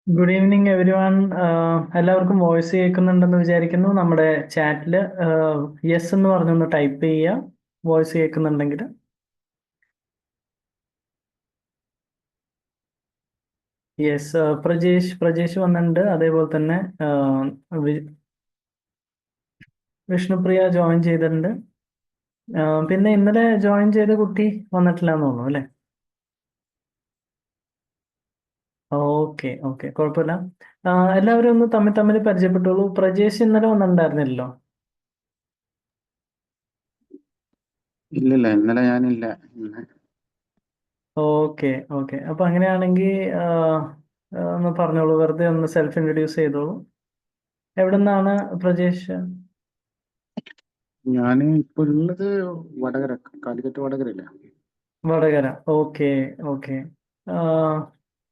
Good evening every one. എല്ലാവർക്കും voice കേൾക്കുന്നുണ്ടെന്ന് വിചാരിക്കുന്നു. നമ്മുടെ ചാറ്റിൽ യെസ് എന്ന് പറഞ്ഞൊന്ന് ടൈപ്പ് ചെയ്യുക, വോയിസ് കേൾക്കുന്നുണ്ടെങ്കിൽ. യെസ്, പ്രജേഷ് വന്നിട്ടുണ്ട്. അതേപോലെ തന്നെ വി- വിഷ്ണുപ്രിയ ജോയിൻ ചെയ്തിട്ടുണ്ട്. പിന്നെ ഇന്നലെ ജോയിൻ ചെയ്ത കുട്ടി വന്നിട്ടില്ല എന്ന് തോന്നുന്നു അല്ലേ? ഓക്കെ ഓക്കെ, കുഴപ്പമില്ല. എല്ലാവരും ഒന്ന് തമ്മിൽ തമ്മിൽ പരിചയപ്പെട്ടോളൂ. പ്രജേഷ് ഇന്നലെ വന്നിട്ടുണ്ടായിരുന്നില്ലല്ലോ. ഇല്ലില്ല, ഇന്നലെ ഞാനില്ല. ഇന്ന് ഓക്കെ ഓക്കെ, അപ്പൊ അങ്ങനെയാണെങ്കിൽ ഒന്ന് പറഞ്ഞോളൂ, വെറുതെ ഒന്ന് സെൽഫ് ഇൻട്രൊഡ്യൂസ് ചെയ്തോളൂ. എവിടെ നിന്നാണ് പ്രജേഷ്? ഞാന് ഇപ്പൊ ഉള്ളത് വടകര, കാലിക്കറ്റ് വടകരയില്ല. വടകര. Okay okay.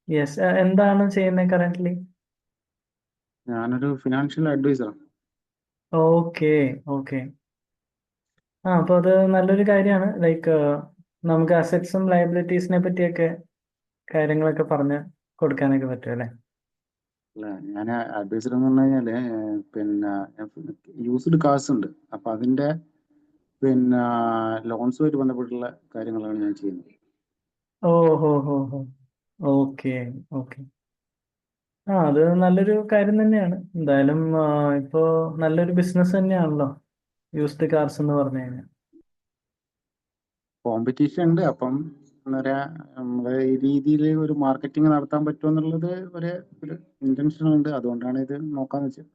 യെസ്, എന്താണ് ചെയ്യുന്നത് കറന്റ്ലി? ഞാനൊരു ഫിനാൻഷ്യൽ അഡ്വൈസറാണ്. Okay okay. അപ്പൊ അത് നല്ലൊരു കാര്യമാണ്. ലൈക്ക് നമുക്ക് അസറ്റ്സും ലയബിലിറ്റീസിനെ പറ്റിയൊക്കെ കാര്യങ്ങളൊക്കെ പറഞ്ഞ് കൊടുക്കാനൊക്കെ പറ്റും അല്ലേ? അല്ല, ഞാൻ അഡ്വൈസർ എന്ന് പറഞ്ഞു കഴിഞ്ഞാല് പിന്നെ യൂസ്ഡ് കാർസ് ഉണ്ട്. അപ്പൊ അതിന്റെ പിന്നെ ലോൺസുമായിട്ട് ബന്ധപ്പെട്ടുള്ള കാര്യങ്ങളാണ് ഞാൻ ചെയ്യുന്നത്. ഓ ഹോ ഹോ ഹോ. Okay okay. അത് നല്ലൊരു കാര്യം തന്നെയാണ്. എന്തായാലും ഇപ്പോ നല്ലൊരു ബിസിനസ് തന്നെയാണല്ലോ യൂസ്ഡ് കാർസ് എന്ന് പറഞ്ഞു കഴിഞ്ഞാൽ. കോമ്പറ്റീഷൻ ഉണ്ട്. അപ്പം എന്താ പറയാ, നമ്മളെ ഈ രീതിയിൽ ഒരു മാർക്കറ്റിംഗ് നടത്താൻ പറ്റുമെന്നുള്ളത് ഒരു ഇന്റൻഷൻ ഉണ്ട്. അതുകൊണ്ടാണ് ഇത് നോക്കാന്ന് വെച്ചത്.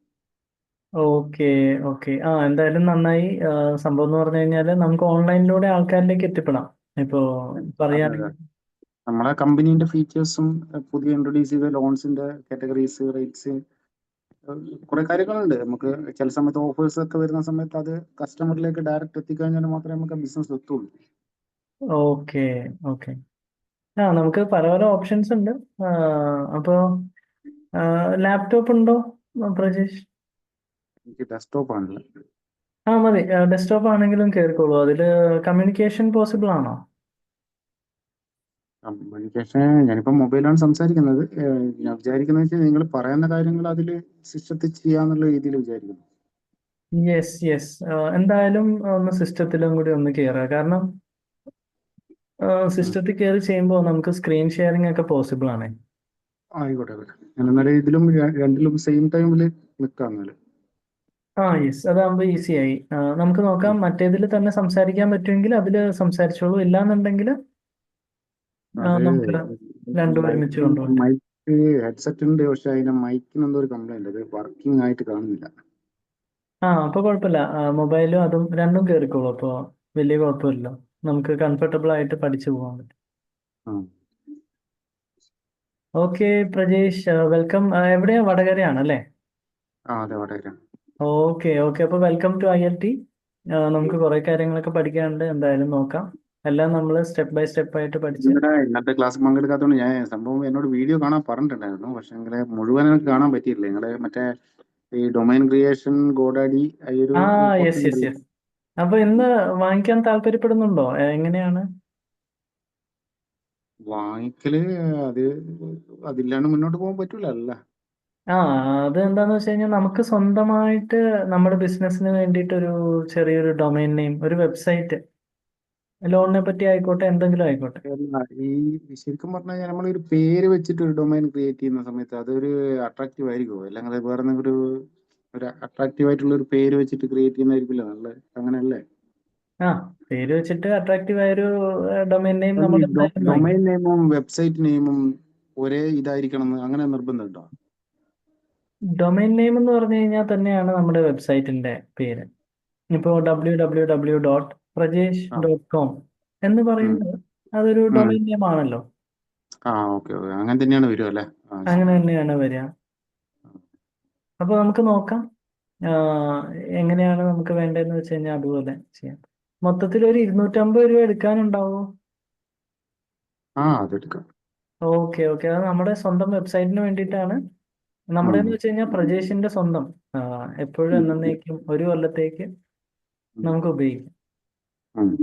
Okay okay. എന്തായാലും നന്നായി. സംഭവം എന്ന് പറഞ്ഞു കഴിഞ്ഞാൽ നമുക്ക് ഓൺലൈനിലൂടെ ആൾക്കാരിലേക്ക് എത്തിപ്പെടാം. ഇപ്പോ അതെ അതെ, പറയുകയാണെങ്കിൽ നമ്മളെ കമ്പനീന്റെ ഫീച്ചേഴ്സും പുതിയ ഇൻട്രൊഡ്യൂസ് ചെയ്ത ലോൺസിന്റെ കാറ്റഗറീസ്, റേറ്റ്സ്, കുറെ കാര്യങ്ങളുണ്ട്. നമുക്ക് ചില സമയത്ത് ഓഫേഴ്സ് ഒക്കെ വരുന്ന സമയത്ത് അത് കസ്റ്റമറിലേക്ക് ഡയറക്റ്റ് എത്തിക്കഴിഞ്ഞാൽ മാത്രമേ നമുക്ക് ബിസിനസ് എത്തുള്ളൂ. Okay okay. നമുക്ക് പല പല ഓപ്ഷൻസ് ഉണ്ട്. അപ്പോൾ ലാപ്ടോപ്പ് ഉണ്ടോ പ്രജേഷ്? എനിക്ക് ഡെസ്ക്ടോപ്പ് ആണല്ലോ. മതി. ഡെസ്ക്ടോപ്പ് ആണെങ്കിലും കയറിക്കോളൂ. അതിൽ കമ്മ്യൂണിക്കേഷൻ പോസിബിൾ ആണോ? കമ്മ്യൂണിക്കേഷൻ ഞാനിപ്പോ മൊബൈലാണ് സംസാരിക്കുന്നത്. ഞാൻ വിചാരിക്കുന്നത് വെച്ചാൽ നിങ്ങൾ പറയുന്ന കാര്യങ്ങൾ അതിൽ സിസ്റ്റത്തിൽ ചെയ്യാന്നുള്ള രീതിയിൽ വിചാരിക്കുന്നു. Yes yes. എന്തായാലും ഒന്ന് സിസ്റ്റത്തിലും കൂടി ഒന്ന് കയറുക. കാരണം ഉം. സിസ്റ്റത്തിൽ കയറി ചെയ്യുമ്പോൾ നമുക്ക് സ്ക്രീൻ ഷെയറിംഗ് ഒക്കെ പോസിബിൾ ആണ്. ആയിക്കോട്ടെ ആയിക്കോട്ടെ. ഞാൻ എന്നാലും ഇതിലും രണ്ടിലും സെയിം ടൈമിൽ നിൽക്കാം എന്നാല്. യെസ്, അതാകുമ്പോൾ ഈസി ആയി. നമുക്ക് നോക്കാം. മറ്റേതിൽ തന്നെ സംസാരിക്കാൻ പറ്റുമെങ്കിൽ അതിൽ സംസാരിച്ചോളൂ. ഇല്ലാന്നുണ്ടെങ്കിൽ അത് നമുക്ക് രണ്ടും ഒരുമിച്ച് കൊണ്ടുപോകാം. മൈക്ക് ഹെഡ്സെറ്റ് ഉണ്ട്, പക്ഷെ അതിന്റെ മൈക്കിന് എന്തോ ഒരു കംപ്ലൈന്റ്, അത് വർക്കിംഗ് ആയിട്ട് കാണുന്നില്ല. അപ്പോൾ കുഴപ്പമില്ല. മൊബൈലും അതും രണ്ടും കയറിക്കോളൂ. അപ്പോൾ വലിയ കുഴപ്പമില്ലല്ലോ. നമുക്ക് കംഫർട്ടബിൾ ആയിട്ട് പഠിച്ചു പോകാൻ പറ്റും. ആ ഓക്കെ പ്രജേഷ്, വെൽക്കം. എവിടെയാ? വടകരയാണല്ലേ? അതെ, വടകര. Okay okay. അപ്പോൾ വെൽക്കം ടു ILT. നമുക്ക് കുറേ കാര്യങ്ങളൊക്കെ പഠിക്കാനുണ്ട്. എന്തായാലും നോക്കാം. എല്ലാം നമ്മൾ സ്റ്റെപ്പ് ബൈ സ്റ്റെപ്പ് ആയിട്ട് പഠിച്ച്. ഇന്നത്തെ ക്ലാസ് പങ്കെടുക്കാത്തതുകൊണ്ട് ഞാൻ സംഭവം എന്നോട് വീഡിയോ കാണാൻ പറഞ്ഞിട്ടുണ്ടായിരുന്നു, പക്ഷെ നിങ്ങളെ മുഴുവൻ എനിക്ക് കാണാൻ പറ്റിയില്ല. നിങ്ങളെ മറ്റേ ഈ ഡൊമൈൻ ക്രിയേഷൻ, ഗോഡാഡി, ഈ ഒരു ആ പോർഷൻ യെസ് യെസ് ഉണ്ടല്ലോ. യെസ്. അപ്പോൾ ഇന്ന് വാങ്ങിക്കാൻ താല്പര്യപ്പെടുന്നുണ്ടോ? എങ്ങനെയാണ്? വാങ്ങിക്കല് അത് അതില്ലാണ്ട് മുന്നോട്ട് പോകാൻ പറ്റൂല അല്ല. ആ അത് എന്താന്ന് വെച്ച് കഴിഞ്ഞാൽ നമുക്ക് സ്വന്തമായിട്ട് നമ്മുടെ ബിസിനസ്സിന് വേണ്ടിയിട്ട് ഒരു ചെറിയൊരു ഡൊമൈൻ നെയിം, ഒരു വെബ്സൈറ്റ്, ലോണിനെ പറ്റി ആയിക്കോട്ടെ, എന്തെങ്കിലും ആയിക്കോട്ടെ. അല്ല, ഈ ശരിക്കും പറഞ്ഞു കഴിഞ്ഞാൽ നമ്മളൊരു പേര് വെച്ചിട്ട് ഒരു ഡൊമൈൻ ക്രിയേറ്റ് ചെയ്യുന്ന സമയത്ത് അതൊരു അട്രാക്റ്റീവ് ആയിരിക്കുമോ, അല്ലെങ്കിൽ വേറെ എന്തെങ്കിലും ഒരു അട്രാക്റ്റീവ് ആയിട്ടുള്ള ഒരു പേര് വെച്ചിട്ട് ക്രിയേറ്റ് ചെയ്യുന്നതായിരിക്കില്ല നല്ലത്, അങ്ങനെയല്ലേ? ആ പേര് വെച്ചിട്ട് അട്രാക്റ്റീവ് ആയൊരു ഡൊമൈൻ നെയിം നമ്മൾ എന്തായാലും ഡൊമൈൻ വാങ്ങിക്കും. നെയിമും വെബ്സൈറ്റ് നെയിമും ഒരേ ഇതായിരിക്കണം എന്ന് അങ്ങനെ നിർബന്ധമുണ്ടോ? ഡൊമൈൻ നെയിം എന്ന് പറഞ്ഞു കഴിഞ്ഞാൽ തന്നെയാണ് നമ്മുടെ വെബ്സൈറ്റിന്റെ പേര്. ഇപ്പോൾ ആ. www.prajesh.com എന്ന് ഉം. പറയുന്നത് അതൊരു ഉം. ഡൊമൈൻ നെയിം ആണല്ലോ. ഓക്കെ ഓക്കെ, അങ്ങനെ തന്നെയാണ് വരും അല്ലേ? അങ്ങനെ ശരി. തന്നെയാണ് വരിക. അപ്പോൾ നമുക്ക് നോക്കാം. എങ്ങനെയാണ് നമുക്ക് വേണ്ടതെന്ന് വെച്ച് കഴിഞ്ഞാൽ അതുപോലെ ചെയ്യാം. മൊത്തത്തിൽ ഒരു 250 രൂപ എടുക്കാനുണ്ടാവോ? അതെടുക്കാം. Okay okay. അത് നമ്മുടെ സ്വന്തം വെബ്സൈറ്റിന് വേണ്ടിയിട്ടാണ്. നമ്മുടെ ഉം. എന്ന് വെച്ച് കഴിഞ്ഞാൽ പ്രജേഷിന്റെ സ്വന്തം. എപ്പോഴും ഉം. എന്നേക്കും ഒരു കൊല്ലത്തേക്ക് ഉം. നമുക്ക് ഉപയോഗിക്കാം. ഉം.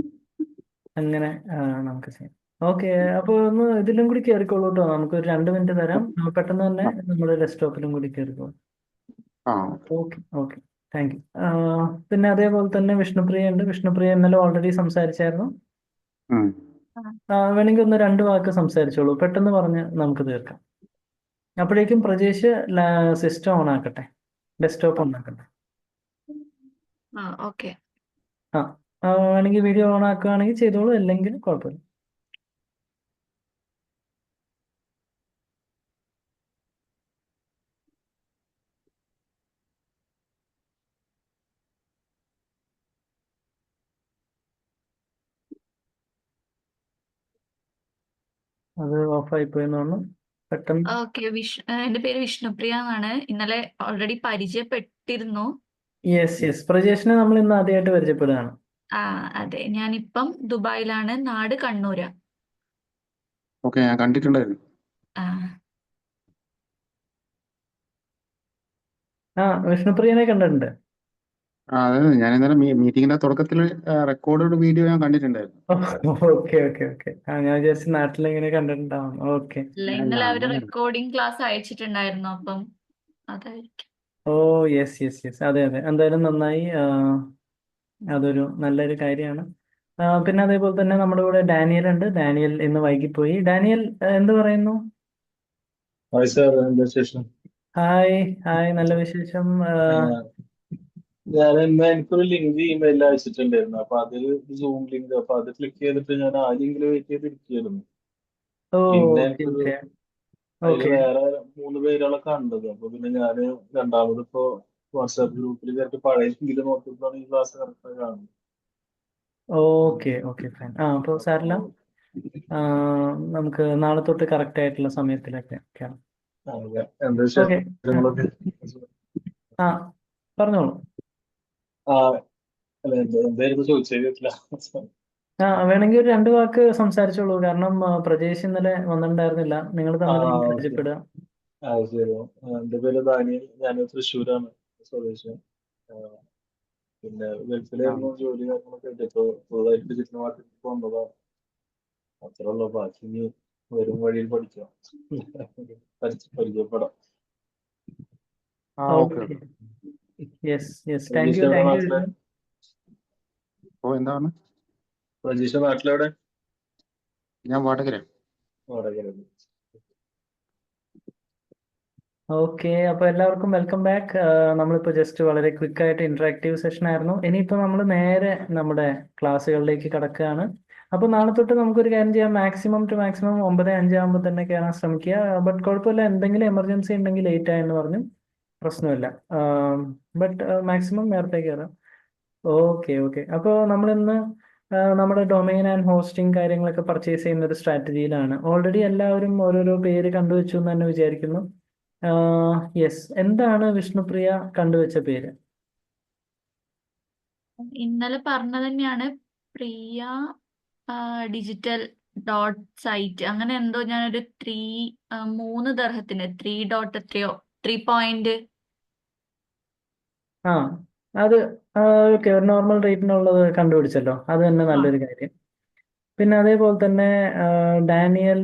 അങ്ങനെ നമുക്ക് ചെയ്യാം. ഓക്കെ, അപ്പോൾ ഒന്ന് ഇതിലും കൂടി കയറിക്കോളൂ കേട്ടോ. നമുക്ക് ഒരു 2 മിനിറ്റ് തരാം. പെട്ടെന്ന് തന്നെ നമ്മുടെ ഡെസ്ക്ടോപ്പിലും കൂടി കയറിക്കോളൂ. ആ ഓക്കെ ഓക്കെ, താങ്ക് യു. പിന്നെ അതേപോലെ തന്നെ വിഷ്ണുപ്രിയ ഉണ്ട്. വിഷ്ണുപ്രിയ ഇന്നലെ ഓൾറെഡി സംസാരിച്ചായിരുന്നു. ഉം. വേണമെങ്കിൽ ഒന്ന് 2 വാക്ക് സംസാരിച്ചോളൂ, പെട്ടെന്ന് പറഞ്ഞ് നമുക്ക് തീർക്കാം. അപ്പോഴേക്കും പ്രജേഷ് സിസ്റ്റം ഓൺ ആക്കട്ടെ, ഡെസ്ക്ടോപ്പ് ഓൺ ആക്കട്ടെ. ഓക്കെ. വേണമെങ്കിൽ വീഡിയോ ഓൺ ആക്കുകയാണെങ്കിൽ ചെയ്തോളൂ, അല്ലെങ്കിൽ കുഴപ്പമില്ല. അത് ഓഫായി പോയെന്ന് തോന്നുന്നു. പെട്ടെന്ന് ഓക്കെ. എന്റെ പേര് വിഷ്ണുപ്രിയ എന്നാണ്. ഇന്നലെ ഓൾറെഡി പരിചയപ്പെട്ടിരുന്നു. യെസ്, പ്രജേഷിനെ നമ്മൾ ഇന്ന് ആദ്യമായിട്ട് പരിചയപ്പെടുകയാണ്. അതെ, ഞാനിപ്പം ദുബായിലാണ്. നാട് കണ്ണൂര്. ഓക്കെ, ഞാൻ കണ്ടിട്ടുണ്ടായിരുന്നു. വിഷ്ണുപ്രിയനെ കണ്ടിട്ടുണ്ട്. അതായത് ഞാൻ ഇന്നലെ മീറ്റിംഗിന്റെ തുടക്കത്തിൽ റെക്കോർഡഡ് വീഡിയോ ഞാൻ കണ്ടിട്ടുണ്ടായിരുന്നു. ഓക്കെ ഓക്കെ ഓക്കെ, ഞാൻ വിചാരിച്ചു നാട്ടിലെങ്ങനെ കണ്ടിട്ടുണ്ടാവും. ഓക്കെ. ഇന്നലെ അവര് അങ്ങനെ. റെക്കോർഡിംഗ് ക്ലാസ് അയച്ചിട്ടുണ്ടായിരുന്നു. അപ്പം അതായിരിക്കും. ഓ യെസ്, അതെ അതെ, എന്തായാലും നന്നായി. അതൊരു നല്ലൊരു കാര്യമാണ്. പിന്നെ അതേപോലെ തന്നെ നമ്മുടെ കൂടെ ഡാനിയൽ ഉണ്ട്. ഡാനിയൽ ഇന്ന് വൈകിപ്പോയി. ഡാനിയൽ എന്ത് പറയുന്നു? ഹായ് സാർ, എന്താ വിശേഷം? ഹായ്, നല്ല വിശേഷം. ഞാൻ ഇന്ന് എനിക്കൊരു ലിങ്ക് ഇമെയിൽ അയച്ചിട്ടുണ്ടായിരുന്നു. അപ്പൊ അതിൽ സൂം ലിങ്ക്, അപ്പൊ അത് ക്ലിക്ക് ചെയ്തിട്ട് ഞാൻ ആ ലിങ്കിൽ വെയിറ്റ് ചെയ്തിരിക്കുകയായിരുന്നു. ഓ പിന്നെ ഓക്കെ എനിക്കൊരു ഓക്കെ അതിൽ ഓക്കെ. വേറെ 3 പേരുകളെ കണ്ടത്. അപ്പൊ പിന്നെ ഞാൻ രണ്ടാമത് ഇപ്പോ വാട്സാപ്പ് ഗ്രൂപ്പിൽ കയറ്റി പഴയ ലിങ്കിൽ നോക്കിയപ്പോഴാണ് ഈ ക്ലാസ് കറക്റ്റായി കാണുന്നത്. Okay fine. അപ്പോൾ സാറില്ല, അപ്പൊ നമുക്ക് നാളെ തൊട്ട് കറക്റ്റ് ആയിട്ടുള്ള സമയത്തിലൊക്കെ കേറാം. എന്താ ഓക്കെ. വിശേഷങ്ങളൊക്കെ? പറഞ്ഞോളൂ. അല്ല, എന്തായിരുന്നു ചോദിച്ചത്? കേട്ടില്ല. വേണമെങ്കിൽ ഒരു 2 വാക്ക് സംസാരിച്ചോളൂ. കാരണം പ്രജേഷ് ഇന്നലെ വന്നിട്ടുണ്ടായിരുന്നില്ല. നിങ്ങൾ തമ്മിൽ ഒന്ന് ഓക്കെ. പരിചയപ്പെടുക. ശരി. എന്റെ പേര് ദാനിയൽ. ഞാൻ തൃശ്ശൂരാണ് സ്വദേശം. പിന്നെ ഗൾഫിലായിരുന്നു ജോലി കാര്യങ്ങളൊക്കെ ആയിട്ട്. ഇപ്പൊ പുതുതായിട്ട് ഡിജിറ്റൽ മാർക്കറ്റിൽ വന്നതാ. അത്രേ ഉള്ളൂ. ബാക്കി ഇനി വരും വഴിയിൽ പഠിക്കാം. പരിചയപ്പെടാം. Okay okay, okay. Yes, thank Prajeesh you എവിടെ? താങ്ക് നാട്ടിലെ? യു. ഓ എന്താണ്? പ്രജീഷ് നാട്ടിലെവിടെ? ഞാൻ വാടകര. വടകര. ഓക്കെ, അപ്പോൾ എല്ലാവർക്കും വെൽക്കം ബാക്ക്. നമ്മളിപ്പോൾ ജസ്റ്റ് വളരെ ക്വിക്കായിട്ട് ഇൻട്രാക്റ്റീവ് സെഷൻ ആയിരുന്നു. ഇനിയിപ്പോൾ നമ്മൾ നേരെ നമ്മുടെ ക്ലാസ്സുകളിലേക്ക് കടക്കുകയാണ്. അപ്പോൾ നാളെ തൊട്ട് നമുക്കൊരു കാര്യം ചെയ്യാം. മാക്സിമം 9:05 ആകുമ്പോൾ തന്നെ കയറാൻ ശ്രമിക്കുക. ബട്ട് കുഴപ്പമില്ല, എന്തെങ്കിലും എമർജൻസി ഉണ്ടെങ്കിൽ ലേറ്റ് ആയെന്ന് പറഞ്ഞു പ്രശ്നമില്ല. ബട്ട് മാക്സിമം നേരത്തെ കയറാം. ഓക്കെ. അപ്പോൾ നമ്മളിന്ന് നമ്മുടെ ഡൊമൈൻ ആൻഡ് ഹോസ്റ്റിംഗ് കാര്യങ്ങളൊക്കെ പർച്ചേസ് ചെയ്യുന്ന ഒരു സ്ട്രാറ്റജിയിലാണ്. ഓൾറെഡി എല്ലാവരും ഓരോരോ പേര് കണ്ടുവച്ചു എന്ന് തന്നെ വിചാരിക്കുന്നു. യെസ്, എന്താണ് വിഷ്ണുപ്രിയ കണ്ടുവച്ച പേര്? ഇന്നലെ പറഞ്ഞ തന്നെയാണ്. പ്രിയ ഡിജിറ്റൽ ഡോട്ട് സൈറ്റ്, അങ്ങനെ എന്തോ. ഞാനൊരു 3 ദർഹത്തിന് 3 ഡോട്ട് എത്രയോ 3 പോയിന്റ്. അത് ഓക്കെ, ഒരു നോർമൽ റേറ്റിനുള്ളത് കണ്ടുപിടിച്ചല്ലോ, അത് തന്നെ നല്ലൊരു കാര്യം. പിന്നെ അതേപോലെ തന്നെ ഡാനിയൽ,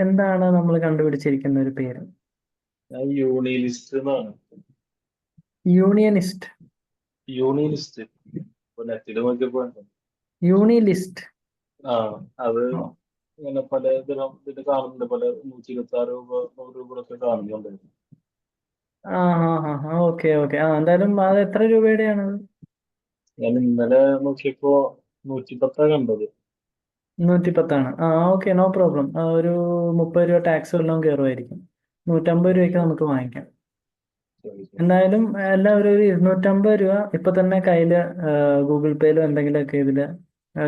എന്താണ് നമ്മൾ കണ്ടുപിടിച്ചിരിക്കുന്ന ഒരു പേര്? ഞാൻ യൂണിലിസ്റ്റ് എന്നാണ്. യൂണിയനിസ്റ്റ്. യൂണിലിസ്റ്റ്. ഇപ്പൊ നെറ്റിൽ നോക്കിയപ്പോ യൂണിലിസ്റ്റ്. അത് ഇങ്ങനെ പല ഇതിന് കാണുന്നുണ്ട്. പല 126 രൂപ 100 രൂപയൊക്കെ കാണുന്നുണ്ട്. ഓക്കെ. എന്തായാലും അത് എത്ര രൂപയുടെയാണ്? ഞാൻ ഇന്നലെ നോക്കിയപ്പോ 110 കണ്ടത്. 110 ഓക്കെ, നോ പ്രോബ്ലം. ഒരു 30 രൂപ ടാക്സ് വല്ലതും കയറുമായിരിക്കും. 150 രൂപയ്ക്ക് നമുക്ക് വാങ്ങിക്കാം. എന്തായാലും എല്ലാവരും ഒരു 250 രൂപ ഇപ്പൊ തന്നെ കയ്യില് ഗൂഗിൾ പേയിലോ എന്തെങ്കിലുമൊക്കെ ഇതില്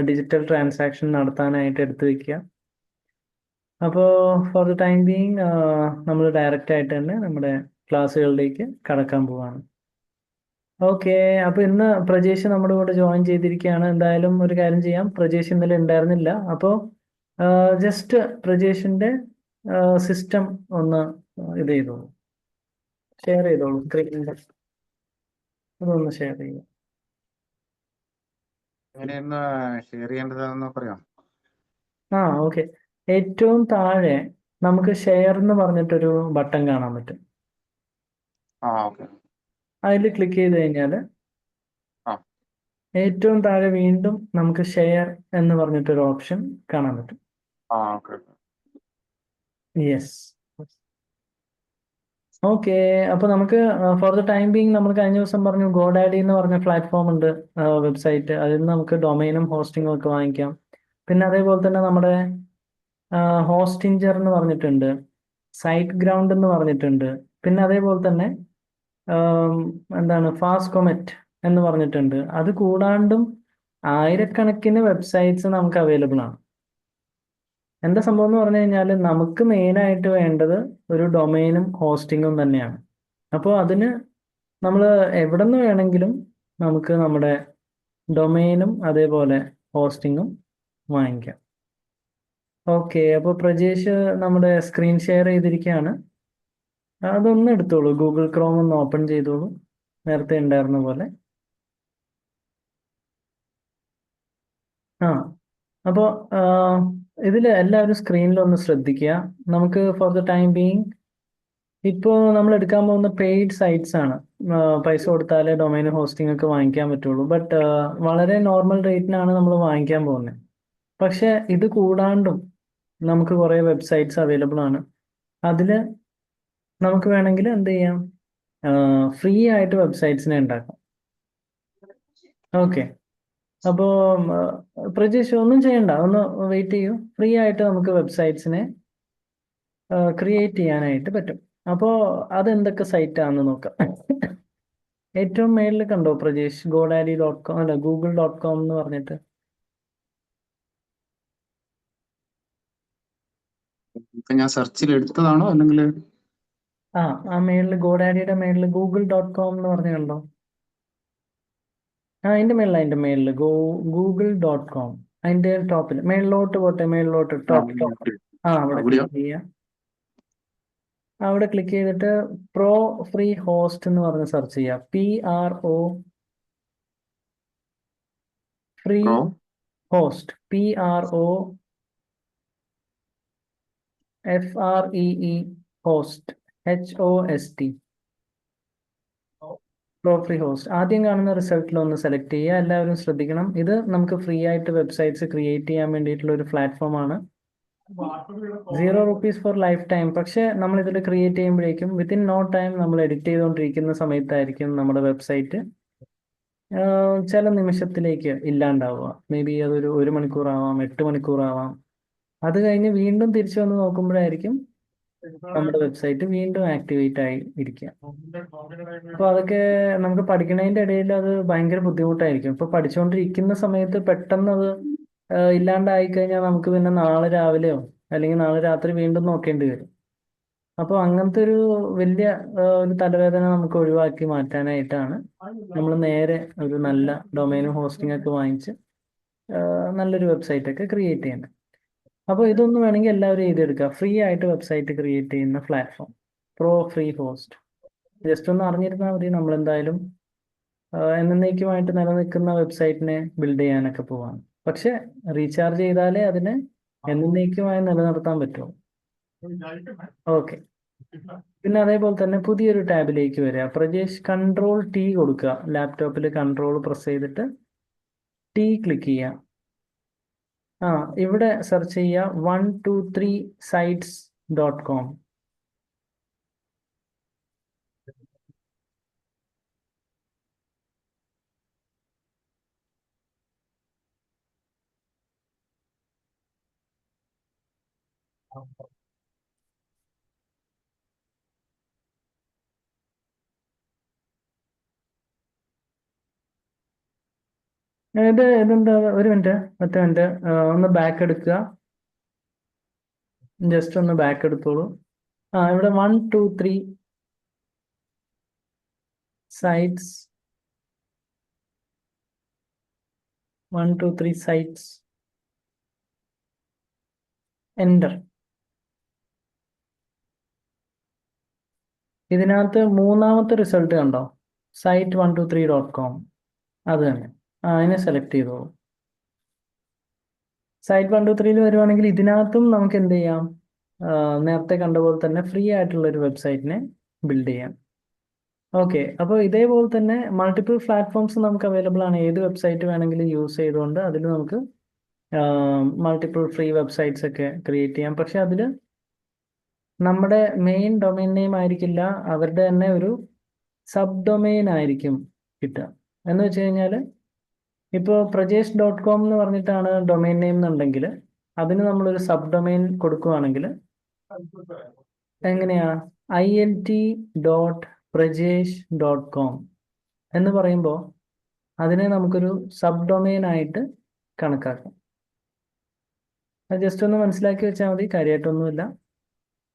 ഡിജിറ്റൽ ട്രാൻസാക്ഷൻ നടത്താനായിട്ട് എടുത്തു വെക്കുക. അപ്പോൾ ഫോർ ദ ടൈം ബീങ് നമ്മൾ ഡയറക്റ്റ് ആയിട്ട് തന്നെ നമ്മുടെ ക്ലാസ്സുകളിലേക്ക് കടക്കാൻ പോവാണ്. ഓക്കെ, അപ്പോൾ ഇന്ന് പ്രജേഷ് നമ്മുടെ കൂടെ ജോയിൻ ചെയ്തിരിക്കുകയാണ്. എന്തായാലും ഒരു കാര്യം ചെയ്യാം, പ്രജേഷ് ഇന്നലെ ഉണ്ടായിരുന്നില്ല. അപ്പോൾ ജസ്റ്റ് പ്രജേഷിന്റെ സിസ്റ്റം ഒന്ന് ഇത് ചെയ്തോളൂ, ഷെയർ ചെയ്തോളൂ. സ്ക്രീനിന്റെ അതൊന്ന് ഷെയർ ചെയ്യുക. എങ്ങനെയാണ് ഷെയർ ചെയ്യേണ്ടതെന്ന് പറയാം. ഓക്കെ. ഏറ്റവും താഴെ നമുക്ക് ഷെയർ എന്ന് പറഞ്ഞിട്ടൊരു ബട്ടൺ കാണാൻ പറ്റും. ഓക്കെ. അതിൽ ക്ലിക്ക് ചെയ്ത് കഴിഞ്ഞാൽ ആ. ഏറ്റവും താഴെ വീണ്ടും നമുക്ക് ഷെയർ എന്ന് പറഞ്ഞിട്ടൊരു ഓപ്ഷൻ കാണാൻ പറ്റും. ഓക്കെ. യെസ്. ഓക്കെ, അപ്പൊ നമുക്ക് ഫോർ ദ ടൈം ബീങ് നമ്മൾ കഴിഞ്ഞ ദിവസം പറഞ്ഞു ഗോഡാഡി എന്ന് പറഞ്ഞ പ്ലാറ്റ്ഫോം ഉണ്ട്, വെബ്സൈറ്റ്. അതിൽ നിന്ന് നമുക്ക് ഡൊമൈനും ഹോസ്റ്റിങ്ങും ഒക്കെ വാങ്ങിക്കാം. പിന്നെ അതേപോലെ തന്നെ നമ്മുടെ ഹോസ്റ്റിഞ്ചർ എന്ന് പറഞ്ഞിട്ടുണ്ട്, സൈറ്റ് ഗ്രൗണ്ട് എന്ന് പറഞ്ഞിട്ടുണ്ട്. പിന്നെ അതേപോലെ തന്നെ എന്താണ് ഫാസ്കോമെറ്റ് എന്ന് പറഞ്ഞിട്ടുണ്ട്. അത് കൂടാണ്ടും ആയിരക്കണക്കിന് വെബ്സൈറ്റ്സ് നമുക്ക് അവൈലബിൾ ആണ്. എന്താ സംഭവം എന്ന് പറഞ്ഞു കഴിഞ്ഞാൽ നമുക്ക് മെയിനായിട്ട് വേണ്ടത് ഒരു ഡൊമൈനും ഹോസ്റ്റിങ്ങും തന്നെയാണ്. അപ്പോൾ അതിന് നമ്മൾ എവിടെ നിന്ന് വേണമെങ്കിലും നമുക്ക് നമ്മുടെ ഡൊമൈനും അതേപോലെ ഹോസ്റ്റിങ്ങും വാങ്ങിക്കാം. ഓക്കെ, അപ്പോൾ പ്രജേഷ് നമ്മുടെ സ്ക്രീൻ ഷെയർ ചെയ്തിരിക്കുകയാണ്. അതൊന്ന് എടുത്തോളൂ, ഗൂഗിൾ ക്രോം ഒന്ന് ഓപ്പൺ ചെയ്തോളൂ, നേരത്തെ ഉണ്ടായിരുന്ന പോലെ. അപ്പോൾ ഇതിൽ എല്ലാവരും സ്ക്രീനിൽ ഒന്ന് ശ്രദ്ധിക്കുക. നമുക്ക് ഫോർ ദ ടൈം ബീങ് ഇപ്പോൾ നമ്മൾ എടുക്കാൻ പോകുന്ന പെയ്ഡ് സൈറ്റ്സ് ആണ്. പൈസ കൊടുത്താലേ ഡൊമൈൻ ഹോസ്റ്റിംഗ് ഒക്കെ വാങ്ങിക്കാൻ പറ്റുള്ളൂ. ബട്ട് വളരെ നോർമൽ റേറ്റിനാണ് നമ്മൾ വാങ്ങിക്കാൻ പോകുന്നത്. പക്ഷെ ഇത് കൂടാണ്ടും നമുക്ക് കുറേ വെബ്സൈറ്റ്സ് അവൈലബിൾ ആണ്. അതിൽ നമുക്ക് വേണമെങ്കിൽ എന്ത് ചെയ്യാം, ഫ്രീ ആയിട്ട് വെബ്സൈറ്റ്സിനെ ഉണ്ടാക്കാം. ഓക്കെ, അപ്പോൾ പ്രജേഷ് ഒന്നും ചെയ്യണ്ട, ഒന്ന് വെയിറ്റ് ചെയ്യൂ. ഫ്രീ ആയിട്ട് നമുക്ക് വെബ്സൈറ്റ്സിനെ ക്രിയേറ്റ് ചെയ്യാനായിട്ട് പറ്റും. അപ്പോൾ അതെന്തൊക്കെ സൈറ്റാണെന്ന് നോക്കാം. ഏറ്റവും മേളിൽ കണ്ടോ പ്രജേഷ്, GoDaddy.com അല്ല Google.com എന്ന് പറഞ്ഞിട്ട്. ഇപ്പൊ ഞാൻ സെർച്ചിൽ എടുത്തതാണോ അല്ലെങ്കിൽ ആ മേളിൽ GoDaddyയുടെ മേളിൽ Google.com എന്ന് പറഞ്ഞ് കണ്ടോ? അതിന്റെ മേളിൽ Google.com അതിന്റെ ടോപ്പിൽ മേളിലോട്ട് പോട്ടെ, മേളിലോട്ട് ടോപ്പ്. അവിടെ ക്ലിക്ക് ചെയ്യാം. അവിടെ ക്ലിക്ക് ചെയ്തിട്ട് പ്രോ ഫ്രീ ഹോസ്റ്റ് എന്ന് പറഞ്ഞ് സെർച്ച് ചെയ്യാം. PRO free host, PROFREE host, HOST, pro free host. ആദ്യം കാണുന്ന റിസൾട്ടിൽ ഒന്ന് സെലക്ട് ചെയ്യുക. എല്ലാവരും ശ്രദ്ധിക്കണം, ഇത് നമുക്ക് ഫ്രീ ആയിട്ട് വെബ്സൈറ്റ്സ് ക്രിയേറ്റ് ചെയ്യാൻ വേണ്ടിയിട്ടുള്ള ഒരു പ്ലാറ്റ്ഫോമാണ്. 0 rupees ഫോർ ലൈഫ് ടൈം. പക്ഷെ നമ്മൾ ഇതിൽ ക്രിയേറ്റ് ചെയ്യുമ്പോഴേക്കും വിത്തിൻ നോ ടൈം നമ്മൾ എഡിറ്റ് ചെയ്തുകൊണ്ടിരിക്കുന്ന സമയത്തായിരിക്കും നമ്മുടെ വെബ്സൈറ്റ് ചില നിമിഷത്തിലേക്ക് ഇല്ലാണ്ടാവുക. മേ ബി അതൊരു 1 മണിക്കൂറാവാം, 8 മണിക്കൂറാവാം. അത് കഴിഞ്ഞ് വീണ്ടും തിരിച്ചു വന്ന് നോക്കുമ്പോഴായിരിക്കും നമ്മുടെ വെബ്സൈറ്റ് വീണ്ടും ആക്ടിവേറ്റ് ആയി ഇരിക്കുക. അപ്പോൾ അതൊക്കെ നമുക്ക് പഠിക്കുന്നതിൻ്റെ ഇടയിൽ അത് ഭയങ്കര ബുദ്ധിമുട്ടായിരിക്കും. ഇപ്പോൾ പഠിച്ചുകൊണ്ടിരിക്കുന്ന സമയത്ത് പെട്ടെന്ന് അത് ഇല്ലാണ്ടായി കഴിഞ്ഞാൽ നമുക്ക് പിന്നെ നാളെ രാവിലെയോ അല്ലെങ്കിൽ നാളെ രാത്രി വീണ്ടും നോക്കേണ്ടി വരും. അപ്പോൾ അങ്ങനത്തെ ഒരു വലിയ ഒരു തലവേദന നമുക്ക് ഒഴിവാക്കി മാറ്റാനായിട്ടാണ് നമ്മൾ നേരെ ഒരു നല്ല ഡൊമൈനും ഹോസ്റ്റിംഗ് ഒക്കെ വാങ്ങിച്ച് നല്ലൊരു വെബ്സൈറ്റ് ഒക്കെ ക്രിയേറ്റ് ചെയ്യുന്നത്. അപ്പോൾ ഇതൊന്നും വേണമെങ്കിൽ എല്ലാവരും എഴുതിയെടുക്കുക. ഫ്രീ ആയിട്ട് വെബ്സൈറ്റ് ക്രിയേറ്റ് ചെയ്യുന്ന platform pro free host. Just ഒന്ന് അറിഞ്ഞിരുന്നാൽ മതി. നമ്മളെന്തായാലും എന്നേക്കുമായിട്ട് നിലനിൽക്കുന്ന വെബ്സൈറ്റിനെ ബിൽഡ് ചെയ്യാനൊക്കെ പോവാണ്. പക്ഷെ റീചാർജ് ചെയ്താലേ അതിനെ എന്നേക്കുമായി നിലനിർത്താൻ പറ്റുമോ. ഓക്കെ, പിന്നെ അതേപോലെ തന്നെ പുതിയൊരു ടാബിലേക്ക് വരിക. പ്രജേഷ് Ctrl+T കൊടുക്കുക. ലാപ്ടോപ്പിൽ കൺട്രോൾ പ്രസ് ചെയ്തിട്ട് T ക്ലിക്ക് ചെയ്യുക. ഇവിടെ സെർച്ച് ചെയ്യുക 123sites.com. ഇതെന്താ, ഒരു മിനിറ്റ്, ഒറ്റ മിനിറ്റ്, ഒന്ന് ബാക്ക് എടുക്കുക. ജസ്റ്റ് ഒന്ന് ബാക്ക് എടുത്തോളൂ. ഇവിടെ 123 sites, 123 sites, എൻ്റർ. ഇതിനകത്ത് മൂന്നാമത്തെ റിസൾട്ട് കണ്ടോ, site123.com. അത് തന്നെ, അതിനെ സെലക്ട് ചെയ്തോളൂ. സൈറ്റ് 1 2 3 വരുവാണെങ്കിൽ ഇതിനകത്തും നമുക്ക് എന്ത് ചെയ്യാം? നേരത്തെ കണ്ട പോലെ തന്നെ ഫ്രീ ആയിട്ടുള്ള ഒരു വെബ്സൈറ്റിനെ ബിൽഡ് ചെയ്യാം. ഓക്കെ, അപ്പോൾ ഇതേപോലെ തന്നെ മൾട്ടിപ്പിൾ പ്ലാറ്റ്ഫോംസ് നമുക്ക് അവൈലബിൾ ആണ്. ഏത് വെബ്സൈറ്റ് വേണമെങ്കിലും യൂസ് ചെയ്തുകൊണ്ട് അതിൽ നമുക്ക് മൾട്ടിപ്പിൾ ഫ്രീ വെബ്സൈറ്റ്സ് ഒക്കെ ക്രിയേറ്റ് ചെയ്യാം. പക്ഷെ അതിൽ നമ്മുടെ മെയിൻ ഡൊമൈൻ നെയിം ആയിരിക്കില്ല, അവരുടെ തന്നെ ഒരു സബ് ഡൊമൈൻ ആയിരിക്കും കിട്ടുക. എന്ന് വെച്ച് കഴിഞ്ഞാൽ ഇപ്പോൾ പ്രജേഷ്.com എന്ന് പറഞ്ഞിട്ടാണ് ഡൊമൈൻ നെയിം എന്നുണ്ടെങ്കിൽ അതിന് നമ്മളൊരു സബ് ഡൊമൈൻ കൊടുക്കുകയാണെങ്കിൽ എങ്ങനെയാ? ILT.Prajesh.com എന്ന് പറയുമ്പോൾ അതിനെ നമുക്കൊരു സബ് ഡൊമൈൻ ആയിട്ട് കണക്കാക്കാം. അത് ജസ്റ്റ് ഒന്ന് മനസ്സിലാക്കി വെച്ചാൽ മതി, കാര്യമായിട്ടൊന്നുമില്ല.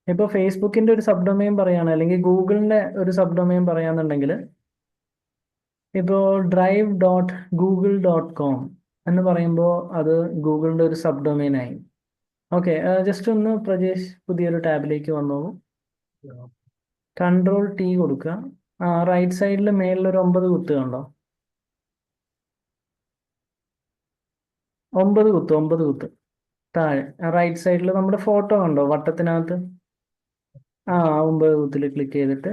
ഇപ്പോൾ ഫേസ്ബുക്കിന്റെ ഒരു സബ് ഡൊമൈൻ പറയാണ്, അല്ലെങ്കിൽ ഗൂഗിളിന്റെ ഒരു സബ് ഡൊമൈൻ പറയാന്നുണ്ടെങ്കിൽ ഇപ്പോൾ drive.google.com എന്ന് പറയുമ്പോൾ അത് ഗൂഗിളിന്റെ ഒരു സബ് ഡൊമൈൻ ആയി. ഓക്കെ, ജസ്റ്റ് ഒന്ന് പ്രജേഷ് പുതിയൊരു ടാബിലേക്ക് വന്നോളൂ. Ctrl+T കൊടുക്കുക. റൈറ്റ് സൈഡിൽ മേളിലൊരു 9 കുത്ത് കണ്ടോ? 9 കുത്ത് താഴെ റൈറ്റ് സൈഡിൽ നമ്മുടെ ഫോട്ടോ കണ്ടോ വട്ടത്തിനകത്ത്? 9 കുത്തിൽ ക്ലിക്ക് ചെയ്തിട്ട്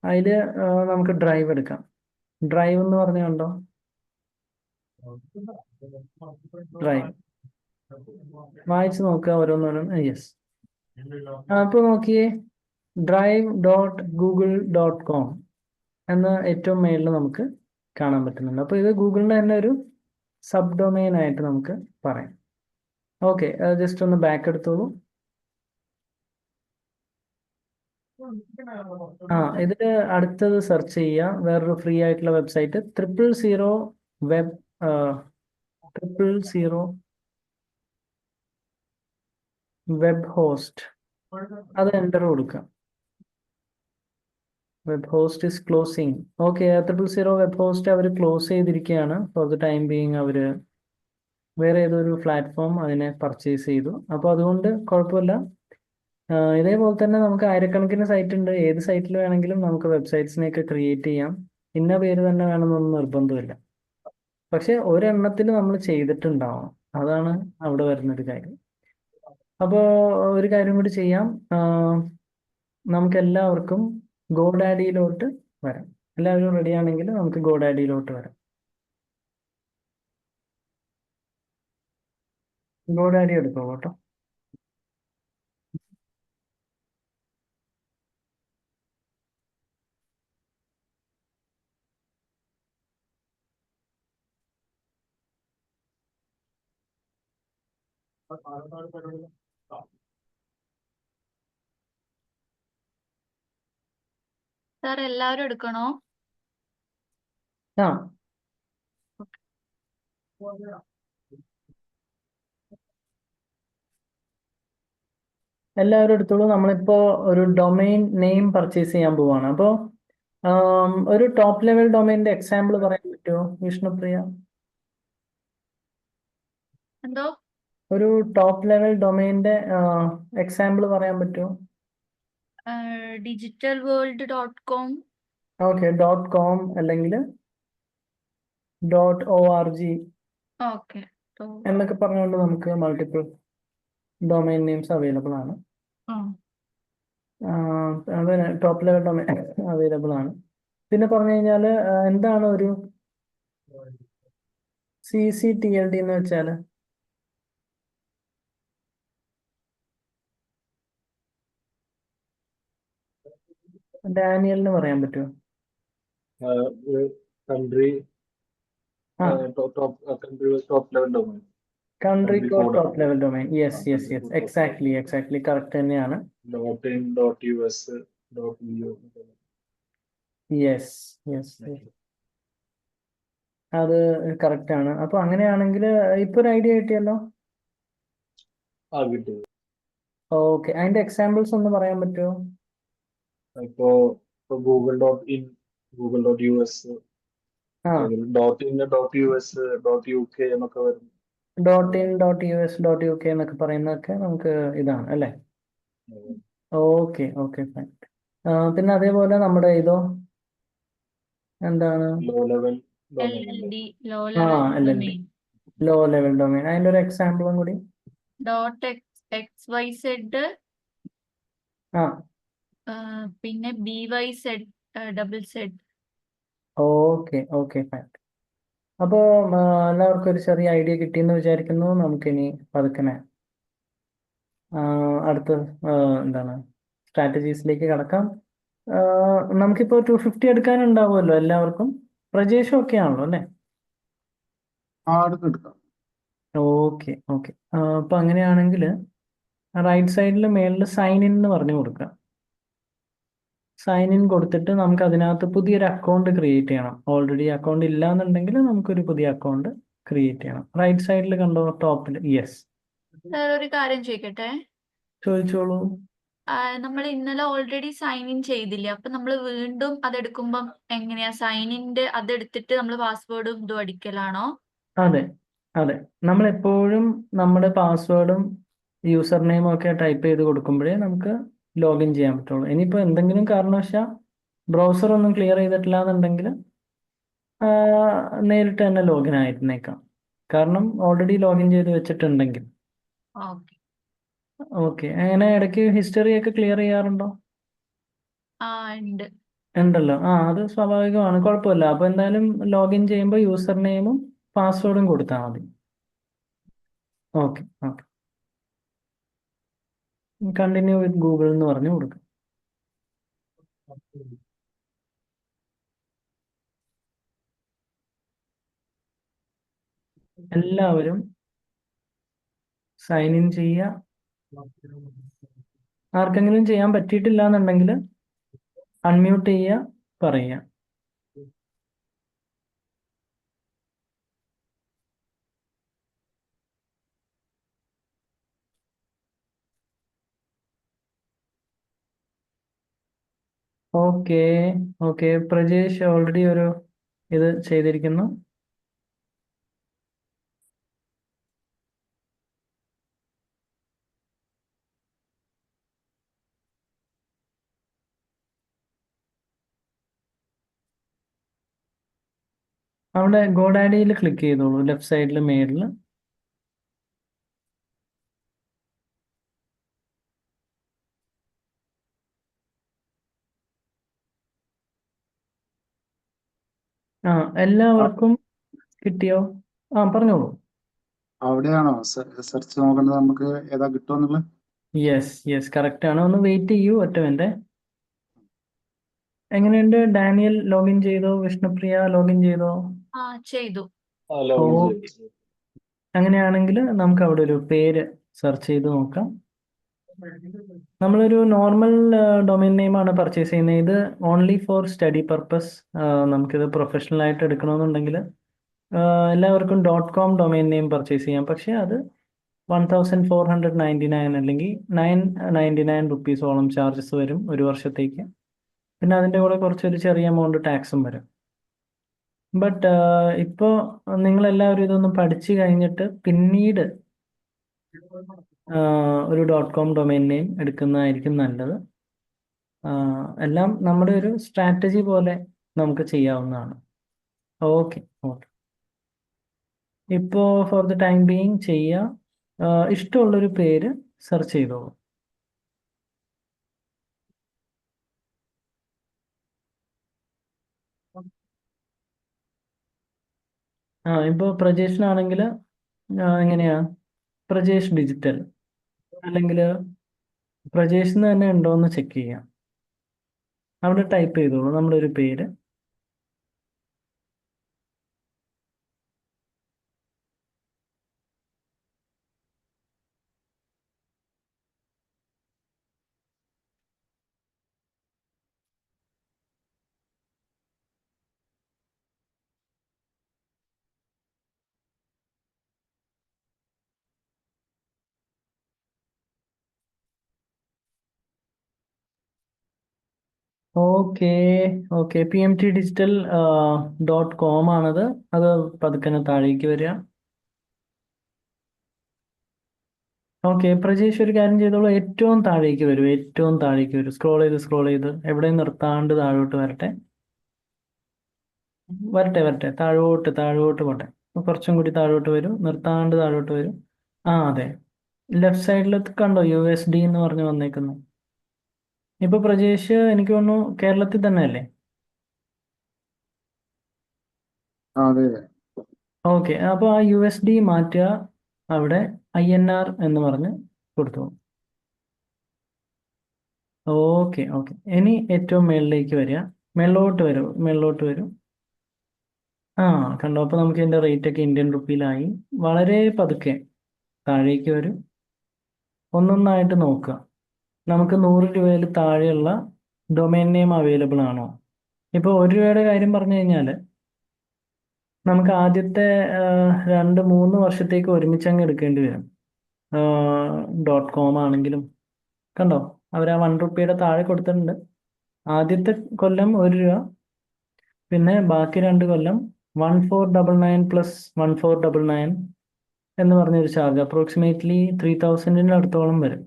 അതിൽ നമുക്ക് ഡ്രൈവ് എടുക്കാം. ഡ്രൈവ് എന്ന് പറഞ്ഞ കണ്ടോ? ഡ്രൈവ് വായിച്ച് നോക്കുക ഓരോന്നോരോന്ന്. യെസ്, അപ്പോൾ നോക്കിയേ, drive.google.com എന്ന ഏറ്റവും മേളിൽ നമുക്ക് കാണാൻ പറ്റുന്നുണ്ട്. അപ്പോൾ ഇത് ഗൂഗിളിൻ്റെ തന്നെ ഒരു സബ് ഡൊമൈൻ ആയിട്ട് നമുക്ക് പറയാം. ഓക്കെ, ജസ്റ്റ് ഒന്ന് ബാക്ക് എടുത്തോളൂ. ഇതിൽ അടുത്തത് സെർച്ച് ചെയ്യുക, വേറൊരു ഫ്രീ ആയിട്ടുള്ള വെബ്സൈറ്റ് 000 വെബ് 000 വെബ് ഹോസ്റ്റ്. അത് എൻ്റർ കൊടുക്കുക. Web host is closing. Okay, 000 web host അവർ ക്ലോസ് ചെയ്തിരിക്കുകയാണ്. ഫോർ ദ ടൈം ബീയിങ് അവർ വേറെ ഏതൊരു പ്ലാറ്റ്ഫോം അതിനെ പർച്ചേസ് ചെയ്തു. അപ്പോൾ അതുകൊണ്ട് കുഴപ്പമില്ല. ഇതേപോലെ തന്നെ നമുക്ക് ആയിരക്കണക്കിന് സൈറ്റ് ഉണ്ട്. ഏത് സൈറ്റിൽ വേണമെങ്കിലും നമുക്ക് വെബ്സൈറ്റ്സിനെയൊക്കെ ക്രിയേറ്റ് ചെയ്യാം. ഇന്ന പേര് തന്നെ വേണമെന്നൊന്നും നിർബന്ധമില്ല. പക്ഷെ ഒരെണ്ണത്തിൽ നമ്മൾ ചെയ്തിട്ടുണ്ടാവണം, അതാണ് അവിടെ വരുന്നൊരു കാര്യം. അപ്പോൾ ഒരു കാര്യം കൂടി ചെയ്യാം, നമുക്ക് എല്ലാവർക്കും ഗോഡാഡിയിലോട്ട് വരാം. എല്ലാവരും റെഡി ആണെങ്കിൽ നമുക്ക് ഗോഡാഡിയിലോട്ട് വരാം. ഗോഡാഡി എടുക്കോ കേട്ടോ. സാർ എല്ലാവരും എടുക്കണോ? ആ എല്ലാവരും എടുത്തോളൂ. നമ്മളിപ്പോൾ ഒരു ഡൊമൈൻ നെയിം പർച്ചേസ് ചെയ്യാൻ പോവാണ്. അപ്പോൾ ഒരു ടോപ്പ് ലെവൽ ഡൊമൈനിന്റെ എക്സാമ്പിൾ പറയാൻ പറ്റുമോ വിഷ്ണുപ്രിയ? എന്തോ? ഒരു ടോപ്പ് ലെവൽ ഡൊമൈനിന്റെ എക്സാമ്പിൾ പറയാൻ പറ്റുമോ? digitalworld.com. ഓക്കെ, .com അല്ലെങ്കിൽ .org ഓക്കെ. എന്നൊക്കെ പറഞ്ഞുകൊണ്ട് നമുക്ക് മൾട്ടിപ്പിൾ ഡൊമൈൻ നെയിംസ് അവൈലബിൾ ആണ്. അത് ടോപ്പ് ലെവൽ ഡൊമൈൻ അവൈലബിൾ ആണ്. പിന്നെ പറഞ്ഞു കഴിഞ്ഞാൽ എന്താണ് ഒരു CCTLD എന്ന് വെച്ചാൽ? ഡാനിയലിന് പറയാൻ പറ്റുമോ? കൺട്രി ആ top level domain. Country Country code code top ആണ്. Level domain. Yes country yes yes, code top exactly level. Exactly correct തന്നെയാണ്. .in .us .eu yes yes, അത് കറക്റ്റ് ആണ്. അപ്പൊ അങ്ങനെയാണെങ്കിൽ ഇപ്പൊ ഒരു ഐഡിയ കിട്ടിയല്ലോ. കിട്ടി. ഓക്കെ, അതിന്റെ എക്സാമ്പിൾസ് ഒന്ന് പറയാൻ പറ്റുമോ? ഇപ്പോ .in .us ആ .in .us .uk എന്നൊക്കെ വരും. .in .us .uk എന്നൊക്കെ പറയുന്നതൊക്കെ നമുക്ക് ഇതാണ് അല്ലേ? Okay okay fine. പിന്നെ അതേപോലെ നമ്മുടെ ഇതോ എന്താണ്? Low level domain. LLD, low level LLD. domain. Low level domain. അതിന്റെ ഒരു എക്സാമ്പിളും കൂടി. .xyz ആ പിന്നെ BYZ .z. Okay okay fine. അപ്പോൾ എല്ലാവർക്കും ഒരു ചെറിയ ഐഡിയ കിട്ടിയെന്ന് വിചാരിക്കുന്നു. നമുക്കിനി പതുക്കനെ അടുത്ത എന്താണ് സ്ട്രാറ്റജീസിലേക്ക് കടക്കാം. നമുക്കിപ്പോൾ 250 എടുക്കാനുണ്ടാവുമല്ലോ എല്ലാവർക്കും. പ്രജേഷും ഒക്കെ ആണല്ലോ അല്ലേ? എടുക്കാം. Okay okay. അപ്പോൾ അങ്ങനെയാണെങ്കിൽ റൈറ്റ് സൈഡിൽ മേളിൽ സൈൻ ഇൻ എന്ന് പറഞ്ഞു കൊടുക്കുക. സൈൻ ഇൻ കൊടുത്തിട്ട് നമുക്ക് അതിനകത്ത് പുതിയൊരു അക്കൗണ്ട് ക്രിയേറ്റ് ചെയ്യണം. ഓൾറെഡി അക്കൗണ്ട് ഇല്ല എന്നുണ്ടെങ്കിൽ നമുക്കൊരു പുതിയ അക്കൗണ്ട് ക്രിയേറ്റ് ചെയ്യണം. റൈറ്റ് സൈഡിൽ കണ്ടോ ടോപ്പിൽ? യെസ്, ഒരു കാര്യം ചോദിക്കട്ടെ. ചോദിച്ചോളൂ. നമ്മൾ ഇന്നലെ ഓൾറെഡി സൈൻ ഇൻ ചെയ്തില്ലേ, അപ്പൊ നമ്മൾ വീണ്ടും അതെടുക്കുമ്പം എങ്ങനെയാ സൈൻ ഇൻ്റെ അതെടുത്തിട്ട് നമ്മൾ പാസ്വേഡും ഇതും അടിക്കലാണോ? അതെ അതെ, നമ്മൾ എപ്പോഴും നമ്മുടെ പാസ്വേഡും യൂസർ നെയിമും ഒക്കെ ടൈപ്പ് ചെയ്ത് കൊടുക്കുമ്പോഴേ നമുക്ക് ലോഗിൻ ചെയ്യാൻ പറ്റുള്ളൂ. ഇനിയിപ്പോൾ എന്തെങ്കിലും കാരണവശാൽ ബ്രൗസർ ഒന്നും ക്ലിയർ ചെയ്തിട്ടില്ല എന്നുണ്ടെങ്കിൽ നേരിട്ട് തന്നെ ലോഗിൻ ആയിരുന്നേക്കാം. കാരണം ഓൾറെഡി ലോഗിൻ ചെയ്ത് വെച്ചിട്ടുണ്ടെങ്കിൽ. ഓക്കെ. ഓക്കെ. അങ്ങനെ ഇടയ്ക്ക് ഹിസ്റ്ററി ഒക്കെ ക്ലിയർ ചെയ്യാറുണ്ടോ? ഉണ്ട്. ഉണ്ടല്ലോ. അത് സ്വാഭാവികമാണ്, കുഴപ്പമില്ല. അപ്പോൾ എന്തായാലും ലോഗിൻ ചെയ്യുമ്പോൾ യൂസർ നെയിമും പാസ്വേഡും കൊടുത്താൽ മതി. Okay okay. കണ്ടിന്യൂ വിത്ത് ഗൂഗിൾ എന്ന് പറഞ്ഞു കൊടുക്കും. എല്ലാവരും സൈൻ ഇൻ ചെയ്യുക. ആർക്കെങ്കിലും ചെയ്യാൻ പറ്റിയിട്ടില്ല എന്നുണ്ടെങ്കിൽ അൺമ്യൂട്ട് ചെയ്യുക, പറയുക. Okay okay. പ്രജേഷ് ഓൾറെഡി ഒരു ഇത് ചെയ്തിരിക്കുന്നു. അവിടെ ഗോഡാഡിയിൽ ക്ലിക്ക് ചെയ്തോളൂ, ലെഫ്റ്റ് സൈഡിൽ മേളിൽ. എല്ലാവർക്കും കിട്ടിയോ? പറഞ്ഞോളൂ. അവിടെയാണോ സെർച്ച് നോക്കേണ്ടത് നമുക്ക് ഏതാ കിട്ടുമെന്നുള്ളത്? യെസ് യെസ്, കറക്റ്റ് ആണ്. ഒന്ന് വെയിറ്റ് ചെയ്യൂ, ഒറ്റ മിനിറ്റ്. എങ്ങനെയുണ്ട്? ഡാനിയൽ ലോഗിൻ ചെയ്തോ? വിഷ്ണുപ്രിയ ലോഗിൻ ചെയ്തോ? ചെയ്തു. ലോഗിൻ ഓ, ചെയ്തു. അങ്ങനെയാണെങ്കിൽ നമുക്ക് അവിടെ ഒരു പേര് സെർച്ച് ചെയ്ത് നോക്കാം. നമ്മളൊരു നോർമൽ ഡൊമൈൻ നെയിമാണ് പർച്ചേസ് ചെയ്യുന്നത്. ഇത് ഓൺലി ഫോർ സ്റ്റഡി പർപ്പസ്. നമുക്കിത് പ്രൊഫഷണൽ ആയിട്ട് എടുക്കണമെന്നുണ്ടെങ്കിൽ എല്ലാവർക്കും .com ഡൊമൈൻ നെയിം പർച്ചേസ് ചെയ്യാം. പക്ഷേ അത് 1499 അല്ലെങ്കിൽ 999 റുപ്പീസോളം ചാർജസ് വരും ഒരു വർഷത്തേക്ക്. പിന്നെ അതിൻ്റെ കൂടെ കുറച്ചൊരു ചെറിയ എമൗണ്ട് ടാക്സും വരും. ബട്ട് ഇപ്പോൾ നിങ്ങളെല്ലാവരും ഇതൊന്ന് പഠിച്ചു കഴിഞ്ഞിട്ട് പിന്നീട് ഒരു .com ഡൊമൈൻ നെയിം എടുക്കുന്നതായിരിക്കും നല്ലത്. എല്ലാം നമ്മുടെ ഒരു സ്ട്രാറ്റജി പോലെ നമുക്ക് ചെയ്യാവുന്നതാണ്. Okay okay. ഇപ്പോൾ ഫോർ ദ ടൈം ബീയിങ് ചെയ്യുക. ഇഷ്ടമുള്ളൊരു പേര് സെർച്ച് ചെയ്തോളൂ. ഇപ്പോൾ പ്രജേഷിനാണെങ്കിൽ എങ്ങനെയാ? പ്രജേഷ് ഡിജിറ്റൽ അല്ലെങ്കിൽ പ്രജേഷ് എന്ന് തന്നെ ഉണ്ടോ എന്ന് ചെക്ക് ചെയ്യാം. അവിടെ ടൈപ്പ് ചെയ്തോളൂ നമ്മുടെ ഒരു പേര്. Okay okay. PMT digital .com ആണത്. അത് പതുക്കനെ താഴേക്ക് വരിക. ഓക്കെ. പ്രജേഷ് ഒരു കാര്യം ചെയ്തോളൂ, ഏറ്റവും താഴേക്ക് വരും, ഏറ്റവും താഴേക്ക് വരും. സ്ക്രോൾ ചെയ്ത് എവിടെയും നിർത്താണ്ട് താഴോട്ട് വരട്ടെ. വരട്ടെ താഴോട്ട് പോട്ടെ. കുറച്ചും കൂടി താഴോട്ട് വരും, നിർത്താണ്ട് താഴോട്ട് വരും. ആ അതെ, ലെഫ്റ്റ് സൈഡിൽ കണ്ടോ USD എന്ന് പറഞ്ഞു വന്നേക്കുന്നു. ഇപ്പൊ പ്രജേഷ് എനിക്ക് തോന്നുന്നു കേരളത്തിൽ തന്നെ അല്ലേ? അതെ. ഓക്കെ, അപ്പോൾ ആ USD മാറ്റുക, അവിടെ INR എന്ന് പറഞ്ഞ് കൊടുത്തു. ഓക്കെ ഓക്കെ, ഇനി ഏറ്റവും മേളിലേക്ക് വരിക, മേളിലോട്ട് വരും. ആ കണ്ടോ, അപ്പോൾ നമുക്ക് ഇതിൻ്റെ റേറ്റ് ഒക്കെ ഇന്ത്യൻ റുപ്പിയിലായി. വളരെ പതുക്കെ താഴേക്ക് വരും. ഒന്നൊന്നായിട്ട് നോക്കുക. നമുക്ക് 100 രൂപയിൽ താഴെയുള്ള ഡൊമൈൻ നെയിം അവൈലബിൾ ആണോ? ഇപ്പോൾ 1 രൂപയുടെ കാര്യം പറഞ്ഞു കഴിഞ്ഞാൽ നമുക്ക് ആദ്യത്തെ 2-3 വർഷത്തേക്ക് ഒരുമിച്ചങ്ങ് എടുക്കേണ്ടി വരും. .com ആണെങ്കിലും കണ്ടോ, അവർ ആ 1 റുപ്പിയുടെ താഴെ കൊടുത്തിട്ടുണ്ട്. ആദ്യത്തെ കൊല്ലം 1 രൂപ, പിന്നെ ബാക്കി 2 കൊല്ലം 1499 പ്ലസ് 1499 എന്ന് പറഞ്ഞൊരു ചാർജ്, അപ്രോക്സിമേറ്റ്ലി 3000-ന്റെ അടുത്തോളം വരും.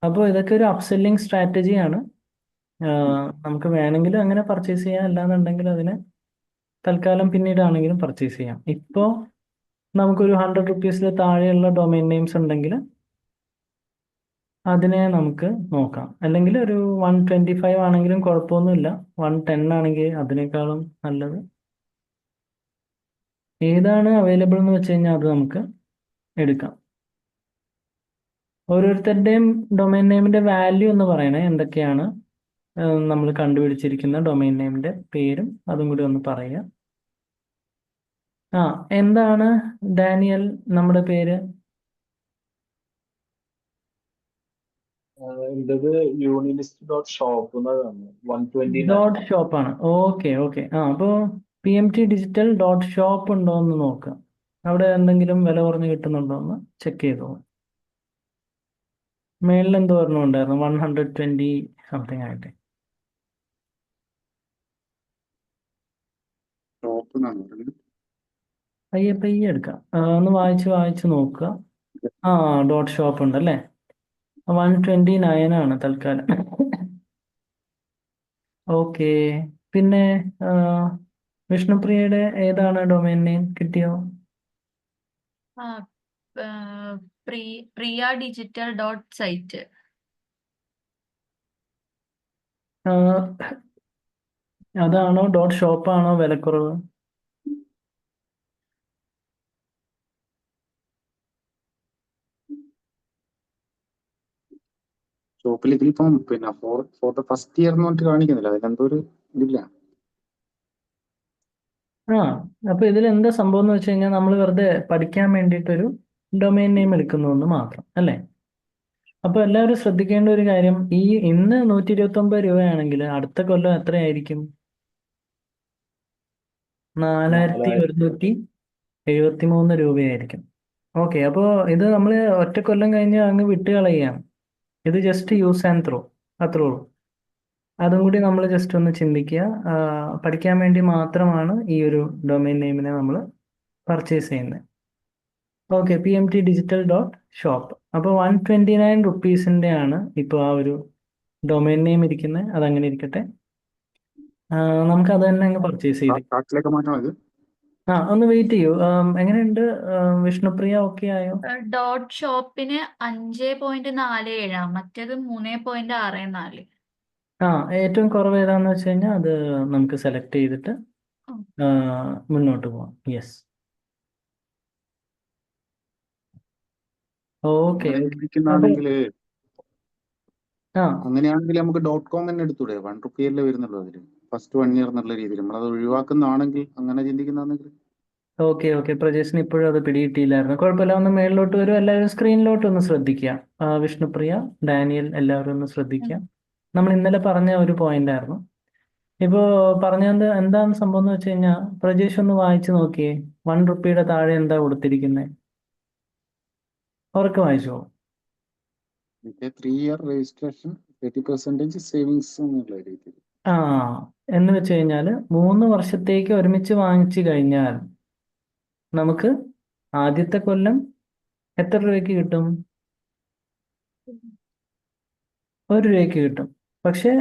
അപ്പോൾ ഇതൊക്കെ ഒരു അപ്സെല്ലിംഗ് സ്ട്രാറ്റജിയാണ്. നമുക്ക് വേണമെങ്കിൽ അങ്ങനെ പർച്ചേസ് ചെയ്യാം, അല്ലാന്നുണ്ടെങ്കിൽ അതിനെ തൽക്കാലം പിന്നീടാണെങ്കിലും പർച്ചേസ് ചെയ്യാം. ഇപ്പോൾ നമുക്കൊരു 100 റുപ്പീസിൽ താഴെയുള്ള ഡൊമൈൻ നെയിംസ് ഉണ്ടെങ്കിൽ അതിനെ നമുക്ക് നോക്കാം. അല്ലെങ്കിൽ ഒരു 125 ആണെങ്കിലും കുഴപ്പമൊന്നുമില്ല, 110 ആണെങ്കിൽ അതിനേക്കാളും നല്ലത്. ഏതാണ് അവൈലബിൾ എന്ന് വെച്ച് കഴിഞ്ഞാൽ അത് നമുക്ക് എടുക്കാം. ഓരോരുത്തരുടെയും ഡൊമൈൻ നെയിമിന്റെ വാല്യൂ എന്ന് പറയണേ, എന്തൊക്കെയാണ് നമ്മൾ കണ്ടുപിടിച്ചിരിക്കുന്ന ഡൊമൈൻ നെയിമിന്റെ പേരും അതും കൂടി ഒന്ന് പറയുക. എന്താണ് ഡാനിയൽ നമ്മുടെ പേര്? എന്റേത് unilist.shop എന്നാണ് 129. ഡോട്ട് ഷോപ്പ് ആണ്. ഓക്കെ ഓക്കെ, അപ്പോൾ PMT ഡിജിറ്റൽ .shop ഉണ്ടോ എന്ന് നോക്കുക. അവിടെ എന്തെങ്കിലും വില കുറഞ്ഞ് കിട്ടുന്നുണ്ടോ എന്ന് ചെക്ക് ചെയ്തോ. മേളിൽ എന്തോ ഒരെണ്ണം ഉണ്ടായിരുന്നു, 120 സംതിങ് ആയിട്ട്. ഷോപ്പ് എന്നാണ് പറയുന്നത്. പയ്യെ എടുക്കാം. ഒന്ന് വായിച്ച് നോക്കുക. .shop ഉണ്ട് അല്ലേ? 129 ആണ് തൽക്കാലം. ഓക്കെ, പിന്നെ വിഷ്ണുപ്രിയയുടെ ഏതാണ് ഡൊമൈൻ നെയിം കിട്ടിയോ? ആ, പ്രിയ ഡിജിറ്റൽ .site. അതാണോ .shop ആണോ വിലക്കുറവ്? ഷോപ്പിൽ ഇതിലിപ്പം പിന്നെ ഫോർ ദ ഫസ്റ്റ് ഇയർ എന്ന് പറഞ്ഞിട്ട് കാണിക്കുന്നില്ല, അതിലെന്തോ ഒരു ഇതില്ല. അപ്പൊ ഇതിൽ എന്താ സംഭവം എന്ന് വെച്ച് കഴിഞ്ഞാൽ നമ്മൾ വെറുതെ പഠിക്കാൻ വേണ്ടിയിട്ടൊരു ഡൊമൈൻ നെയിം എടുക്കുന്നു എന്ന് മാത്രം അല്ലേ? അപ്പൊ എല്ലാവരും ശ്രദ്ധിക്കേണ്ട ഒരു കാര്യം, ഇന്ന് 129 രൂപയാണെങ്കിൽ അടുത്ത കൊല്ലം എത്രയായിരിക്കും? 4173 രൂപയായിരിക്കും. ഓക്കെ, അപ്പോൾ ഇത് നമ്മൾ ഒറ്റ കൊല്ലം കഴിഞ്ഞ് അങ്ങ് വിട്ട് കളയുകയാണ്. ഇത് ജസ്റ്റ് യൂസ് ആൻഡ് ത്രോ, അത്രേ ഉള്ളൂ. അതും കൂടി നമ്മൾ ജസ്റ്റ് ഒന്ന് ചിന്തിക്കുക. പഠിക്കാൻ വേണ്ടി മാത്രമാണ് ഈ ഒരു ഡൊമൈൻ നെയിമിനെ നമ്മൾ പർച്ചേസ് ചെയ്യുന്നത്. Okay, PMT digital .shop. അപ്പോൾ 129 റുപ്പീസിൻ്റെ ആണ് ഇപ്പോൾ ആ ഒരു ഡൊമൈൻ നെയിം ഇരിക്കുന്നത്. അതങ്ങനെ ഇരിക്കട്ടെ, നമുക്ക് അത് തന്നെ അങ്ങ് പർച്ചേസ് ചെയ്ത്. കാർട്ടിലേക്ക് മാറ്റണം ഇത്. ഒന്ന് വെയിറ്റ് ചെയ്യൂ. എങ്ങനെയുണ്ട് വിഷ്ണുപ്രിയ, ഓക്കെ ആയോ? .shopന് 5.47, മറ്റേത് 3.64. ഏറ്റവും കുറവ് ഏതാന്ന് വെച്ച് കഴിഞ്ഞാൽ അത് നമുക്ക് സെലക്ട് ചെയ്തിട്ട് മുന്നോട്ട് പോവാം. Yes, okay. ആണെങ്കിൽ ആ അങ്ങനെയാണെങ്കിൽ നമുക്ക് .com തന്നെ എടുത്തൂടെ? 1 റുപ്പിയല്ലേ വരുന്നുള്ളൂ അതില്, ഫസ്റ്റ് 1 ഇയർ എന്നുള്ള രീതിയിൽ നമ്മളത് ഒഴിവാക്കുന്നതാണെങ്കിൽ, അങ്ങനെ ചിന്തിക്കുന്നതാണെങ്കിൽ. ഓക്കെ, പ്രജേഷിന് ഇപ്പോഴും അത് പിടികിട്ടിയില്ലായിരുന്നു. കുഴപ്പമില്ല, ഒന്ന് മേളിലോട്ട് വരും. എല്ലാവരും സ്ക്രീനിലോട്ട് ഒന്ന് ശ്രദ്ധിക്കുക. വിഷ്ണുപ്രിയ, ഡാനിയൽ, എല്ലാവരും ഒന്ന് ശ്രദ്ധിക്കുക. നമ്മൾ ഇന്നലെ പറഞ്ഞ ഒരു പോയിന്റ് ആയിരുന്നു. ഇപ്പോൾ പറഞ്ഞത് എന്താണ് സംഭവം എന്ന് വെച്ച് കഴിഞ്ഞാൽ, പ്രജേഷ് ഒന്ന് വായിച്ചു നോക്കിയേ. 1 റുപ്പിയുടെ താഴെ എന്താ കൊടുത്തിരിക്കുന്നത്? അവർക്ക് വായിച്ചോ? 3 ഇയർ രജിസ്ട്രേഷൻ, 30% സേവിങ്സ് എന്നുള്ള രീതിയിൽ. എന്ന് വെച്ച് കഴിഞ്ഞാൽ 3 വർഷത്തേക്ക് ഒരുമിച്ച് വാങ്ങിച്ചു കഴിഞ്ഞാൽ നമുക്ക് ആദ്യത്തെ കൊല്ലം എത്ര രൂപയ്ക്ക് കിട്ടും? 1 രൂപയ്ക്ക് കിട്ടും. പക്ഷെ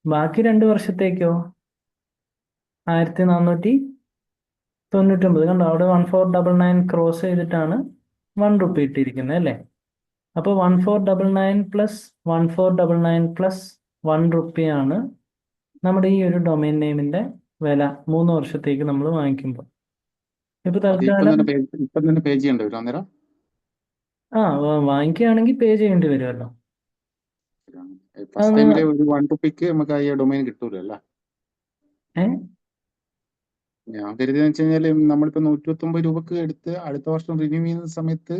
ബാക്കി 2 വർഷത്തേക്കോ 1499 99 കണ്ടോ, അവിടെ 1499 ക്രോസ് ചെയ്തിട്ടാണ് 1 റുപ്പി ഇട്ടിരിക്കുന്നത് അല്ലേ? അപ്പോൾ 1499 പ്ലസ് 1499 പ്ലസ് 1 റുപ്പിയാണ് നമ്മുടെ ഈ ഒരു ഡൊമൈൻ നെയിമിന്റെ വില 3 വർഷത്തേക്ക് നമ്മൾ വാങ്ങിക്കുമ്പോൾ. ഇപ്പൊ അത് തൽക്കാലം ഇപ്പം തന്നെ പേ ചെയ്യേണ്ടി വരും അന്നേരം. വാങ്ങിക്കുകയാണെങ്കിൽ പേ ചെയ്യേണ്ടി വരുമല്ലോ. ഫസ്റ്റ് അത് ടൈമിലെ ഒരു 1 റുപ്പിക്ക് നമുക്ക് ഈ ഡൊമൈൻ കിട്ടൂല അല്ല. ഏ ഞാൻ കരുതിയെന്ന് വെച്ച് കഴിഞ്ഞാൽ നമ്മളിപ്പോ 129 രൂപക്ക് എടുത്ത് അടുത്ത വർഷം റിന്യൂ ചെയ്യുന്ന സമയത്ത്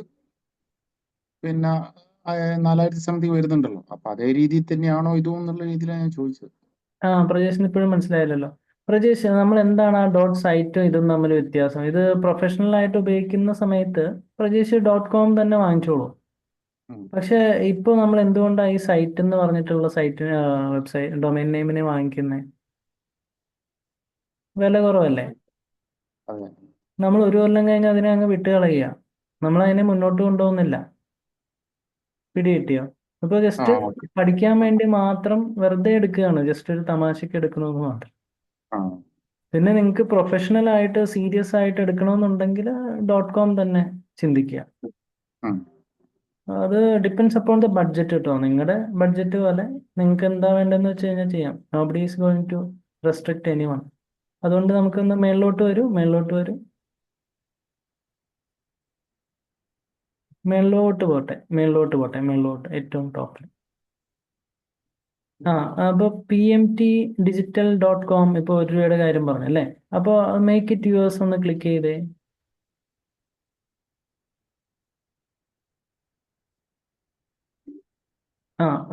പിന്നെ 4000 സംതിങ് വരുന്നുണ്ടല്ലോ. അപ്പൊ അതേ രീതിയിൽ തന്നെയാണോ ഇതും എന്നുള്ള രീതിയിലാണ് ഞാൻ ചോദിച്ചത്. പ്രജേഷിന് ഇപ്പോഴും മനസ്സിലായില്ലല്ലോ. പ്രജേഷ്, നമ്മൾ എന്താണ് ആ ഡോട്ട് സൈറ്റും ഇതും തമ്മിൽ വ്യത്യാസം? ഇത് പ്രൊഫഷണൽ ആയിട്ട് ഉപയോഗിക്കുന്ന സമയത്ത് പ്രജേഷ് .com തന്നെ വാങ്ങിച്ചോളൂ. ഉം. പക്ഷെ ഇപ്പൊ നമ്മൾ എന്തുകൊണ്ടാണ് ഈ സൈറ്റ് എന്ന് പറഞ്ഞിട്ടുള്ള സൈറ്റ് വെബ്സൈറ്റ് ഡൊമൈൻ നെയിമിനെ വാങ്ങിക്കുന്നത്? വില കുറവല്ലേ? അതെ. നമ്മൾ ഒരു കൊല്ലം കഴിഞ്ഞ് അതിനെ അങ്ങ് വിട്ടുകളയുക, നമ്മൾ അതിനെ മുന്നോട്ട് കൊണ്ടുപോകുന്നില്ല. പിടികിട്ടിയോ? ഇപ്പൊ ജസ്റ്റ് ഓക്കെ. പഠിക്കാൻ വേണ്ടി മാത്രം വെറുതെ എടുക്കുകയാണ്, ജസ്റ്റ് ഒരു തമാശക്ക് എടുക്കണമെന്ന് മാത്രം. ആ പിന്നെ നിങ്ങൾക്ക് പ്രൊഫഷണൽ ആയിട്ട് സീരിയസ് ആയിട്ട് എടുക്കണമെന്നുണ്ടെങ്കിൽ .com തന്നെ ചിന്തിക്കുക. ഉം. അത് ഡിപ്പെൻസ് അപ്പോൺ ദ ബഡ്ജറ്റ് കേട്ടോ. നിങ്ങളുടെ ബഡ്ജറ്റ് പോലെ നിങ്ങൾക്ക് എന്താ വേണ്ടതെന്ന് വെച്ച് കഴിഞ്ഞാൽ ചെയ്യാം. Nobody is going to restrict anyone. അതുകൊണ്ട് നമുക്കൊന്ന് മേളിലോട്ട് വരൂ, മേളിലോട്ട് പോട്ടെ, മേളിലോട്ട് ഏറ്റവും ടോപ്പിൽ. അപ്പോൾ PMT digital.com ഇപ്പോൾ 1 രൂപയുടെ കാര്യം പറഞ്ഞു അല്ലേ? അപ്പോൾ മേക്ക് ഇറ്റ് യുവേഴ്സ് ഒന്ന് ക്ലിക്ക് ചെയ്തേ.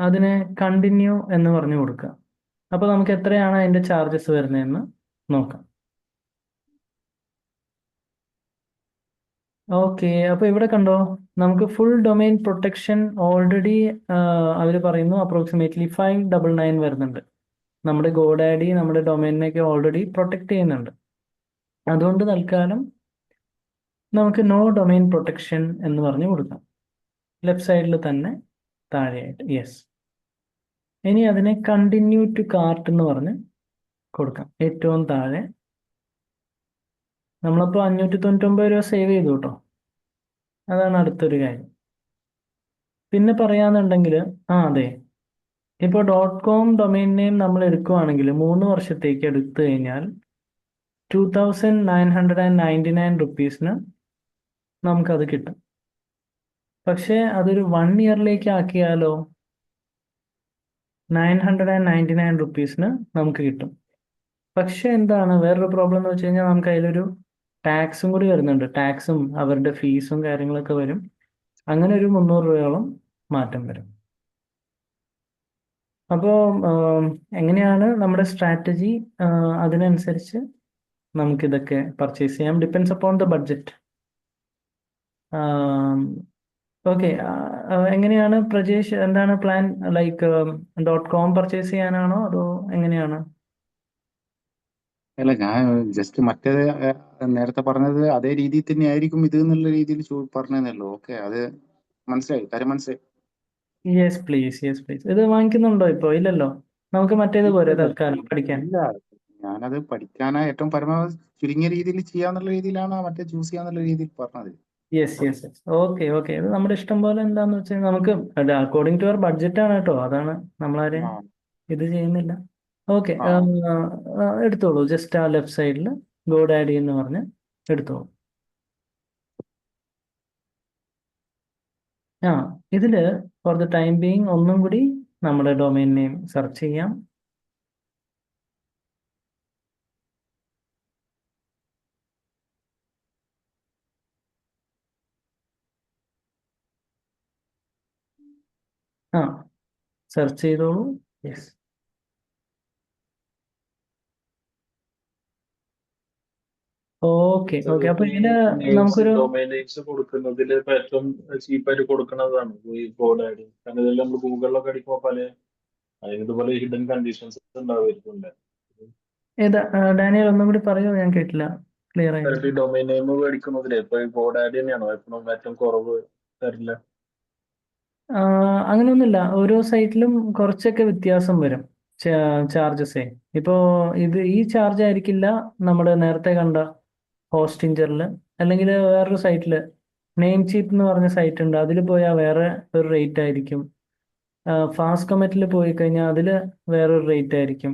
അതിനെ കണ്ടിന്യൂ എന്ന് പറഞ്ഞു കൊടുക്കുക. അപ്പോൾ നമുക്ക് എത്രയാണ് അതിൻ്റെ ചാർജസ് വരുന്നതെന്ന് നോക്കാം. ഓക്കെ, അപ്പോൾ ഇവിടെ കണ്ടോ, നമുക്ക് ഫുൾ ഡൊമൈൻ പ്രൊട്ടക്ഷൻ ഓൾറെഡി അവർ പറയുന്നു അപ്രോക്സിമേറ്റ്ലി 599 വരുന്നുണ്ട്. നമ്മുടെ ഗോഡാഡി നമ്മുടെ ഡൊമൈനിനെയൊക്കെ ഓൾറെഡി പ്രൊട്ടക്ട് ചെയ്യുന്നുണ്ട്. അതുകൊണ്ട് തൽക്കാലം നമുക്ക് നോ ഡൊമൈൻ പ്രൊട്ടക്ഷൻ എന്ന് പറഞ്ഞു കൊടുക്കാം. ലെഫ്റ്റ് സൈഡിൽ തന്നെ താഴെയായിട്ട് യെസ്. ഇനി അതിനെ കണ്ടിന്യൂ ടു കാർട്ട് എന്ന് പറഞ്ഞ് കൊടുക്കാം. ഏറ്റവും താഴെ നമ്മളപ്പോൾ 599 രൂപ സേവ് ചെയ്തു കേട്ടോ. അതാണ് അടുത്തൊരു കാര്യം. പിന്നെ പറയാന്നുണ്ടെങ്കിൽ അതെ, ഇപ്പോൾ .com ഡൊമൈൻ നെയിം നമ്മൾ എടുക്കുകയാണെങ്കിൽ 3 വർഷത്തേക്ക് എടുത്തു കഴിഞ്ഞാൽ 2999 റുപ്പീസിന് നമുക്കത് കിട്ടും. പക്ഷേ അതൊരു 1 ഇയറിലേക്ക് ആക്കിയാലോ 999 റുപ്പീസിന് നമുക്ക് കിട്ടും. പക്ഷെ എന്താണ് വേറൊരു പ്രോബ്ലം എന്ന് വെച്ച് കഴിഞ്ഞാൽ നമുക്ക് അതിലൊരു ടാക്സും കൂടി വരുന്നുണ്ട്. ടാക്സും അവരുടെ ഫീസും കാര്യങ്ങളൊക്കെ വരും. അങ്ങനെ ഒരു 300 രൂപയോളം മാറ്റം വരും. അപ്പോൾ എങ്ങനെയാണ് നമ്മുടെ സ്ട്രാറ്റജി? അതിനനുസരിച്ച് നമുക്കിതൊക്കെ പർച്ചേസ് ചെയ്യാം. Depends upon the budget. Okay, എങ്ങനെയാണ് പ്രജേഷ്, എന്താണ് പ്ലാൻ? ലൈക്ക് .com പർച്ചേസ് ചെയ്യാനാണോ അതോ എങ്ങനെയാണ്? അല്ല, ഞാൻ ജസ്റ്റ് മറ്റേത് നേരത്തെ പറഞ്ഞത് അതേ രീതിയിൽ തന്നെ ആയിരിക്കും ഇത് എന്നുള്ള രീതിയിൽ പറഞ്ഞതല്ലോ. ഓക്കെ, അത് മനസ്സിലായി, കാര്യം മനസ്സിലായി. Yes please, yes please. ഇത് വാങ്ങിക്കുന്നുണ്ടോ ഇപ്പോൾ? ഇല്ലല്ലോ. നമുക്ക് മറ്റേത് പോരെ തൽക്കാലം പഠിക്കാൻ. ഇല്ല, ഞാനത് പഠിക്കാനാ ഏറ്റവും പരമാവധി ചുരുങ്ങിയ രീതിയിൽ ചെയ്യാന്നുള്ള രീതിയിലാണ് മറ്റേ ചൂസ് ചെയ്യാന്നുള്ള രീതിയിൽ പറഞ്ഞത്. Yes yes yes. Okay okay, ഇത് നമ്മുടെ ഇഷ്ടം പോലെ എന്താന്ന് വെച്ചാൽ നമുക്ക് അക്കോർഡിംഗ് ടു അവർ ബഡ്ജറ്റ് ആണ് കേട്ടോ. അതാണ് നമ്മളാരെയും ആ ഇത് ചെയ്യുന്നില്ല. ഓക്കെ, ആ എടുത്തോളൂ. ജസ്റ്റ് ആ ലെഫ്റ്റ് സൈഡിൽ ഗോഡാഡി എന്ന് പറഞ്ഞ് എടുത്തോളൂ. ഇതില് ഫോർ ദ ടൈം ബീയിങ് ഒന്നും കൂടി നമ്മുടെ ഡൊമൈൻ നെയിം സെർച്ച് ചെയ്യാം. സെർച്ച് ചെയ്തോളൂ. യെസ്. ഓക്കെ ഓക്കെ, അപ്പൊ ഇതിന് നമുക്കൊരു ഡൊമൈൻ നെയിംസ് കൊടുക്കുന്നതിൽ ഇപ്പൊ ഏറ്റവും ചീപ്പായിട്ട് കൊടുക്കുന്നതാണ് ഈ ഗോഡാഡി. കാരണം ഇതെല്ലാം നമ്മൾ ഗൂഗിളിലൊക്കെ അടിക്കുമ്പോൾ പല ഇതുപോലെ ഹിഡൻ കണ്ടീഷൻസ് ഉണ്ടാവുമായിരിക്കും. ഏതാ ഡാനിയൽ, ഒന്നും കൂടി പറയോ? ഞാൻ കേട്ടില്ല, ക്ലിയർ ആയിട്ട്. ഈ ഡൊമൈൻ നെയിം മേടിക്കുന്നതിൽ ഇപ്പൊ ഈ ഗോഡാഡി തന്നെയാണോ എപ്പോഴും ഏറ്റവും കുറവ് തരില്ല? അങ്ങനെയൊന്നുമില്ല. ഓരോ സൈറ്റിലും കുറച്ചൊക്കെ വ്യത്യാസം വരും ചാർജസേ. ഇപ്പോൾ ഈ ചാർജ് ആയിരിക്കില്ല നമ്മൾ നേരത്തെ കണ്ട ഹോസ്റ്റിഞ്ചറിൽ, അല്ലെങ്കിൽ വേറൊരു സൈറ്റിൽ നെയിം ചീപ്പ് എന്ന് പറഞ്ഞ സൈറ്റ് ഉണ്ട്, അതിൽ പോയാൽ വേറെ ഒരു റേറ്റ് ആയിരിക്കും. ഫാസ്റ്റ് കമറ്റിൽ പോയി കഴിഞ്ഞാൽ അതിൽ വേറൊരു റേറ്റ് ആയിരിക്കും.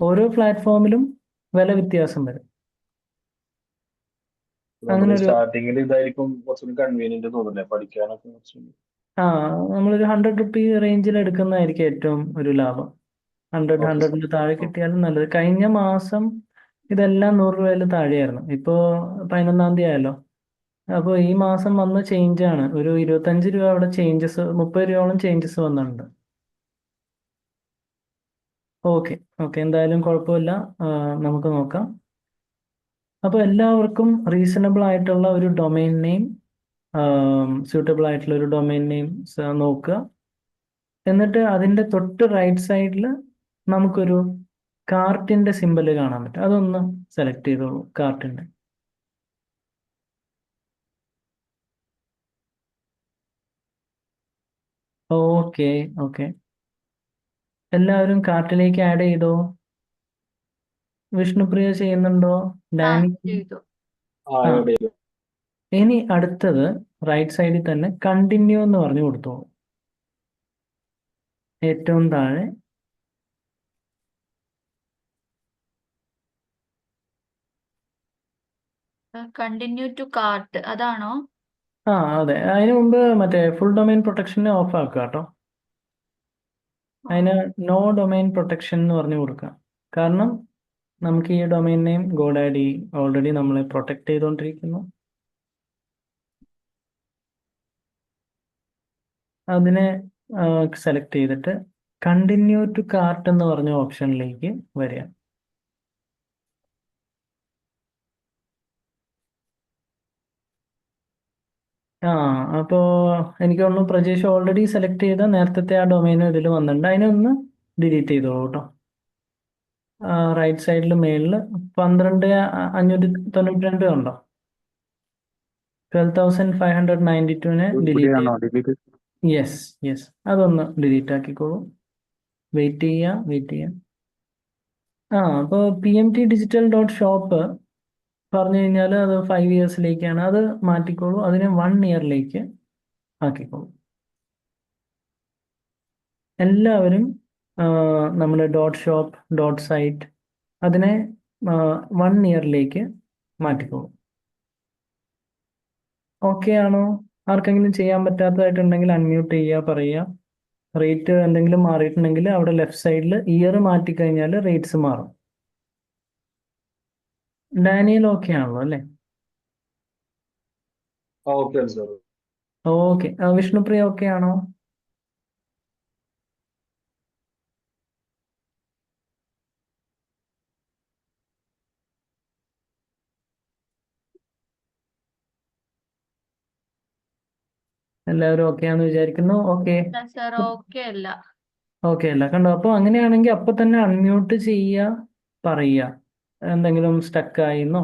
ഓരോ പ്ലാറ്റ്ഫോമിലും വില വ്യത്യാസം വരും. അങ്ങനെ നമ്മൾ ഒരു സ്റ്റാർട്ടിങ്ങിൽ ഇതായിരിക്കും കുറച്ചുകൂടി കൺവീനിയന്റ് തോന്നുന്നില്ലേ പഠിക്കാനൊക്കെ കുറച്ചുകൂടി. നമ്മളൊരു 100 റുപ്പി റേഞ്ചിൽ എടുക്കുന്നതായിരിക്കും ഏറ്റവും ഒരു ലാഭം. 100, ഓക്കെ സർ. 100ന് താഴെ കിട്ടിയാലും നല്ലത്. കഴിഞ്ഞ മാസം ഇതെല്ലാം 100 രൂപയിൽ താഴെയായിരുന്നു. ഇപ്പോൾ 11-ാം തീയതി ആയല്ലോ. അപ്പോൾ ഈ മാസം വന്ന ചേഞ്ചാണ്. ഒരു 25 രൂപ അവിടെ ചേഞ്ചസ്, 30 രൂപയോളം ചേഞ്ചസ് വന്നിട്ടുണ്ട്. ഓക്കെ ഓക്കെ, എന്തായാലും കുഴപ്പമില്ല. നമുക്ക് നോക്കാം. അപ്പോൾ എല്ലാവർക്കും റീസണബിൾ ആയിട്ടുള്ള ഒരു ഡൊമൈൻ നെയിം, സ്യൂട്ടബിൾ ആയിട്ടുള്ള ഒരു ഡൊമൈൻ നെയിം നോക്കുക. എന്നിട്ട് അതിൻ്റെ തൊട്ട് റൈറ്റ് സൈഡിൽ നമുക്കൊരു കാർട്ടിൻ്റെ സിമ്പൽ കാണാൻ പറ്റും. അതൊന്ന് സെലക്ട് ചെയ്തോളൂ, കാർട്ടിൻ്റെ. ഓക്കെ ഓക്കെ, എല്ലാവരും കാർട്ടിലേക്ക് ആഡ് ചെയ്തോ? വിഷ്ണുപ്രിയ ചെയ്യുന്നുണ്ടോ? ഡാനി? ചെയ്തു. ആ, ഇനി അടുത്തത് റൈറ്റ് സൈഡിൽ തന്നെ കണ്ടിന്യൂ എന്ന് പറഞ്ഞു കൊടുത്തോളൂ. ഏറ്റവും താഴെ കണ്ടിന്യൂ ടു കാർട്ട് അതാണോ? അതെ, അതിന് മുമ്പ് മറ്റേ ഫുൾ ഡൊമൈൻ പ്രൊട്ടക്ഷനെ ഓഫ് ആക്കുക കേട്ടോ. അതിന് നോ ഡൊമൈൻ പ്രൊട്ടക്ഷൻ എന്ന് പറഞ്ഞു കൊടുക്കുക. കാരണം നമുക്ക് ഈ ഡൊമൈൻ നെയിം ഗോഡാഡി ഓൾറെഡി നമ്മളെ പ്രൊട്ടക്ട് ചെയ്തുകൊണ്ടിരിക്കുന്നു. അതിനെ സെലക്ട് ചെയ്തിട്ട് കണ്ടിന്യൂ ടു കാർട്ട് എന്ന് പറഞ്ഞ ഓപ്ഷനിലേക്ക് വരിക. അപ്പോൾ എനിക്ക് തോന്നുന്നു പ്രജേഷ് ഓൾറെഡി സെലക്ട് ചെയ്ത നേരത്തെ ആ ഡൊമൈൻ ഇതിൽ വന്നിട്ടുണ്ട്. അതിനൊന്ന് ഡിലീറ്റ് ചെയ്തോളൂ കേട്ടോ. റൈറ്റ് സൈഡിൽ മേളിൽ 12,592 ഉണ്ടോ? 12,592നെ ഡിലീറ്റ് പുതിയതാണോ ചെയ്തു. ഡിലീറ്റ്? യെസ് യെസ്, അതൊന്ന് ഡിലീറ്റ് ആക്കിക്കോളൂ. വെയിറ്റ് ചെയ്യുക. അപ്പോൾ PMT digital dot shop പറഞ്ഞു കഴിഞ്ഞാൽ അത് 5 ഇയേഴ്സിലേക്കാണ്. അത് മാറ്റിക്കോളൂ, അതിനെ 1 ഇയറിലേക്ക് ആക്കിക്കോളൂ. എല്ലാവരും നമ്മുടെ .shop.site അതിനെ 1 ഇയറിലേക്ക് മാറ്റിക്കോളൂ. ഓക്കെ ആണോ? ആർക്കെങ്കിലും ചെയ്യാൻ പറ്റാത്തതായിട്ടുണ്ടെങ്കിൽ അൺമ്യൂട്ട് ചെയ്യുക, പറയുക. റേറ്റ് എന്തെങ്കിലും മാറിയിട്ടുണ്ടെങ്കിൽ അവിടെ ലെഫ്റ്റ് സൈഡിൽ ഇയർ മാറ്റിക്കഴിഞ്ഞാൽ റേറ്റ്സ് മാറും. ഡാനിയൽ ഓക്കെ ആണല്ലോ അല്ലേ? Okay sir. Okay, Vishnupriya okay ആണോ? എല്ലാവരും ഓക്കെ ആണെന്ന് വിചാരിക്കുന്നു. ഓക്കെ സർ ഓക്കെ അല്ല. ഓക്കെ അല്ല, കണ്ടോ? അപ്പോൾ അങ്ങനെയാണെങ്കിൽ അപ്പോൾ തന്നെ അൺമ്യൂട്ട് ചെയ്യുക, പറയുക. എന്തെങ്കിലും സ്റ്റക്കായിന്നോ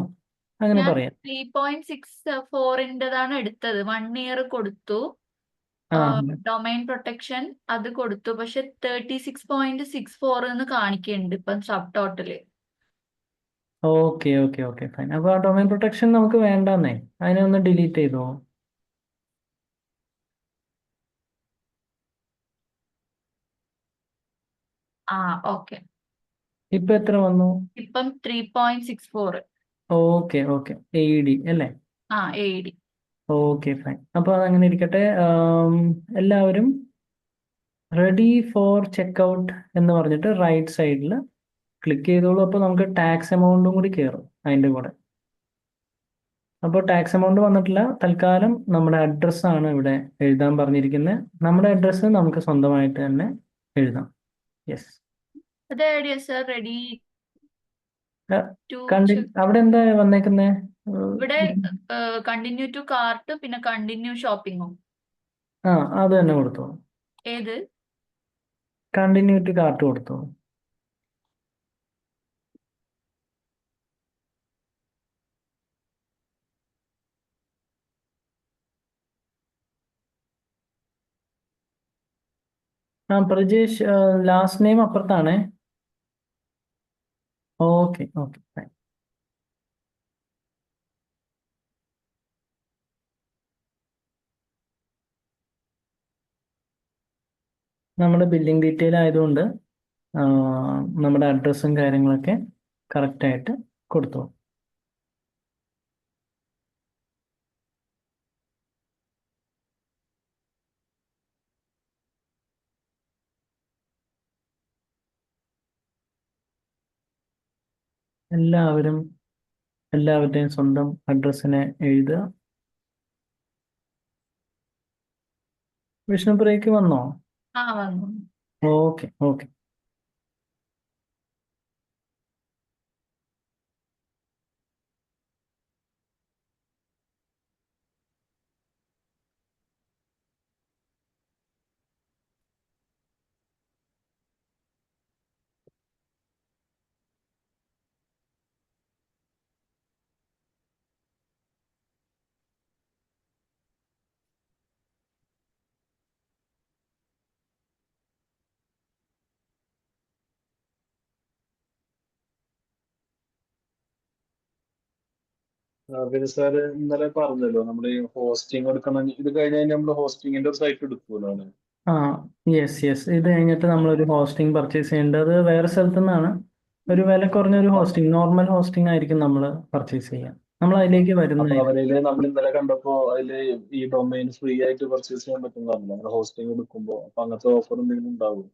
അങ്ങനെ ഞാൻ പറയാം. 3.64ൻ്റെതാണ് എടുത്തത്. 1 ഇയർ കൊടുത്തു. ആ ഡൊമൈൻ പ്രൊട്ടക്ഷൻ അത് കൊടുത്തു. പക്ഷെ 36.64 എന്ന് കാണിക്കുന്നുണ്ട് ഇപ്പം sub total. Okay okay okay fine. അപ്പോൾ ആ ഡൊമൈൻ പ്രൊട്ടക്ഷൻ നമുക്ക് വേണ്ടെന്നേ, അതിനെ ഒന്ന് ഡിലീറ്റ് ചെയ്തോ. ഓക്കെ. ഇപ്പം എത്ര വന്നു? ഇപ്പം 3.64. ഓക്കെ ഓക്കെ, AED അല്ലേ? AED. Okay fine. അപ്പോൾ അതങ്ങനെ ഇരിക്കട്ടെ. എല്ലാവരും റെഡി ഫോർ ചെക്ക്ഔട്ട് എന്ന് പറഞ്ഞിട്ട് റൈറ്റ് സൈഡിൽ ക്ലിക്ക് ചെയ്തോളൂ. അപ്പോൾ നമുക്ക് ടാക്സ് എമൗണ്ടും കൂടി കയറും അതിൻ്റെ കൂടെ. അപ്പോൾ ടാക്സ് എമൗണ്ട് വന്നിട്ടില്ല. തൽക്കാലം നമ്മുടെ അഡ്രസ്സാണ് ഇവിടെ എഴുതാൻ പറഞ്ഞിരിക്കുന്നത്. നമ്മുടെ അഡ്രസ്സ് നമുക്ക് സ്വന്തമായിട്ട് തന്നെ എഴുതാം. യെസ്, അത് എവിടെയാ സർ? റെഡി ടു അവിടെ എന്താ വന്നേക്കുന്നത്? ഇവിടെ കണ്ടിന്യൂ ടു കാർട്ട്, പിന്നെ കണ്ടിന്യൂ ഷോപ്പിംഗും. അത് തന്നെ കൊടുത്തോളൂ. ഏത്? കണ്ടിന്യൂ ടു കാർട്ട് കൊടുത്തോളൂ. പ്രജേഷ് ലാസ്റ്റ് നെയിം അപ്പുറത്താണേ. Okay okay fine. നമ്മുടെ ബില്ലിംഗ് ഡീറ്റെയിൽ ആയതുകൊണ്ട് നമ്മുടെ അഡ്രസ്സും കാര്യങ്ങളൊക്കെ കറക്റ്റായിട്ട് കൊടുത്തോളൂ. എല്ലാവരുടെയും സ്വന്തം അഡ്രസ്സിനെ എഴുതുക. വിഷ്ണുപ്രിയക്ക് വന്നോ? വന്നു. Okay okay. പിന്നെ സാർ ഇന്നലെ പറഞ്ഞല്ലോ നമ്മൾ ഈ ഹോസ്റ്റിംഗ് എടുക്കണം, ഇത് കഴിഞ്ഞ് കഴിഞ്ഞാൽ നമ്മൾ ഹോസ്റ്റിംഗിന്റെ ഒരു സൈറ്റ് എടുക്കുമല്ലോ ആണ്. യെസ്. ഇത് കഴിഞ്ഞിട്ട് നമ്മളൊരു ഹോസ്റ്റിംഗ് പർച്ചേസ് ചെയ്യേണ്ടത് വേറെ സ്ഥലത്തു നിന്നാണ്. ഒരു വില കുറഞ്ഞൊരു ഹോസ്റ്റിംഗ്, നോർമൽ ഹോസ്റ്റിംഗ് ആയിരിക്കും നമ്മൾ പർച്ചേസ് ചെയ്യുക. നമ്മൾ അതിലേക്ക് അപ്പൊ വരുന്നതായിരിക്കും. അവരില് നമ്മൾ ഇന്നലെ കണ്ടപ്പോ അതില് ഈ ഡൊമൈൻ ഫ്രീ ആയിട്ട് പർച്ചേസ് ചെയ്യാൻ പറ്റുന്നതാണല്ലോ ഹോസ്റ്റിംഗ് എടുക്കുമ്പോൾ. അപ്പൊ അങ്ങനത്തെ ഓഫർ എന്തെങ്കിലും ഉണ്ടാവും?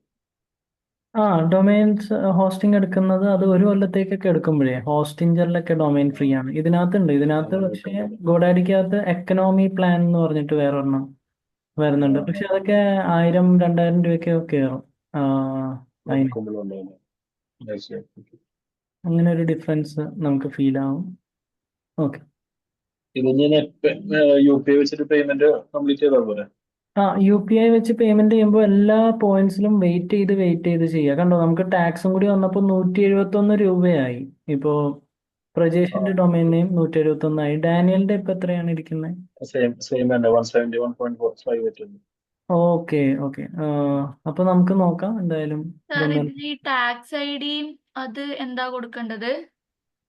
ഡൊമൈൻസ് ഹോസ്റ്റിംഗ് എടുക്കുന്നത് അത് ഒരു കൊല്ലത്തേക്കൊക്കെ എടുക്കുമ്പോഴേ ഹോസ്റ്റിംഗറിലൊക്കെ ഡൊമൈൻ ഫ്രീ ആണ്. ഇതിനകത്ത് പക്ഷേ ഗോഡാഡിക്കകത്ത് എക്കണോമി പ്ലാൻ എന്ന് പറഞ്ഞിട്ട് വേറൊരെണ്ണം വരുന്നുണ്ട്. പക്ഷെ അതൊക്കെ 1000-2000 രൂപയ്ക്ക് കയറും. അതിന് എടുക്കുമ്പോഴുണ്ടാവും. അങ്ങനെ ഒരു ഡിഫറൻസ് നമുക്ക് ഫീൽ ആവും. ഓക്കെ. ഇത് ഞാൻ UPI വെച്ചിട്ട് പേയ്മെന്റ് കംപ്ലീറ്റ് ചെയ്താൽ പോലെ? UPI വെച്ച് പേയ്മെന്റ് ചെയ്യുമ്പോൾ എല്ലാ പോയിന്റ്സിലും വെയിറ്റ് ചെയ്ത് ചെയ്യുക. കണ്ടോ, നമുക്ക് ടാക്സും കൂടി വന്നപ്പോൾ 171 രൂപയായി. ഇപ്പോ പ്രജേഷിന്റെ ഡൊമൈൻ നെയിം 171 ആയി. ഡാനിയലിന്റെ ഇപ്പൊ എത്രയാണ് ഇരിക്കുന്നത്? സെയിം തന്നെ 171.5 പറ്റുന്നു. ഓക്കെ. അപ്പൊ നമുക്ക് നോക്കാം എന്തായാലും. സാർ ഇതിൽ ഈ ടാക്സ് ഐഡിയും അത് എന്താ കൊടുക്കേണ്ടത്?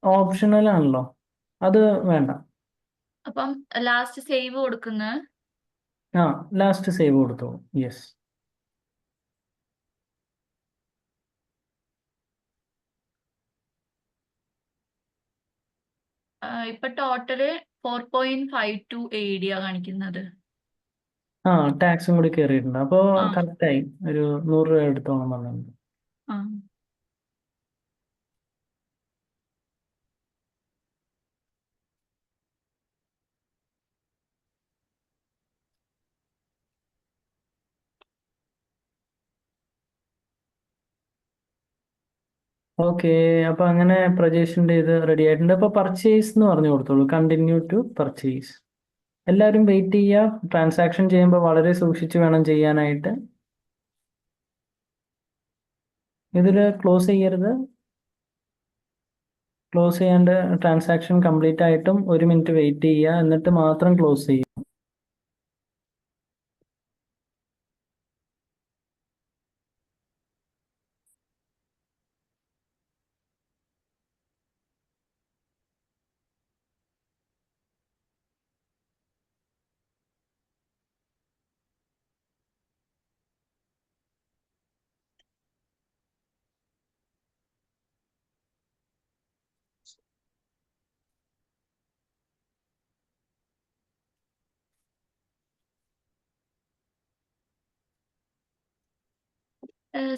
ഓപ്ഷണൽ ആണല്ലോ, അത് വേണ്ട. അപ്പം ലാസ്റ്റ് സേവ് കൊടുക്കുന്ന ലാസ്റ്റ് സേവ് കൊടുത്തോളൂ. യെസ്. ഇപ്പൊ ടോട്ടല് 4.52 AD കാണിക്കുന്നത്. ടാക്സും കൂടി കയറിയിട്ടുണ്ട്. അപ്പോ ആ. കറക്റ്റായി. ഒരു 100 രൂപ എടുത്തോളം വന്നിട്ടുണ്ട്. ആ. ഓക്കെ. അപ്പൊ അങ്ങനെ പ്രജേഷിന്റെ ഇത് റെഡി ആയിട്ടുണ്ട്. അപ്പൊ പർച്ചേസ് എന്ന് പറഞ്ഞു കൊടുത്തോളൂ. Continue to purchase. എല്ലാവരും വെയിറ്റ് ചെയ്യുക. ട്രാൻസാക്ഷൻ ചെയ്യുമ്പോൾ വളരെ സൂക്ഷിച്ച് വേണം ചെയ്യാനായിട്ട്. ഇതിൽ ക്ലോസ് ചെയ്യരുത്. ക്ലോസ് ചെയ്യാണ്ട് ട്രാൻസാക്ഷൻ കംപ്ലീറ്റ് ആയിട്ടും 1 മിനിറ്റ് വെയിറ്റ് ചെയ്യുക, എന്നിട്ട് മാത്രം ക്ലോസ് ചെയ്യുക.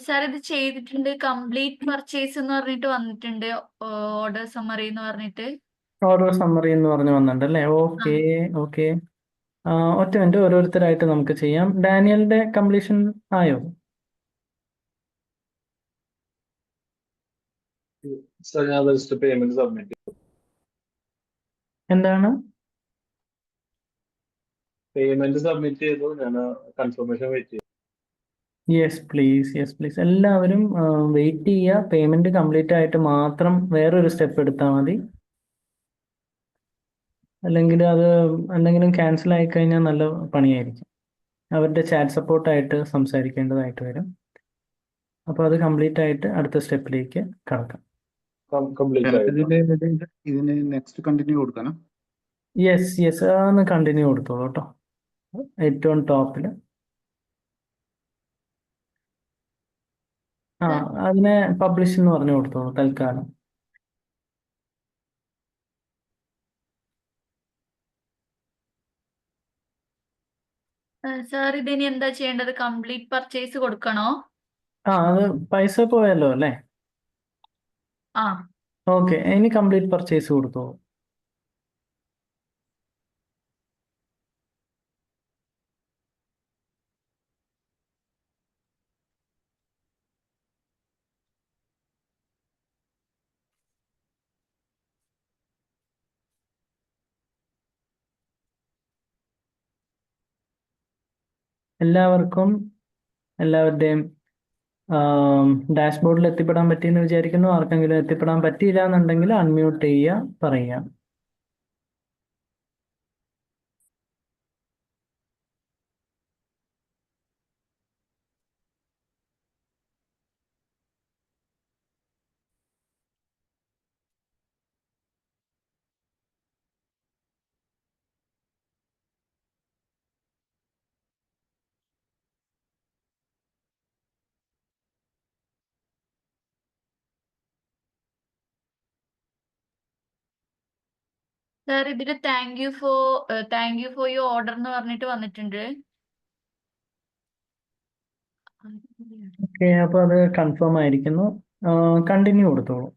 സാർ ഇത് ചെയ്തിട്ടുണ്ട്. കംപ്ലീറ്റ് പർച്ചേസ് എന്ന് പറഞ്ഞിട്ട് വന്നിട്ടുണ്ട്. ഓർഡർ സമ്മറി എന്ന് പറഞ്ഞിട്ട്. ഓർഡർ സമ്മറി എന്ന് പറഞ്ഞു വന്നിട്ടുണ്ട് അല്ലേ? ഓക്കെ. ഒറ്റ മിനിറ്റ്, ഓരോരുത്തരായിട്ട് നമുക്ക് ചെയ്യാം. ഡാനിയലിന്റെ കംപ്ലീഷൻ ആയോ? സാർ ഞാൻ ജസ്റ്റ് പേയ്മെന്റ് സബ്മിറ്റ് ചെയ്തു. എന്താണ്? പേയ്മെന്റ് സബ്മിറ്റ് ചെയ്തു. ഞാൻ കൺഫർമേഷൻ വെയിറ്റ് ചെയ്തു. Yes please. എല്ലാവരും വെയിറ്റ് ചെയ്യുക. പേയ്മെന്റ് കംപ്ലീറ്റ് ആയിട്ട് മാത്രം വേറൊരു സ്റ്റെപ്പ് എടുത്താൽ മതി. അല്ലെങ്കിൽ അത് എന്തെങ്കിലും ക്യാൻസൽ ആയി കഴിഞ്ഞാൽ നല്ല പണിയായിരിക്കും. അവരുടെ ചാറ്റ് സപ്പോർട്ടായിട്ട് സംസാരിക്കേണ്ടതായിട്ട് വരും. അപ്പോൾ അത് കംപ്ലീറ്റ് ആയിട്ട് അടുത്ത സ്റ്റെപ്പിലേക്ക് കടക്കാം. കംപ്ലീറ്റ് ആയിട്ട് ഇതിന് നെക്സ്റ്റ് കണ്ടിന്യൂ കൊടുക്കണം. യെസ് അതൊന്ന് കണ്ടിന്യൂ കൊടുത്തോളൂ കേട്ടോ. ഏറ്റവും ടോപ്പിൽ ആ അതിനെ പബ്ലിഷ് എന്ന് പറഞ്ഞു കൊടുത്തോളൂ തൽക്കാലം. സാർ ഇതിനി എന്താ ചെയ്യേണ്ടത്? കംപ്ലീറ്റ് പർച്ചേസ് കൊടുക്കണോ? അത് പൈസ പോയല്ലോ അല്ലേ? ആ ഓക്കെ, ഇനി കംപ്ലീറ്റ് പർച്ചേസ് കൊടുത്തോളൂ. എല്ലാവരുടെയും ഡാഷ്ബോർഡിൽ എത്തിപ്പെടാൻ പറ്റിയെന്ന് വിചാരിക്കുന്നു. ആർക്കെങ്കിലും എത്തിപ്പെടാൻ പറ്റിയില്ല എന്നുണ്ടെങ്കിൽ അൺമ്യൂട്ട് ചെയ്യുക, പറയുക. സാർ ഇതില് thank you for your order എന്ന് പറഞ്ഞിട്ട് വന്നിട്ടുണ്ട്. ഓക്കെ, അപ്പോൾ അത് കൺഫേം ആയിരിക്കുന്നു. കണ്ടിന്യൂ കൊടുത്തോളൂ.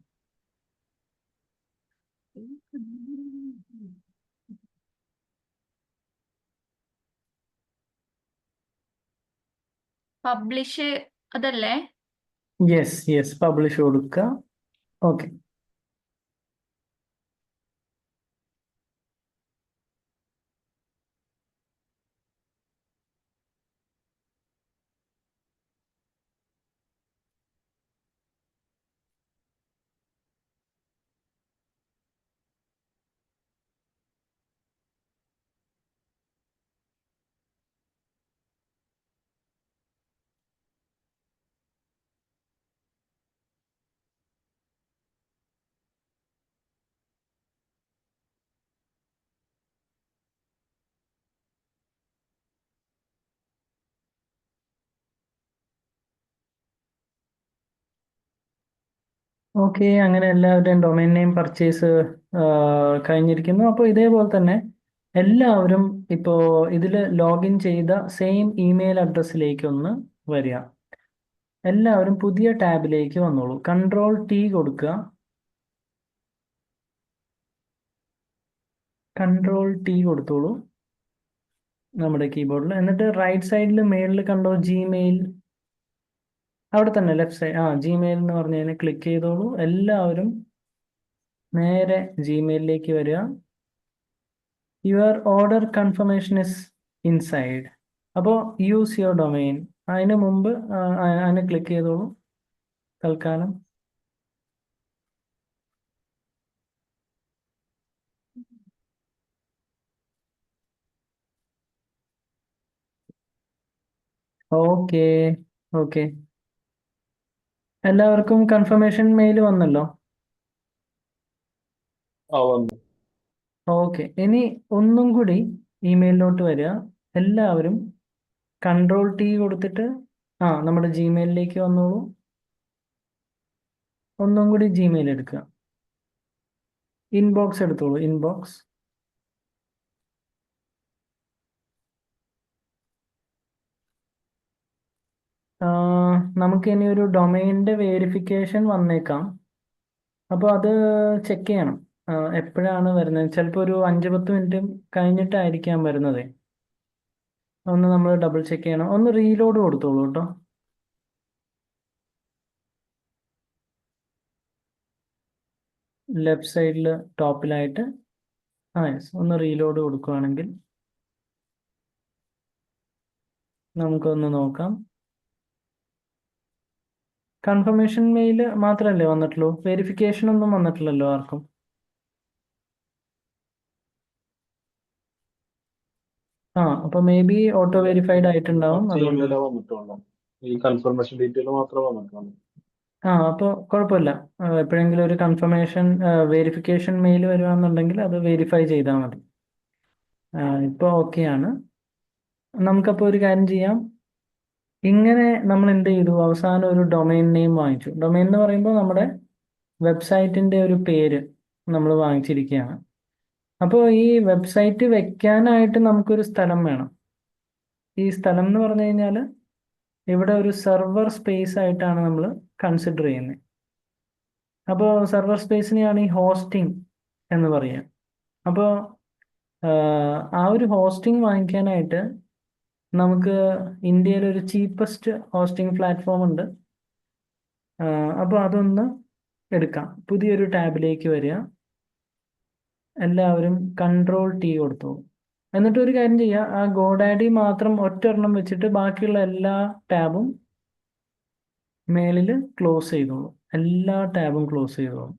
പബ്ലിഷ് അതല്ലേ? യെസ് പബ്ലിഷ് കൊടുക്കുക. ഓക്കെ. ഓക്കെ, അങ്ങനെ എല്ലാവരുടെയും ഡൊമൈൻ നെയിം പർച്ചേസ് കഴിഞ്ഞിരിക്കുന്നു. അപ്പോൾ ഇതേപോലെ തന്നെ എല്ലാവരും ഇപ്പോൾ ഇതിൽ ലോഗിൻ ചെയ്ത സെയിം ഇമെയിൽ അഡ്രസ്സിലേക്ക് ഒന്ന് വരിക. എല്ലാവരും പുതിയ ടാബിലേക്ക് വന്നോളൂ. Ctrl+T കൊടുക്കുക. Ctrl+T കൊടുത്തോളൂ നമ്മുടെ കീബോർഡിൽ. എന്നിട്ട് റൈറ്റ് സൈഡിൽ മേളിൽ കണ്ടോ ജിമെയിൽ? അവിടെ തന്നെ ലെഫ്റ്റ് സൈഡ് ജിമെയിൽ എന്ന് പറഞ്ഞതിനെ ക്ലിക്ക് ചെയ്തോളൂ. എല്ലാവരും നേരെ ജിമെയിലിലേക്ക് വരിക. Your order confirmation is inside. അപ്പോൾ യൂസ് യുവർ ഡൊമൈൻ. അതിന് മുമ്പ് അതിനെ ക്ലിക്ക് ചെയ്തോളൂ തൽക്കാലം. ഓക്കെ ഓക്കെ, എല്ലാവർക്കും കൺഫർമേഷൻ മെയിൽ വന്നല്ലോ. വന്നു. ഓക്കെ, ഇനി ഒന്നും കൂടി ഇമെയിലിലോട്ട് വരിക. എല്ലാവരും Ctrl+T കൊടുത്തിട്ട് നമ്മുടെ ജിമെയിലിലേക്ക് വന്നോളൂ. ഒന്നും കൂടി ജിമെയിൽ എടുക്കുക. ഇൻബോക്സ് എടുത്തോളൂ. ഇൻബോക്സ്. നമുക്ക് ഇനി ഒരു ഡൊമൈനിന്റെ വേരിഫിക്കേഷൻ വന്നേക്കാം. അപ്പോൾ അത് ചെക്ക് ചെയ്യണം. എപ്പോഴാണ് വരുന്നത്? ചിലപ്പോൾ ഒരു 5-10 മിനിറ്റ് കഴിഞ്ഞിട്ടായിരിക്കാം വരുന്നത്. ഒന്ന് നമ്മൾ ഡബിൾ ചെക്ക് ചെയ്യണം. ഒന്ന് റീലോഡ് കൊടുത്തോളൂ കേട്ടോ. ലെഫ്റ്റ് സൈഡിൽ ടോപ്പിലായിട്ട് യെസ്, ഒന്ന് റീലോഡ് കൊടുക്കുകയാണെങ്കിൽ നമുക്കൊന്ന് നോക്കാം. കൺഫർമേഷൻ മെയിൽ മാത്രമല്ലേ വന്നിട്ടുള്ളൂ? വെരിഫിക്കേഷൻ ഒന്നും വന്നിട്ടില്ലല്ലോ ആർക്കും. അപ്പോൾ മേ ബി ഓട്ടോ വെരിഫൈഡ് ആയിട്ടുണ്ടാവും. അതുകൊണ്ട് ജിമെയിലേ വന്നിട്ടുള്ളൂ. ഈ കൺഫർമേഷൻ ഡീറ്റെയിൽ മാത്രമേ വന്നിട്ടുള്ളൂ. അപ്പോൾ കുഴപ്പമില്ല. എപ്പോഴെങ്കിലും ഒരു കൺഫർമേഷൻ വെരിഫിക്കേഷൻ മെയിൽ വരുവാണെന്നുണ്ടെങ്കിൽ അത് വെരിഫൈ ചെയ്താൽ മതി. ഇപ്പോൾ ഓക്കെയാണ്. നമുക്കപ്പോൾ ഒരു കാര്യം ചെയ്യാം. ഇങ്ങനെ നമ്മൾ എന്ത് ചെയ്തു, അവസാനം ഒരു ഡൊമൈൻ നെയിം വാങ്ങിച്ചു. ഡൊമൈൻ എന്ന് പറയുമ്പോൾ നമ്മുടെ വെബ്സൈറ്റിന്റെ ഒരു പേര് നമ്മൾ വാങ്ങിച്ചിരിക്കുകയാണ്. അപ്പോൾ ഈ വെബ്സൈറ്റ് വെക്കാനായിട്ട് നമുക്കൊരു സ്ഥലം വേണം. ഈ സ്ഥലം എന്ന് പറഞ്ഞു കഴിഞ്ഞാൽ ഇവിടെ ഒരു സെർവർ സ്പേസ് ആയിട്ടാണ് നമ്മൾ കൺസിഡർ ചെയ്യുന്നത്. അപ്പോൾ സെർവർ സ്പേസിനെയാണ് ഈ ഹോസ്റ്റിംഗ് എന്ന് പറയുക. അപ്പോൾ ആ ഒരു ഹോസ്റ്റിംഗ് വാങ്ങിക്കാനായിട്ട് നമുക്ക് ഇന്ത്യയിൽ ഒരു ചീപ്പസ്റ്റ് ഹോസ്റ്റിംഗ് പ്ലാറ്റ്ഫോം ഉണ്ട്. അപ്പോൾ അതൊന്ന് എടുക്കാം. പുതിയൊരു ടാബിലേക്ക് വരിക, എല്ലാവരും Ctrl+T കൊടുത്തു. എന്നിട്ട് ഒരു കാര്യം ചെയ്യുക, ആ ഗോഡാഡി മാത്രം ഒറ്റൊരെണ്ണം വെച്ചിട്ട് ബാക്കിയുള്ള എല്ലാ ടാബും മേളിൽ ക്ലോസ് ചെയ്തോളൂ. എല്ലാ ടാബും ക്ലോസ് ചെയ്തോളൂ.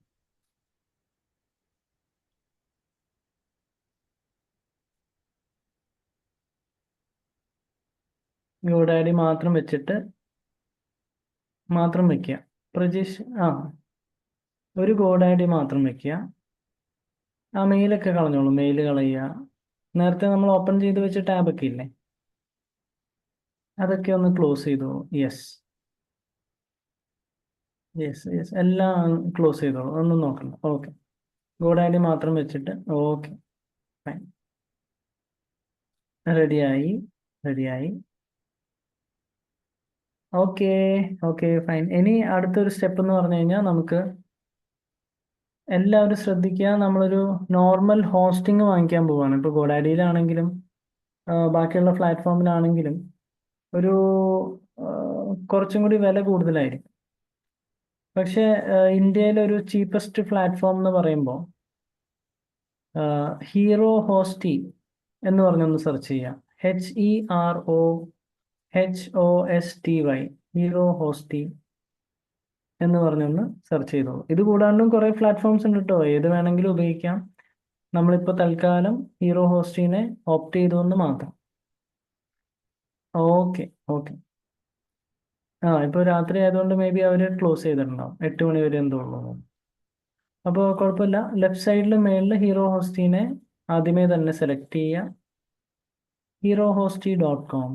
ഗോഡാഡി മാത്രം വെച്ചിട്ട് മാത്രം വെക്കുക. പ്രജീഷ്, ഒരു ഗോഡാഡി മാത്രം വെക്കുക. ആ മെയിലൊക്കെ കളഞ്ഞോളൂ, മെയിൽ കളയുക. നേരത്തെ നമ്മൾ ഓപ്പൺ ചെയ്ത് വെച്ച ടാബൊക്കെ ഇല്ലേ, അതൊക്കെ ഒന്ന് ക്ലോസ് ചെയ്തോളൂ. യെസ് യെസ് യെസ്, എല്ലാം ക്ലോസ് ചെയ്തോളൂ, ഒന്നും നോക്കണ്ട. ഓക്കെ, ഗോഡാഡി മാത്രം വെച്ചിട്ട് ഓക്കെ, ഫൈൻ. റെഡിയായി റെഡിയായി. Okay okay, fine. ഇനി അടുത്തൊരു സ്റ്റെപ്പ് എന്ന് പറഞ്ഞു കഴിഞ്ഞാൽ നമുക്ക് എല്ലാവരും ശ്രദ്ധിക്കുക, നമ്മളൊരു നോർമൽ ഹോസ്റ്റിംഗ് വാങ്ങിക്കാൻ പോവുകയാണ്. ഇപ്പോൾ ഗോഡാഡിയിലാണെങ്കിലും ബാക്കിയുള്ള പ്ലാറ്റ്ഫോമിലാണെങ്കിലും ഒരു കുറച്ചും കൂടി വില കൂടുതലായിരിക്കും. പക്ഷേ ഇന്ത്യയിലെ ഒരു ചീപ്പസ്റ്റ് പ്ലാറ്റ്ഫോം എന്ന് പറയുമ്പോൾ ഹീറോ ഹോസ്റ്റി എന്ന് പറഞ്ഞൊന്ന് സെർച്ച് ചെയ്യാം. HEROHOSTY, ഹീറോ ഹോസ്റ്റി എന്ന് പറഞ്ഞൊന്ന് സെർച്ച് ചെയ്തോളൂ. ഇത് കൂടാണ്ടും കുറേ പ്ലാറ്റ്ഫോംസ് ഉണ്ട് കേട്ടോ, ഏത് വേണമെങ്കിലും ഉപയോഗിക്കാം. നമ്മളിപ്പോൾ തൽക്കാലം ഹീറോ ഹോസ്റ്റിനെ ഓപ്റ്റ് ചെയ്തുകൊണ്ട് മാത്രം. Okay okay. ഇപ്പോൾ രാത്രി ആയതുകൊണ്ട് മേ ബി അവർ ക്ലോസ് ചെയ്തിട്ടുണ്ടാവും, 8 മണി വരെ എന്തോ ഉള്ളൂ. അപ്പോൾ കുഴപ്പമില്ല. ലെഫ്റ്റ് സൈഡിൽ മേളിൽ ഹീറോ ഹോസ്റ്റിനെ ആദ്യമേ തന്നെ സെലക്ട് ചെയ്യുക. herohosty.com.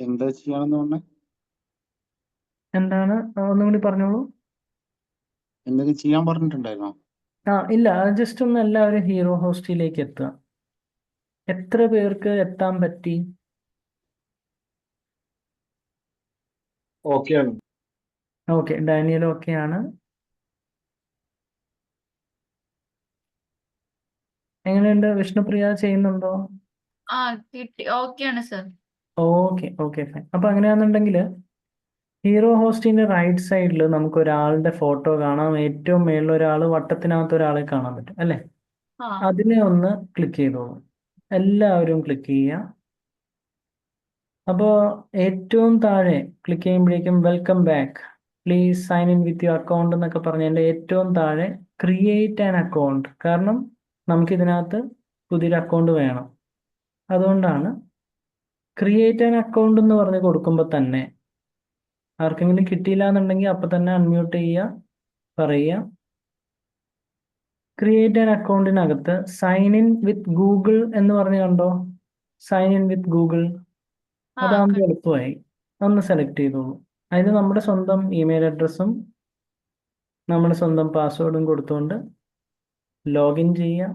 എന്താ ചെയ്യാണെന്ന് പറഞ്ഞാൽ എന്താണ്, ഒന്നും കൂടി പറഞ്ഞോളൂ. എന്തെങ്കിലും ചെയ്യാൻ പറഞ്ഞിട്ടുണ്ടായിരുന്നോ? ഇല്ല, ജസ്റ്റ് ഒന്ന് എല്ലാവരും ഹീറോ ഹോസ്റ്റിലേക്ക് എത്തുക. എത്ര പേർക്ക് എത്താൻ പറ്റി? ഓക്കെയാണ്. ഓക്കെ, ഡാനിയൽ ഓക്കെയാണ്. എങ്ങനെയുണ്ട്, വിഷ്ണുപ്രിയ ചെയ്യുന്നുണ്ടോ? കിട്ടി. ഓക്കെയാണ് സർ. Okay okay, fine. അപ്പോൾ അങ്ങനെയാണെന്നുണ്ടെങ്കിൽ ഹീറോ ഹോസ്റ്റിന്റെ റൈറ്റ് സൈഡിൽ നമുക്ക് ഒരാളുടെ ഫോട്ടോ കാണാം. ഏറ്റവും മേളിൽ ഒരാൾ, വട്ടത്തിനകത്ത് ഒരാളെ കാണാൻ പറ്റും അല്ലേ? ആ അതിനെ ഒന്ന് ക്ലിക്ക് ചെയ്തോളൂ. എല്ലാവരും ക്ലിക്ക് ചെയ്യുക. അപ്പോൾ ഏറ്റവും താഴെ ക്ലിക്ക് ചെയ്യുമ്പോഴേക്കും welcome back, please sign in with your account എന്നൊക്കെ പറഞ്ഞതിൻ്റെ ഏറ്റവും താഴെ ക്രിയേറ്റ് ആൻ അക്കൗണ്ട്. കാരണം നമുക്കിതിനകത്ത് പുതിയൊരു അക്കൗണ്ട് വേണം. അതുകൊണ്ടാണ് ക്രിയേറ്റ് ആൻ അക്കൗണ്ട് എന്ന് പറഞ്ഞ് കൊടുക്കുമ്പോൾ തന്നെ ആർക്കെങ്കിലും കിട്ടിയില്ല എന്നുണ്ടെങ്കിൽ അപ്പം തന്നെ അൺമ്യൂട്ട് ചെയ്യുക, പറയുക. ക്രിയേറ്റ് ആൻ അക്കൗണ്ടിനകത്ത് സൈൻ ഇൻ വിത്ത് ഗൂഗിൾ എന്ന് പറഞ്ഞ് കണ്ടോ? സൈൻ ഇൻ വിത്ത് ഗൂഗിൾ, അതാകുമ്പോൾ എളുപ്പമായി. ഒന്ന് സെലക്ട് ചെയ്തോളൂ. അതിന് നമ്മുടെ സ്വന്തം ഇമെയിൽ അഡ്രസ്സും നമ്മുടെ സ്വന്തം പാസ്വേഡും കൊടുത്തുകൊണ്ട് ലോഗിൻ ചെയ്യുക.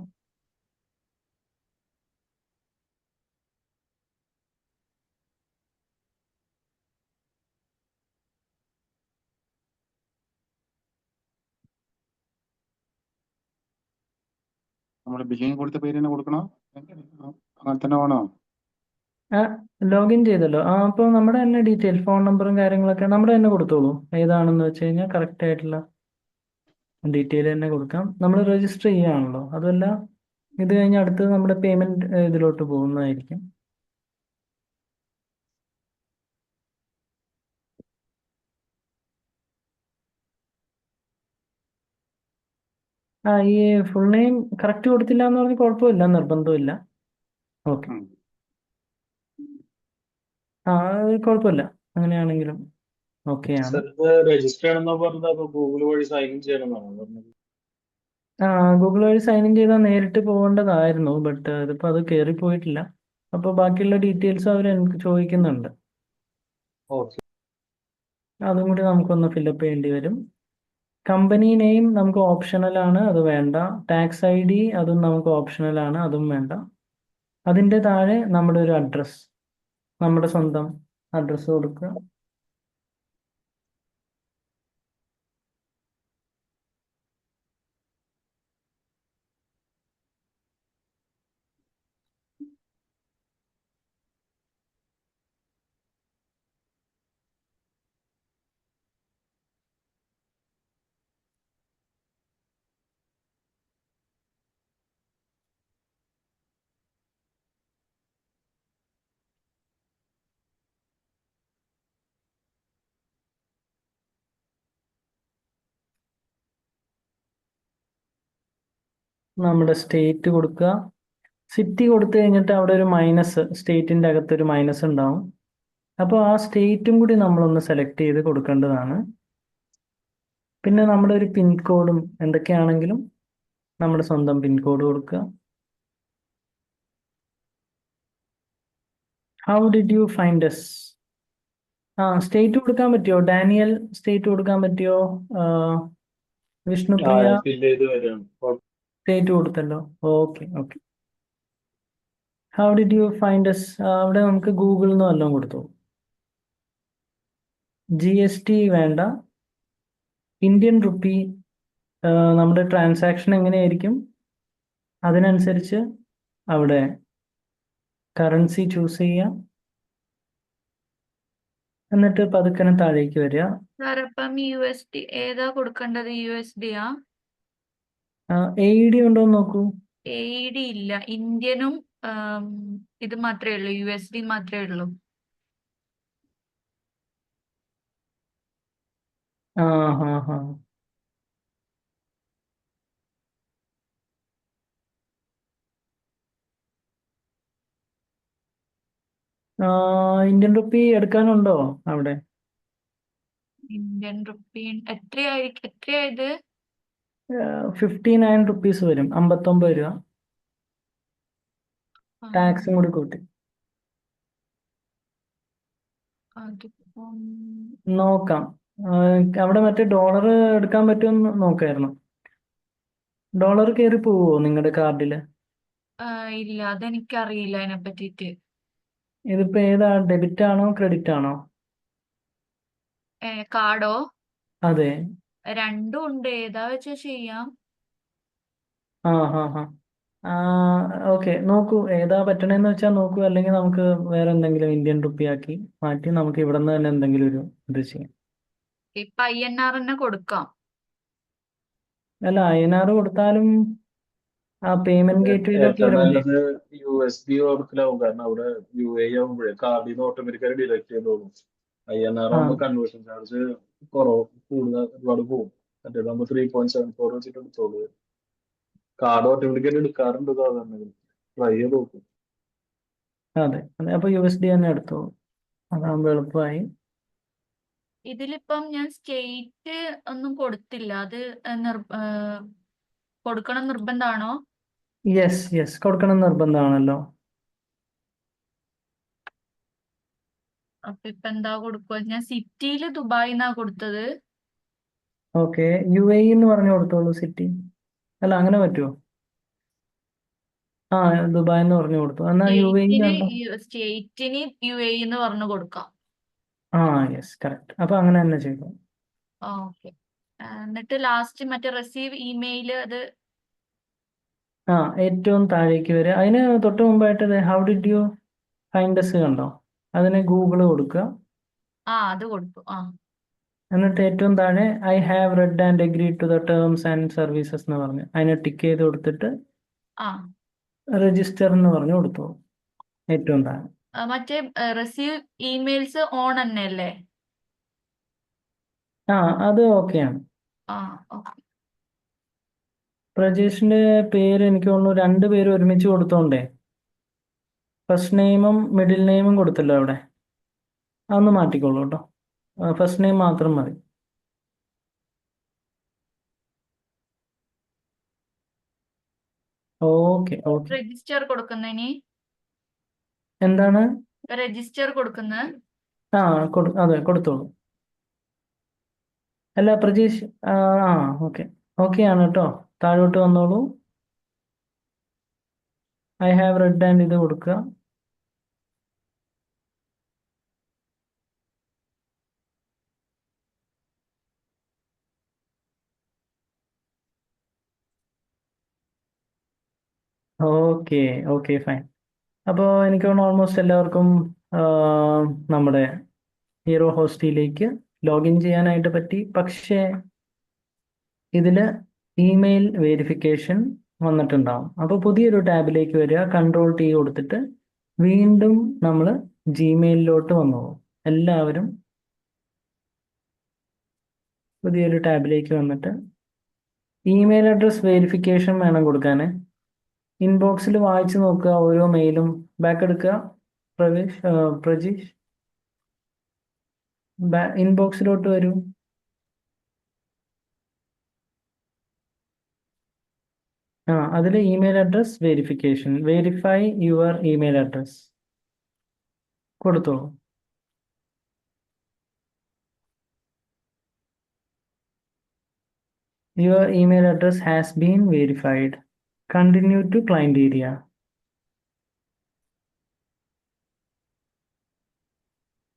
നമ്മുടെ ബില്ലിങ് കൊടുത്ത പേര് തന്നെ കൊടുക്കണോ? അങ്ങനെ തന്നെ വേണോ? ലോഗിൻ ചെയ്തല്ലോ. അപ്പോൾ നമ്മുടെ തന്നെ ഡീറ്റെയിൽ, ഫോൺ നമ്പറും കാര്യങ്ങളൊക്കെ നമ്മുടെ തന്നെ കൊടുത്തോളൂ. ഏതാണെന്ന് വെച്ച് കഴിഞ്ഞാൽ കറക്റ്റ് ആയിട്ടുള്ള ഡീറ്റെയിൽ തന്നെ കൊടുക്കാം. നമ്മൾ രജിസ്റ്റർ ചെയ്യുകയാണല്ലോ. അതുമല്ല, ഇത് കഴിഞ്ഞ് അടുത്തത് നമ്മുടെ പേയ്മെന്റ് ഇതിലോട്ട് പോകുന്നതായിരിക്കും. ഈ ഫുൾ നെയിം കറക്റ്റ് കൊടുത്തില്ല എന്ന് പറഞ്ഞ് കുഴപ്പമില്ല, നിർബന്ധമില്ല. ഓക്കെ. ഉം. അത് കുഴപ്പമില്ല, അങ്ങനെയാണെങ്കിലും ഓക്കെയാണ്. സർ ഇത് രജിസ്റ്റർ ചെയ്യണമെന്നാ പറഞ്ഞത്, അതോ ഗൂഗിൾ വഴി സൈൻ ഇൻ ചെയ്യണമെന്നാണോ പറഞ്ഞത്? ഗൂഗിൾ വഴി സൈൻ ഇൻ ചെയ്താൽ നേരിട്ട് പോകേണ്ടതായിരുന്നു, ബട്ട് ഇതിപ്പോൾ അത് കയറിപ്പോയിട്ടില്ല. അപ്പോൾ ബാക്കിയുള്ള ഡീറ്റെയിൽസ് അവർ എനിക്ക് ചോദിക്കുന്നുണ്ട്. ഓക്കെ. അതും കൂടി നമുക്കൊന്ന് ഫില്ലപ്പ് ചെയ്യേണ്ടി വരും. കമ്പനി നെയിം നമുക്ക് ഓപ്ഷണലാണ്, അത് വേണ്ട. ടാക്സ് ID അതും നമുക്ക് ഓപ്ഷണലാണ്, അതും വേണ്ട. അതിൻ്റെ താഴെ നമ്മുടെ ഒരു അഡ്രസ്സ്, നമ്മുടെ സ്വന്തം അഡ്രസ്സ് കൊടുക്കുക. നമ്മുടെ സ്റ്റേറ്റ് കൊടുക്കുക. സിറ്റി കൊടുത്തു കഴിഞ്ഞിട്ട് അവിടെ ഒരു മൈനസ്, സ്റ്റേറ്റിൻ്റെ അകത്തൊരു മൈനസ് ഉണ്ടാവും. അപ്പോൾ ആ സ്റ്റേറ്റും കൂടി നമ്മളൊന്ന് സെലക്ട് ചെയ്ത് കൊടുക്കേണ്ടതാണ്. പിന്നെ നമ്മുടെ ഒരു പിൻകോഡും എന്തൊക്കെയാണെങ്കിലും നമ്മുടെ സ്വന്തം പിൻകോഡ് കൊടുക്കുക. How did you find us? State കൊടുക്കാൻ പറ്റിയോ? ഡാനിയൽ സ്റ്റേറ്റ് കൊടുക്കാൻ പറ്റിയോ? വിഷ്ണുപ്രിയ ഫില്ല് ചെയ്ത് വരികയാണ്. സ്റ്റേറ്റ് കൊടുത്തല്ലോ. Okay okay. How did you find us? അവിടെ നമുക്ക് ഗൂഗിളിൽ നിന്ന് വല്ലതും കൊടുത്തു. GST വേണ്ട. ഇന്ത്യൻ റുപ്പി, നമ്മുടെ ട്രാൻസാക്ഷൻ എങ്ങനെയായിരിക്കും അതിനനുസരിച്ച് അവിടെ കറൻസി ചൂസ് ചെയ്യാം. എന്നിട്ട് പതുക്കനെ താഴേക്ക് വരിക. സാർ അപ്പം USD ഏതാ കൊടുക്കേണ്ടത്? USD ആ? AED ഉണ്ടോ എന്ന് നോക്കൂ. AED ഇല്ല, ഇന്ത്യനും ഇത് മാത്രമേ ഉള്ളൂ, USD മാത്രമേ ഉള്ളൂ. ആ ഹാ ഹാ. ഇന്ത്യൻ റുപ്പി എടുക്കാനുണ്ടോ അവിടെ? Indian rupee എത്രയായത്? 59 റുപ്പീസ് വരും, 59 രൂപ. ടാക്സും കൂടി കൂട്ടി. അതിപ്പം നോക്കാം. അവിടെ മറ്റേ ഡോളർ എടുക്കാൻ പറ്റുമെന്ന് നോക്കായിരുന്നു. ഡോളർ കയറി പോവോ നിങ്ങളുടെ കാർഡിൽ? ഇല്ല, അതെനിക്കറിയില്ല അതിനെ പറ്റിയിട്ട്. ഇതിപ്പോ ഏതാ, ഡെബിറ്റ് ആണോ ക്രെഡിറ്റ് ആണോ? കാർഡോ? അതെ. രണ്ടും ഉണ്ട്, ഏതാ വെച്ചാ ചെയ്യാം. ഹാ ഹാ. ഓക്കെ, നോക്കൂ ഏതാ പറ്റണേന്ന് വെച്ചാൽ നോക്കൂ, അല്ലെങ്കിൽ നമുക്ക് വേറെ എന്തെങ്കിലും ഇന്ത്യൻ റുപ്പി ആക്കി മാറ്റി നമുക്ക് ഇവിടെ നിന്ന് തന്നെ എന്തെങ്കിലും ഒരു ഇത് ചെയ്യാം. ഇപ്പൊ INR തന്നെ കൊടുക്കാം. അല്ല, INR കൊടുത്താലും ആ പേയ്മെന്റ് ഗേറ്റ്വേയിലൊക്കെ ഏറ്റവും വരുമ്പോഴേ. നല്ലത് USD ഓർക്കിലാവും, കാരണം അവിടെ UAE ആവുമ്പോഴേ കാർഡിൽ നിന്ന് ഓട്ടോമാറ്റിക്കായി ഡിഡക്ട് ചെയ്തോളും. INR ആകുമ്പോൾ കൺവേർഷൻ ചാർജ് കൂടുതൽ ഒരുപാട് പോകും. മറ്റേതാകുമ്പോൾ 3.74 വെച്ചിട്ട് എടുത്തോളൂ. കാർഡ് ഓട്ടോമാറ്റിക്കായിട്ട് എടുക്കാറുണ്ട് സാധാരണ, ട്രൈ ചെയ്ത് നോക്കും. അതെ അതെ, അപ്പൊ USD തന്നെ എടുത്തോളൂ, അതാകുമ്പോൾ എളുപ്പമായി. ഇതിലിപ്പം ഞാൻ സ്റ്റേറ്റ് ഒന്നും കൊടുത്തില്ല, അത് കൊടുക്കണം നിർബന്ധമാണോ? യെസ് കൊടുക്കണം നിർബന്ധമാണല്ലോ. അപ്പൊ ഇപ്പൊ എന്താ കൊടുക്കുക? ഞാൻ സിറ്റിയില് ദുബായ് എന്നാ കൊടുത്തത്. ഓക്കെ, UAE എന്ന് പറഞ്ഞു കൊടുത്തോളൂ സിറ്റി. അല്ല, അങ്ങനെ പറ്റുമോ? ദുബായ് എന്ന് പറഞ്ഞു കൊടുത്തു. എന്നാ UAE ഉണ്ടോ? സ്റ്റേറ്റിന് UAE എന്ന് പറഞ്ഞു കൊടുക്കാം. Yes correct. അപ്പൊ അങ്ങനെ തന്നെ ചെയ്തു. ഓക്കെ. എന്നിട്ട് ലാസ്റ്റ് മറ്റേ റിസീവ് ഇമെയിൽ, അത് ഏറ്റവും താഴേക്ക് വരിക. അതിന് തൊട്ട് മുമ്പായിട്ട് how did you find us കണ്ടോ? അതിന് ഗൂഗിൾ കൊടുക്കുക. അത് കൊടുത്തു. എന്നിട്ട് ഏറ്റവും താഴെ I have read and agreed to the terms and services എന്ന് പറഞ്ഞു അതിനെ ടിക്ക് ചെയ്ത് കൊടുത്തിട്ട് രജിസ്റ്റർ എന്ന് പറഞ്ഞു കൊടുത്തു ഏറ്റവും താഴെ. മറ്റേ റിസീവ് ഇമെയിൽസ് ഓൺ തന്നെയല്ലേ? അത് ഓക്കെയാണ്. ഓക്കെ. പ്രജേഷിന്റെ പേര് എനിക്ക് തോന്നുന്നു 2 പേര് ഒരുമിച്ച് കൊടുത്തോണ്ടേ ഫസ്റ്റ് നെയിമും മിഡിൽ നെയിമും കൊടുത്തല്ലോ അവിടെ. അതൊന്ന് മാറ്റിക്കോളൂ കേട്ടോ. ഫസ്റ്റ് നെയിം മാത്രം മതി. Okay okay. രജിസ്റ്റർ കൊടുക്കുന്നതിന് എന്താണ്? രജിസ്റ്റർ കൊടുക്കുന്നത് ആ അതെ കൊടുത്തോളൂ. അല്ല പ്രജീഷ് ആ ഓക്കെ ഓക്കെ ആണ് കേട്ടോ. താഴോട്ട് വന്നോളൂ. ഐ ഹാവ് റെഡ് ആൻഡ് ഇത് കൊടുക്കുക. Okay okay fine. അപ്പോൾ എനിക്ക് തോന്നുന്നു ഓൾമോസ്റ്റ് എല്ലാവർക്കും ആ, നമ്മുടെ ഹീറോ ഹോസ്റ്റിലേക്ക് ലോഗിൻ ചെയ്യാനായിട്ട് പറ്റി. പക്ഷേ ഇതിൽ ഇമെയിൽ വെരിഫിക്കേഷൻ വന്നിട്ടുണ്ടാവും. അപ്പോൾ പുതിയൊരു ടാബിലേക്ക് വരിക, Ctrl+T കൊടുത്തിട്ട് വീണ്ടും നമ്മൾ ജിമെയിലിലോട്ട് വന്നു പോകും. എല്ലാവരും പുതിയൊരു ടാബിലേക്ക് വന്നിട്ട് ഇമെയിൽ അഡ്രസ് വെരിഫിക്കേഷൻ വേണം കൊടുക്കാൻ. ഇൻബോക്സിൽ വായിച്ചു നോക്കുക ഓരോ മെയിലും. ബാക്ക് എടുക്കുക പ്രജീഷ്. ഇൻബോക്സിലോട്ട് വരൂ. അതിൽ email address verification, verify your email address കൊടുത്തോളൂ. Your email address has been verified. Continue to client area.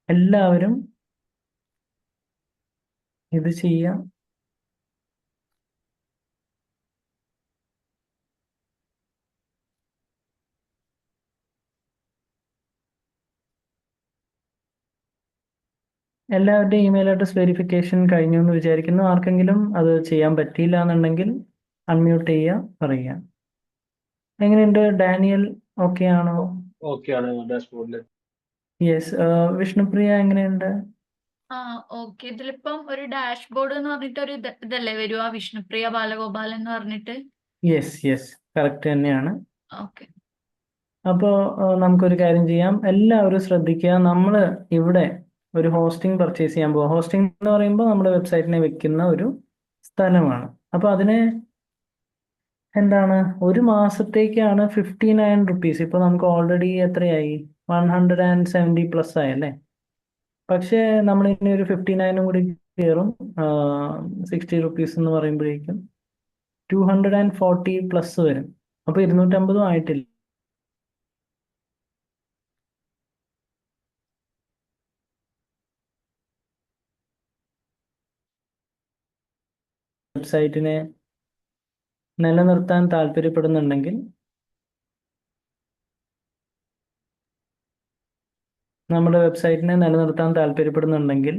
എല്ലാവരും ഇത് ചെയ്യാം. എല്ലാവരുടെയും ഇമെയിൽ അഡ്രസ് വെരിഫിക്കേഷൻ കഴിഞ്ഞു എന്ന് വിചാരിക്കുന്നു. ആർക്കെങ്കിലും അത് ചെയ്യാൻ പറ്റിയില്ല എന്നുണ്ടെങ്കിൽ അൺമ്യൂട്ട് ചെയ്യുക, പറയുക. എങ്ങനെയുണ്ട് ഡാനിയൽ? ഓക്കെ ആണോ? ഓക്കെയാണ് ഡാഷ്ബോർഡിൽ. യെസ്. വിഷ്ണുപ്രിയ എങ്ങനെയുണ്ട്? ഓക്കെ. ഇതിലിപ്പം ഒരു ഡാഷ്ബോർഡ് എന്ന് പറഞ്ഞിട്ട് ഒരു ഇതല്ലേ വരുക, വിഷ്ണുപ്രിയ ബാലഗോപാലൻ എന്ന് പറഞ്ഞിട്ട്. യെസ് യെസ് കറക്റ്റ് തന്നെയാണ്. ഓക്കെ. അപ്പോൾ നമുക്കൊരു കാര്യം ചെയ്യാം. എല്ലാവരും ശ്രദ്ധിക്കുക. നമ്മൾ ഇവിടെ ഒരു ഹോസ്റ്റിംഗ് പർച്ചേസ് ചെയ്യാൻ പോവാം. ഹോസ്റ്റിംഗ് എന്ന് പറയുമ്പോൾ നമ്മുടെ വെബ്സൈറ്റിനെ വെക്കുന്ന ഒരു സ്ഥലമാണ്. അപ്പോൾ അതിന് എന്താണ്, ഒരു മാസത്തേക്കാണ് 59 റുപ്പീസ്. ഇപ്പോൾ നമുക്ക് ഓൾറെഡി എത്രയായി? 170+ ആയല്ലേ. പക്ഷേ നമ്മൾ ഇനി ഒരു 59 കൂടി കയറും. 60 റുപ്പീസ് എന്ന് പറയുമ്പോഴേക്കും 240+ വരും. അപ്പോൾ 250 ആയിട്ടില്ല. വെബ്സൈറ്റിനെ നിലനിർത്താൻ താല്പര്യപ്പെടുന്നുണ്ടെങ്കിൽ നമ്മുടെ വെബ്സൈറ്റിനെ നിലനിർത്താൻ താല്പര്യപ്പെടുന്നുണ്ടെങ്കിൽ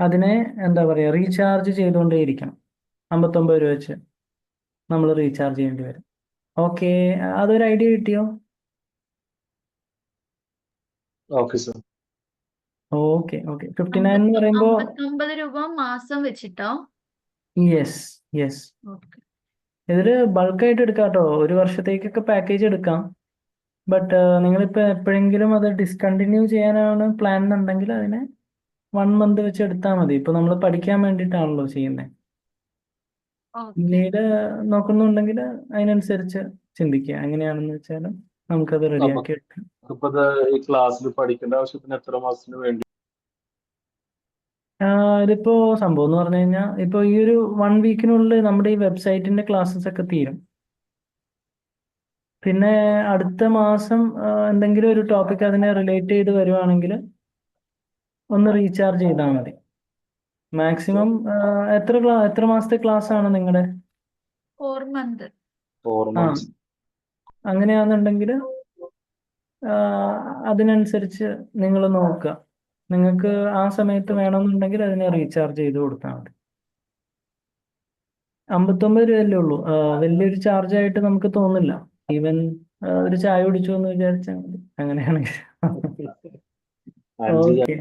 അതിനെ എന്താ പറയുക, റീചാർജ് ചെയ്തുകൊണ്ടേയിരിക്കണം. 59 രൂപ വെച്ച് നമ്മൾ റീചാർജ് ചെയ്യേണ്ടി വരും. ഓക്കെ, അതൊരു ഐഡിയ കിട്ടിയോ? Okay sir. Okay okay. 59 എന്ന് പറയുമ്പോൾ 59 രൂപ മാസം വെച്ചിട്ടോ? Yes yes. ഓക്കെ. ഇതിൽ ബൾക്കായിട്ട് എടുക്കാം കേട്ടോ. ഒരു വർഷത്തേക്കൊക്കെ പാക്കേജ് എടുക്കാം. ബട്ട് നിങ്ങളിപ്പോൾ എപ്പോഴെങ്കിലും അത് ഡിസ്കണ്ടിന്യൂ ചെയ്യാനാണ് പ്ലാൻ എന്നുണ്ടെങ്കിൽ അതിനെ 1 മന്ത് വെച്ച് എടുത്താൽ മതി. ഇപ്പോൾ നമ്മൾ പഠിക്കാൻ വേണ്ടിയിട്ടാണല്ലോ ചെയ്യുന്നത്. ഓക്കെ. പിന്നീട് നോക്കുന്നുണ്ടെങ്കിൽ അതിനനുസരിച്ച് ചിന്തിക്കുക. എങ്ങനെയാണെന്ന് വെച്ചാൽ നമുക്കത് റെഡിയാക്കി എടുക്കാം. ഇപ്പൊ ഈ ക്ലാസ്സിൽ പഠിക്കേണ്ട ആവശ്യത്തിന് എത്ര മാസത്തിന് വേണ്ടി? ഇതിപ്പോ സംഭവം എന്ന് പറഞ്ഞു കഴിഞ്ഞാൽ ഇപ്പോൾ ഈ ഒരു 1 വീക്കിനുള്ളിൽ നമ്മുടെ ഈ വെബ്സൈറ്റിന്റെ ക്ലാസ്സസ് ഒക്കെ തീരും. പിന്നെ അടുത്ത മാസം എന്തെങ്കിലും ഒരു ടോപ്പിക് അതിനെ റിലേറ്റ് ചെയ്ത് വരുവാണെങ്കിൽ ഒന്ന് റീചാർജ് ചെയ്താൽ മതി. മാക്സിമം എത്ര മാസത്തെ ക്ലാസ് ആണ് നിങ്ങളുടെ? 4 മന്ത്. 4 months. അങ്ങനെയാണെന്നുണ്ടെങ്കിൽ അതിനനുസരിച്ച് നിങ്ങൾ നോക്കുക. നിങ്ങൾക്ക് ആ സമയത്ത് വേണമെന്നുണ്ടെങ്കിൽ അതിനെ റീചാർജ് ചെയ്ത് കൊടുത്താൽ മതി. 59 രൂപയല്ലേ ഉള്ളൂ. വലിയൊരു ചാർജ് ആയിട്ട് നമുക്ക് തോന്നില്ല. ഈവൻ ഒരു ചായ കുടിച്ചു എന്ന് വിചാരിച്ചാൽ മതി. അങ്ങനെയാണെങ്കിൽ 5 ഓക്കെ.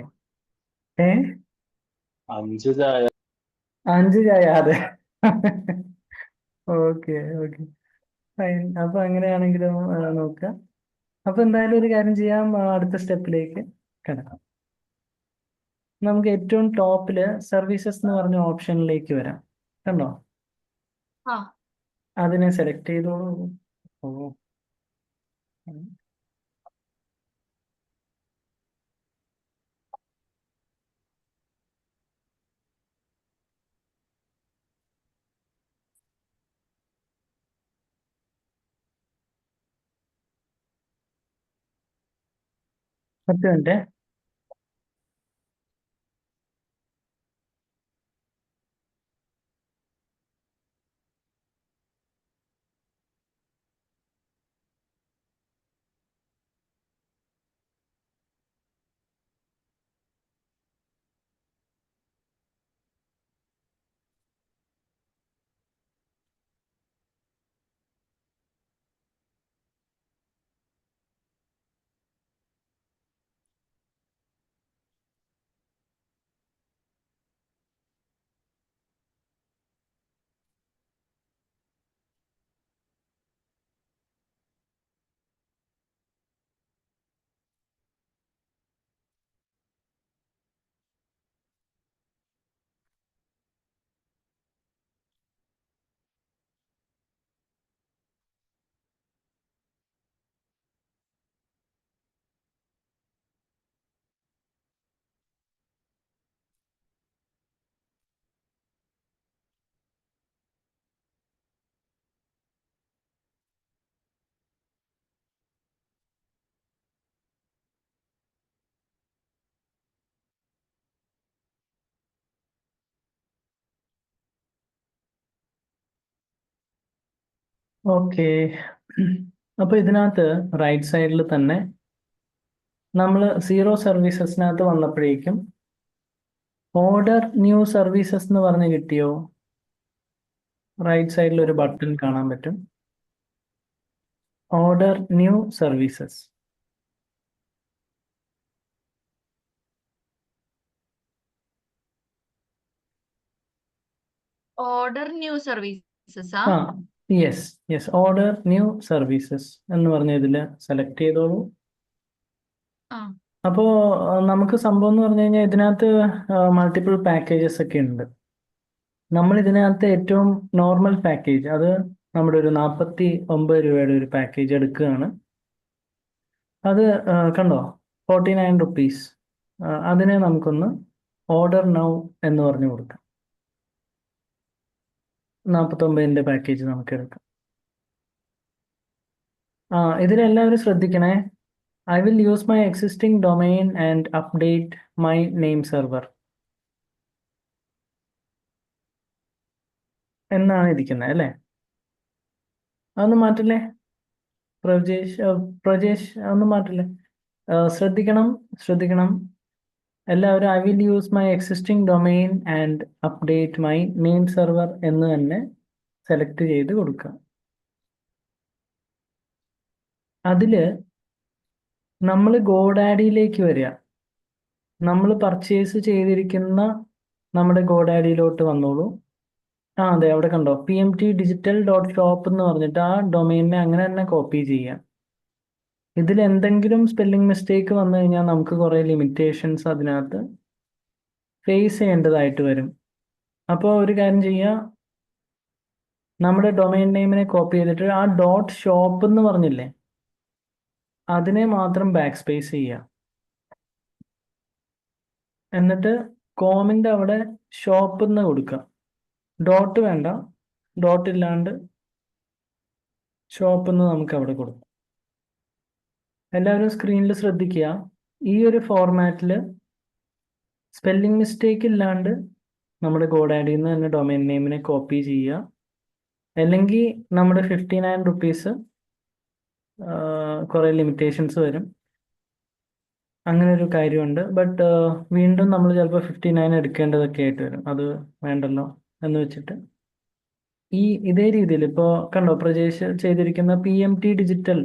5 ചായ. 5 ചായ, അതെ. Okay okay fine. അപ്പൊ അങ്ങനെയാണെങ്കിലും നോക്കാം. അപ്പൊ എന്തായാലും ഒരു കാര്യം ചെയ്യാം, അടുത്ത സ്റ്റെപ്പിലേക്ക് കിടക്കാം. നമുക്ക് ഏറ്റവും ടോപ്പില് സർവീസസ് എന്ന് പറഞ്ഞ ഓപ്ഷനിലേക്ക് വരാം. കണ്ടോ? ആ അതിനെ സെലക്ട് ചെയ്തോളൂ. ഓ പത്ത് മിനിറ്റ്. ഓക്കെ. അപ്പൊ ഇതിനകത്ത് റൈറ്റ് സൈഡിൽ തന്നെ നമ്മൾ സീറോ സർവീസസിനകത്ത് വന്നപ്പോഴേക്കും ഓർഡർ ന്യൂ സർവീസസ് എന്ന് പറഞ്ഞ് കിട്ടിയോ? റൈറ്റ് സൈഡിൽ ഒരു ബട്ടൺ കാണാൻ പറ്റും, order new services. Order new services ആ ആ yes yes, order new services എന്ന് പറഞ്ഞ ഇതിൽ സെലക്ട് ചെയ്തോളൂ. ആ അപ്പോൾ നമുക്ക് സംഭവം എന്ന് പറഞ്ഞു കഴിഞ്ഞാൽ ഇതിനകത്ത് മൾട്ടിപ്പിൾ പാക്കേജസ് ഒക്കെ ഉണ്ട്. നമ്മൾ ഇതിനകത്ത് ഏറ്റവും നോർമൽ പാക്കേജ്, അത് നമ്മുടെ ഒരു 49 രൂപയുടെ ഒരു പാക്കേജ് എടുക്കുകയാണ്. അത് കണ്ടോ, 49 റുപ്പീസ്. അതിനെ നമുക്കൊന്ന് ഓർഡർ നൗ എന്ന് പറഞ്ഞു കൊടുക്കാം. 49ന്റെ പാക്കേജ് നമുക്ക് എടുക്കാം. ഇതിലെല്ലാവരും ശ്രദ്ധിക്കണേ, I will use my existing domain and update my name server എന്നാണ് ഇരിക്കുന്നത് അല്ലേ? അതൊന്നും മാറ്റില്ലേ പ്രജേഷ്, അതൊന്നും മാറ്റില്ലേ? ശ്രദ്ധിക്കണം ശ്രദ്ധിക്കണം എല്ലാവരും. I will use my existing domain and update my name server എന്ന് തന്നെ സെലക്ട് ചെയ്ത് കൊടുക്കുക. അതില് നമ്മൾ ഗോഡാഡിയിലേക്ക് വരിക. നമ്മൾ പർച്ചേസ് ചെയ്തിരിക്കുന്ന നമ്മുടെ ഗോഡാഡിയിലോട്ട് വന്നോളൂ. അതെ, അവിടെ കണ്ടോ pmt-digital.shop എന്ന് പറഞ്ഞിട്ട് ആ ഡൊമൈനെ അങ്ങനെ തന്നെ കോപ്പി ചെയ്യാം. ഇതിൽ എന്തെങ്കിലും സ്പെല്ലിംഗ് മിസ്റ്റേക്ക് വന്നു കഴിഞ്ഞാൽ നമുക്ക് കുറേ ലിമിറ്റേഷൻസ് അതിനകത്ത് ഫേസ് ചെയ്യേണ്ടതായിട്ട് വരും. അപ്പോൾ ഒരു കാര്യം ചെയ്യുക, നമ്മുടെ ഡൊമൈൻ നെയിമിനെ കോപ്പി ചെയ്തിട്ട് ആ .shop എന്ന് പറഞ്ഞില്ലേ, അതിനെ മാത്രം ബാക്ക് സ്പേസ് ചെയ്യുക. എന്നിട്ട് കോമിൻ്റെ അവിടെ ഷോപ്പ് എന്ന് കൊടുക്കുക. ഡോട്ട് വേണ്ട, ഡോട്ട് ഇല്ലാണ്ട് ഷോപ്പ് എന്ന് നമുക്ക് അവിടെ കൊടുക്കാം. എല്ലാവരും സ്ക്രീനിൽ ശ്രദ്ധിക്കുക, ഈ ഒരു ഫോർമാറ്റിൽ സ്പെല്ലിംഗ് മിസ്റ്റേക്ക് ഇല്ലാണ്ട് നമ്മുടെ ഗോഡാഡിയിൽ നിന്ന് തന്നെ ഡൊമൈൻ നെയിമിനെ കോപ്പി ചെയ്യുക. അല്ലെങ്കിൽ നമ്മുടെ 59 റുപ്പീസ് കുറേ ലിമിറ്റേഷൻസ് വരും. അങ്ങനെ ഒരു കാര്യമുണ്ട്. ബട്ട് വീണ്ടും നമ്മൾ ചിലപ്പോൾ 59 എടുക്കേണ്ടതൊക്കെ ആയിട്ട് വരും. അത് വേണ്ടല്ലോ എന്ന് വെച്ചിട്ട് ഇതേ രീതിയിൽ ഇപ്പോൾ കണ്ടോ, പ്രജേഷ് ചെയ്തിരിക്കുന്ന PMT ഡിജിറ്റൽ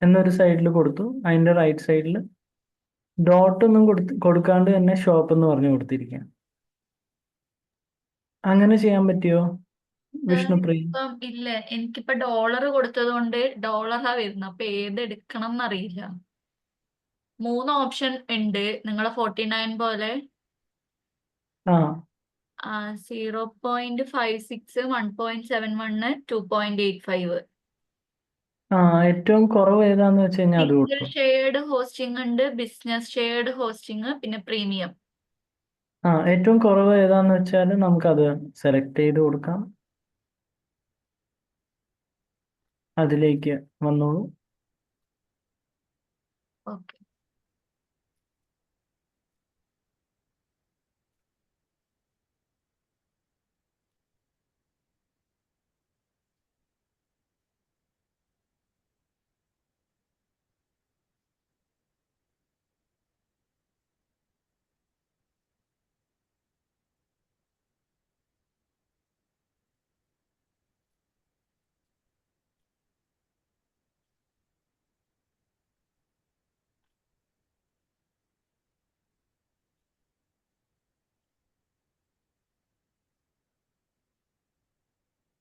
എന്നൊരു സൈഡിൽ കൊടുത്തു, അതിൻ്റെ റൈറ്റ് സൈഡിൽ ഡോട്ടൊന്നും കൊടുക്കാണ്ട് തന്നെ ഷോപ്പ് എന്ന് പറഞ്ഞു കൊടുത്തിരിക്കുക. അങ്ങനെ ചെയ്യാൻ പറ്റിയോ? വിഷ്ണുപ്രിയ? ഇപ്പം ഇല്ല, എനിക്കിപ്പോ ഡോളർ കൊടുത്തത് കൊണ്ട് ഡോളറാ വരുന്നത്, അപ്പൊ ഏതെടുക്കണം എന്നറിയില്ല. 3 ഓപ്ഷൻ ഉണ്ട് നിങ്ങളെ 49 പോലെ. ആ 0.56, 1.71, 2.85. ഏറ്റവും കുറവ് ഏതാന്ന് വെച്ച് കഴിഞ്ഞാൽ അത് സിംഗിൾ കൊടുക്കും. ഷെയർഡ് ഹോസ്റ്റിംഗ് ഉണ്ട്, ബിസിനസ് ഷെയർഡ് ഹോസ്റ്റിംഗ്, പിന്നെ പ്രീമിയം. ഏറ്റവും കുറവ് ഏതാന്ന് വെച്ചാൽ നമുക്കത് സെലക്ട് ചെയ്ത് കൊടുക്കാം. അതിലേക്ക് വന്നോളൂ. ഓക്കെ.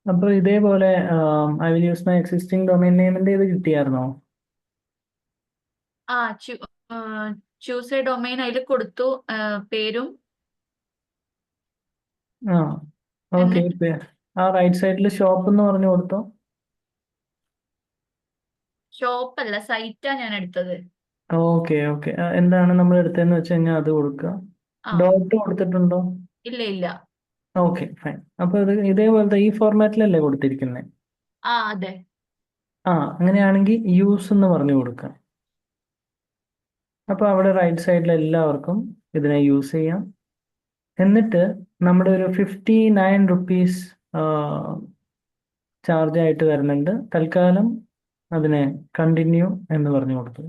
അപ്പോൾ ഇതേപോലെ I will use my existing domain നെയിമിന്റെ ഇത് കിട്ടിയായിരുന്നോ? ആ ചൂസ് എ ഡൊമൈൻ അതിൽ കൊടുത്തു, പേരും. ഓക്കെ. എന്നിട്ട് ആ റൈറ്റ് സൈഡിൽ ഷോപ്പ് എന്ന് പറഞ്ഞു കൊടുത്തോ? ഷോപ്പ് അല്ല, സൈറ്റാ ഞാൻ എടുത്തത്. ഓക്കെ. എന്താണ് നമ്മൾ എടുത്തതെന്ന് വെച്ച് കഴിഞ്ഞാൽ അത് കൊടുക്കുക. ആ ഡോട്ട് കൊടുത്തിട്ടുണ്ടോ? ഇല്ല ഇല്ല. Okay, fine. അപ്പൊ ഇത് ഇതേപോലത്തെ ഈ ഫോർമാറ്റിലല്ലേ കൊടുത്തിരിക്കുന്നത്? അതെ. അങ്ങനെയാണെങ്കിൽ യൂസ് എന്ന് പറഞ്ഞു കൊടുക്കാം. അപ്പൊ അവിടെ റൈറ്റ് സൈഡിൽ എല്ലാവർക്കും ഇതിനെ യൂസ് ചെയ്യാം. എന്നിട്ട് നമ്മുടെ ഒരു 59 റുപ്പീസ് ചാർജ് ആയിട്ട് വരുന്നുണ്ട്. തൽക്കാലം അതിനെ കണ്ടിന്യൂ എന്ന് പറഞ്ഞു കൊടുത്തു.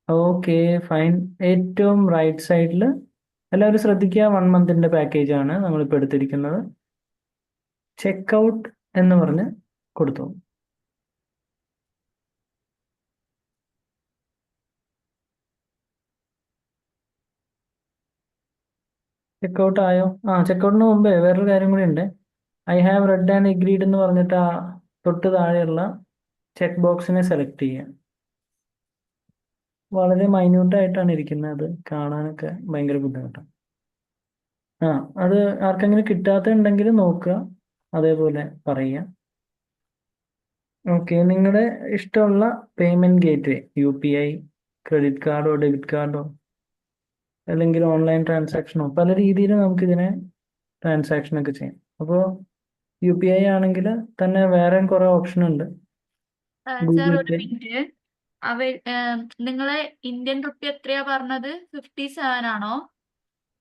Okay, fine. ഏറ്റവും റൈറ്റ് സൈഡിൽ എല്ലാവരും ശ്രദ്ധിക്കുക, 1 മന്തിന്റെ പാക്കേജ് ആണ് നമ്മളിപ്പോൾ എടുത്തിരിക്കുന്നത്. ചെക്ക്ഔട്ട് എന്ന് പറഞ്ഞ് കൊടുത്തു. ചെക്ക്ഔട്ട് ആയോ? ചെക്ക്ഔട്ടിന് മുമ്പേ വേറൊരു കാര്യം കൂടി ഉണ്ട്. I have read and agreed എന്ന് പറഞ്ഞിട്ട് ആ തൊട്ട് താഴെയുള്ള ചെക്ക് ബോക്സിനെ സെലക്ട് ചെയ്യുക. വളരെ മൈന്യൂട്ടായിട്ടാണ് ഇരിക്കുന്നത്, അത് കാണാനൊക്കെ ഭയങ്കര ബുദ്ധിമുട്ടാണ്. അത് ആർക്കെങ്കിലും കിട്ടാത്തുണ്ടെങ്കിൽ നോക്കുക, അതേപോലെ പറയുക. ഓക്കെ, നിങ്ങളുടെ ഇഷ്ടമുള്ള പേയ്മെന്റ് ഗേറ്റ്വേ, UPI, ക്രെഡിറ്റ് കാർഡോ ഡെബിറ്റ് കാർഡോ അല്ലെങ്കിൽ ഓൺലൈൻ ട്രാൻസാക്ഷനോ, പല രീതിയിൽ നമുക്കിതിനെ ട്രാൻസാക്ഷൻ ഒക്കെ ചെയ്യാം. അപ്പോൾ UPI ആണെങ്കിൽ തന്നെ വേറെയും കുറേ ഓപ്ഷൻ ഉണ്ട്. സാർ ഗൂഗിൾ ഒരു പേ. മിനിറ്റ്. നിങ്ങളെ ഇന്ത്യൻ റുപ്പി എത്രയാ പറഞ്ഞത്? 57 ആണോ?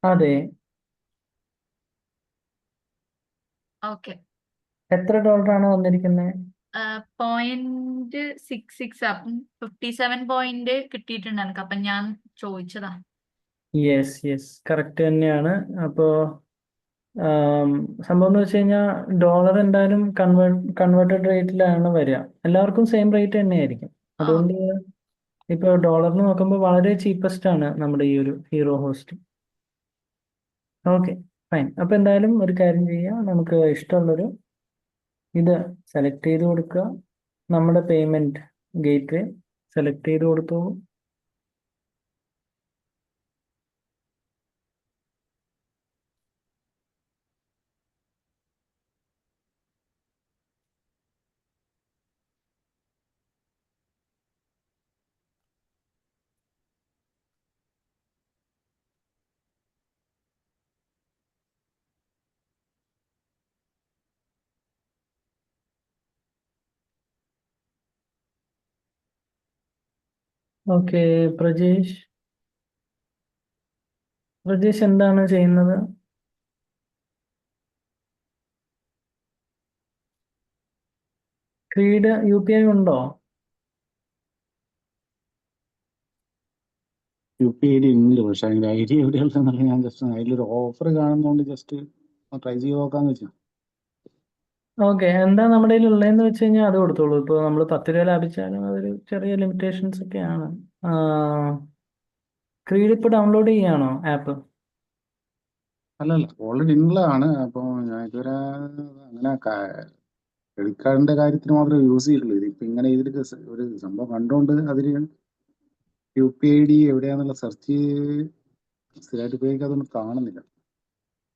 അതെ. ഓക്കെ. എത്ര ഡോളറാണ് വന്നിരിക്കുന്നത്? 0.66. അപ്പം 57 പോയിന്റ് കിട്ടിയിട്ടുണ്ട് എനിക്ക്, അപ്പം ഞാൻ ചോദിച്ചതാ. യെസ്, കറക്റ്റ് തന്നെയാണ്. അപ്പോൾ സംഭവം എന്ന് വെച്ച് കഴിഞ്ഞാൽ ഡോളർ എന്തായാലും കൺവേർട്ടഡ് റേറ്റിലാണ് വരിക. എല്ലാവർക്കും സെയിം റേറ്റ് തന്നെയായിരിക്കും. അതുകൊണ്ട് ഇപ്പോൾ ഡോളറിന് നോക്കുമ്പോൾ വളരെ ചീപ്പസ്റ്റ് ആണ് നമ്മുടെ ഈ ഒരു ഹീറോ ഹോസ്റ്റ്. Okay, fine. അപ്പോൾ എന്തായാലും ഒരു കാര്യം ചെയ്യുക, നമുക്ക് ഇഷ്ടമുള്ളൊരു ഇത് സെലക്ട് ചെയ്ത് കൊടുക്കുക. നമ്മുടെ പേയ്മെന്റ് ഗേറ്റ്വേ സെലക്ട് ചെയ്ത് കൊടുത്തോളൂ. ഓക്കെ, പ്രജേഷ് എന്താണ് ചെയ്യുന്നത്? ക്രീഡ് UPI ഉണ്ടോ? UPI ഉണ്ട്, പക്ഷെ അതിന്റെ ഐഡിയ എവിടെയുള്ളതെന്നുള്ള ഞാൻ ജസ്റ്റ് അതിലൊരു ഓഫർ കാണുന്നതുകൊണ്ട് ജസ്റ്റ് ട്രൈ ചെയ്ത് നോക്കാന്ന് വെച്ചാൽ. ഓക്കെ, എന്താ നമ്മുടെ കയ്യിൽ ഉള്ളതെന്ന് വെച്ച് കഴിഞ്ഞാൽ അത് കൊടുത്തോളൂ. ഇപ്പോൾ നമ്മൾ 10 രൂപ ലാഭിച്ചാലും അതൊരു ചെറിയ ലിമിറ്റേഷൻസ് ഒക്കെയാണ്. ക്രീഡ് ഇപ്പോൾ ഡൗൺലോഡ് ചെയ്യാണോ ആപ്പ്? അല്ലല്ല, ഓൾറെഡി ഉള്ളതാണ്. അപ്പോൾ ഞാൻ ഇതുവരെ അങ്ങനെ ക്രെഡിറ്റ് കാർഡിന്റെ കാര്യത്തിന് മാത്രമേ യൂസ് ചെയ്തിട്ടുള്ളൂ. ഇതിപ്പോ ഇങ്ങനെ ഇതിൽ ഒരു സംഭവം കണ്ടുകൊണ്ട് അതിൽ UPI ID എവിടെയാന്നുള്ള സെർച്ച് സ്ഥിരമായിട്ട് ഉപയോഗിക്കാതൊന്നും കാണുന്നില്ല.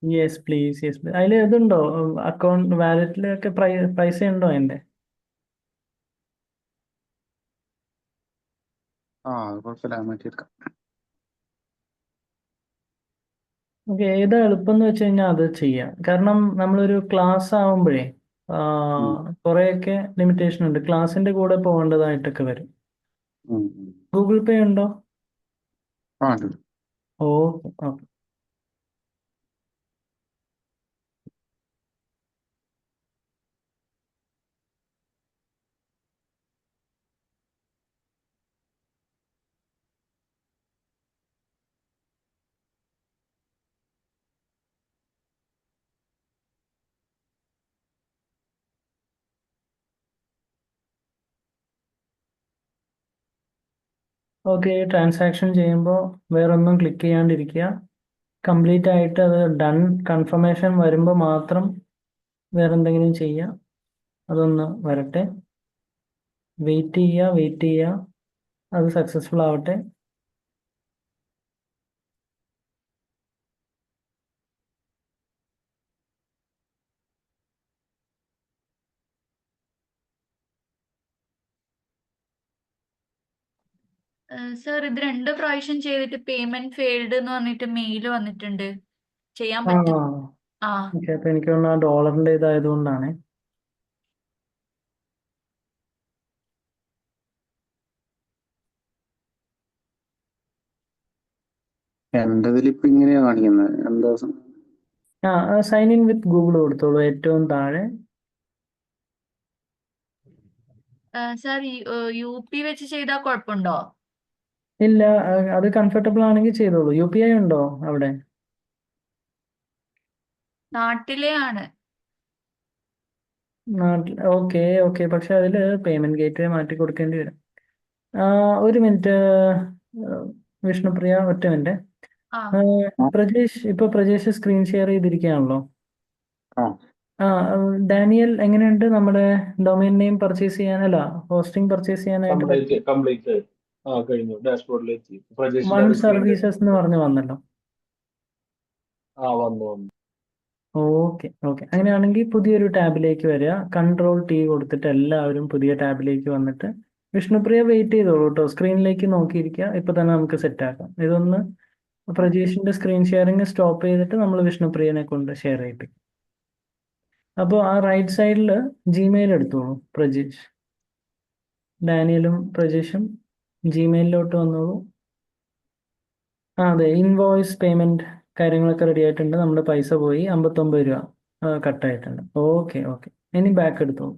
Yes please, yes please. അതിൽ ഇതുണ്ടോ, അക്കൗണ്ട് വാലറ്റിലൊക്കെ പൈസ ഉണ്ടോ എൻ്റെ? അത് കുഴപ്പമില്ല, മാറ്റിയെടുക്കാം. ഓക്കെ, ഏതാ എളുപ്പം എന്ന് വെച്ച് കഴിഞ്ഞാൽ അത് ചെയ്യാം. കാരണം നമ്മളൊരു ക്ലാസ് ആവുമ്പോഴേ ഉം, കുറേയൊക്കെ ലിമിറ്റേഷൻ ഉണ്ട്. ക്ലാസ്സിന്റെ കൂടെ പോകേണ്ടതായിട്ടൊക്കെ വരും. ഉം, ഉം. ഗൂഗിൾ പേ ഉണ്ടോ? ഉണ്ട്. Okay, okay. ഓക്കെ, ട്രാൻസാക്ഷൻ ചെയ്യുമ്പോൾ വേറൊന്നും ക്ലിക്ക് ചെയ്യാണ്ടിരിക്കുക. കംപ്ലീറ്റ് ആയിട്ട് അത് ഡൺ കൺഫർമേഷൻ വരുമ്പോൾ മാത്രം വേറെന്തെങ്കിലും ചെയ്യുക. അതൊന്ന് വരട്ടെ, വെയിറ്റ് ചെയ്യുക. അത് സക്സസ്ഫുൾ ആവട്ടെ. സർ ഇത് 2 പ്രാവശ്യം ചെയ്തിട്ട് പേയ്മെന്റ് ഫെയിൽഡ് എന്ന് പറഞ്ഞിട്ട് മെയിൽ വന്നിട്ടുണ്ട്. ചെയ്യാൻ ആ പറ്റും? ആ ഓക്കെ, അപ്പൊ എനിക്ക് തോന്നുന്നു ആ ഡോളറിന്റെ ഇതായതുകൊണ്ടാണ്. എൻ്റെ ഇതിലിപ്പോ ഇങ്ങനെയാ കാണിക്കുന്നത്. എന്താ സൈൻ ഇൻ വിത്ത് ഗൂഗിൾ കൊടുത്തോളൂ ഏറ്റവും താഴെ. സർ UP വെച്ച് ചെയ്താൽ കുഴപ്പമുണ്ടോ? ഇല്ല, അത് കംഫർട്ടബിൾ ആണെങ്കിൽ ചെയ്തോളൂ. UPI ഉണ്ടോ അവിടെ? നാട്ടിലെ ആണ്. നാട്ടിൽ ഓക്കെ, ഓക്കെ. പക്ഷെ അതിൽ പേയ്മെന്റ് ഗേറ്റ്വേ മാറ്റി കൊടുക്കേണ്ടി വരും. ഒരു മിനിറ്റ്, വിഷ്ണുപ്രിയ, ഒറ്റ മിനിറ്റ്. ആ പ്രജേഷ് സ്ക്രീൻ ഷെയർ ചെയ്തിരിക്കുകയാണല്ലോ. ആ ഡാനിയൽ, എങ്ങനെയുണ്ട് നമ്മുടെ ഡൊമൈൻ നെയിം പർച്ചേസ് ചെയ്യാനല്ല, ഹോസ്റ്റിംഗ് പർച്ചേസ് ചെയ്യാനായിട്ട്? കംപ്ലീറ്റ് കഴിഞ്ഞു. ഡാഷ്ബോർഡിലെത്തി. പ്രജേഷിന്റെ വൺ അത് സ്ക്രീൻ സർവീസസ് എന്ന് പറഞ്ഞു വന്നല്ലോ. വന്നു. Okay, okay. അങ്ങനെയാണെങ്കിൽ പുതിയൊരു ടാബിലേക്ക് വരിക. Ctrl+T കൊടുത്തിട്ട് എല്ലാവരും പുതിയ ടാബിലേക്ക് വന്നിട്ട് വിഷ്ണുപ്രിയ വെയിറ്റ് ചെയ്തോളൂ കേട്ടോ. സ്ക്രീനിലേക്ക് നോക്കിയിരിക്കുക. ഇപ്പൊ തന്നെ നമുക്ക് സെറ്റ് ആക്കാം. ഇതൊന്ന് പ്രജേഷിന്റെ സ്ക്രീൻ ഷെയറിങ് സ്റ്റോപ്പ് ചെയ്തിട്ട് നമ്മൾ വിഷ്ണുപ്രിയനെ കൊണ്ട് ഷെയർ ചെയ്യിപ്പിക്കും. അപ്പോൾ ആ റൈറ്റ് സൈഡിൽ ജിമെയിൽ എടുത്തോളൂ പ്രജേഷ്. ഡാനിയലും പ്രജേഷും ജിമെയിലിലോട്ട് വന്നോളൂ. അതെ, ഇൻവോയ്സ് പേയ്മെന്റ് കാര്യങ്ങളൊക്കെ റെഡി ആയിട്ടുണ്ട്. നമ്മുടെ പൈസ പോയി 59 രൂപ കട്ടായിട്ടുണ്ട്. Okay, okay. ഇനി ബാക്ക് എടുത്തോളൂ.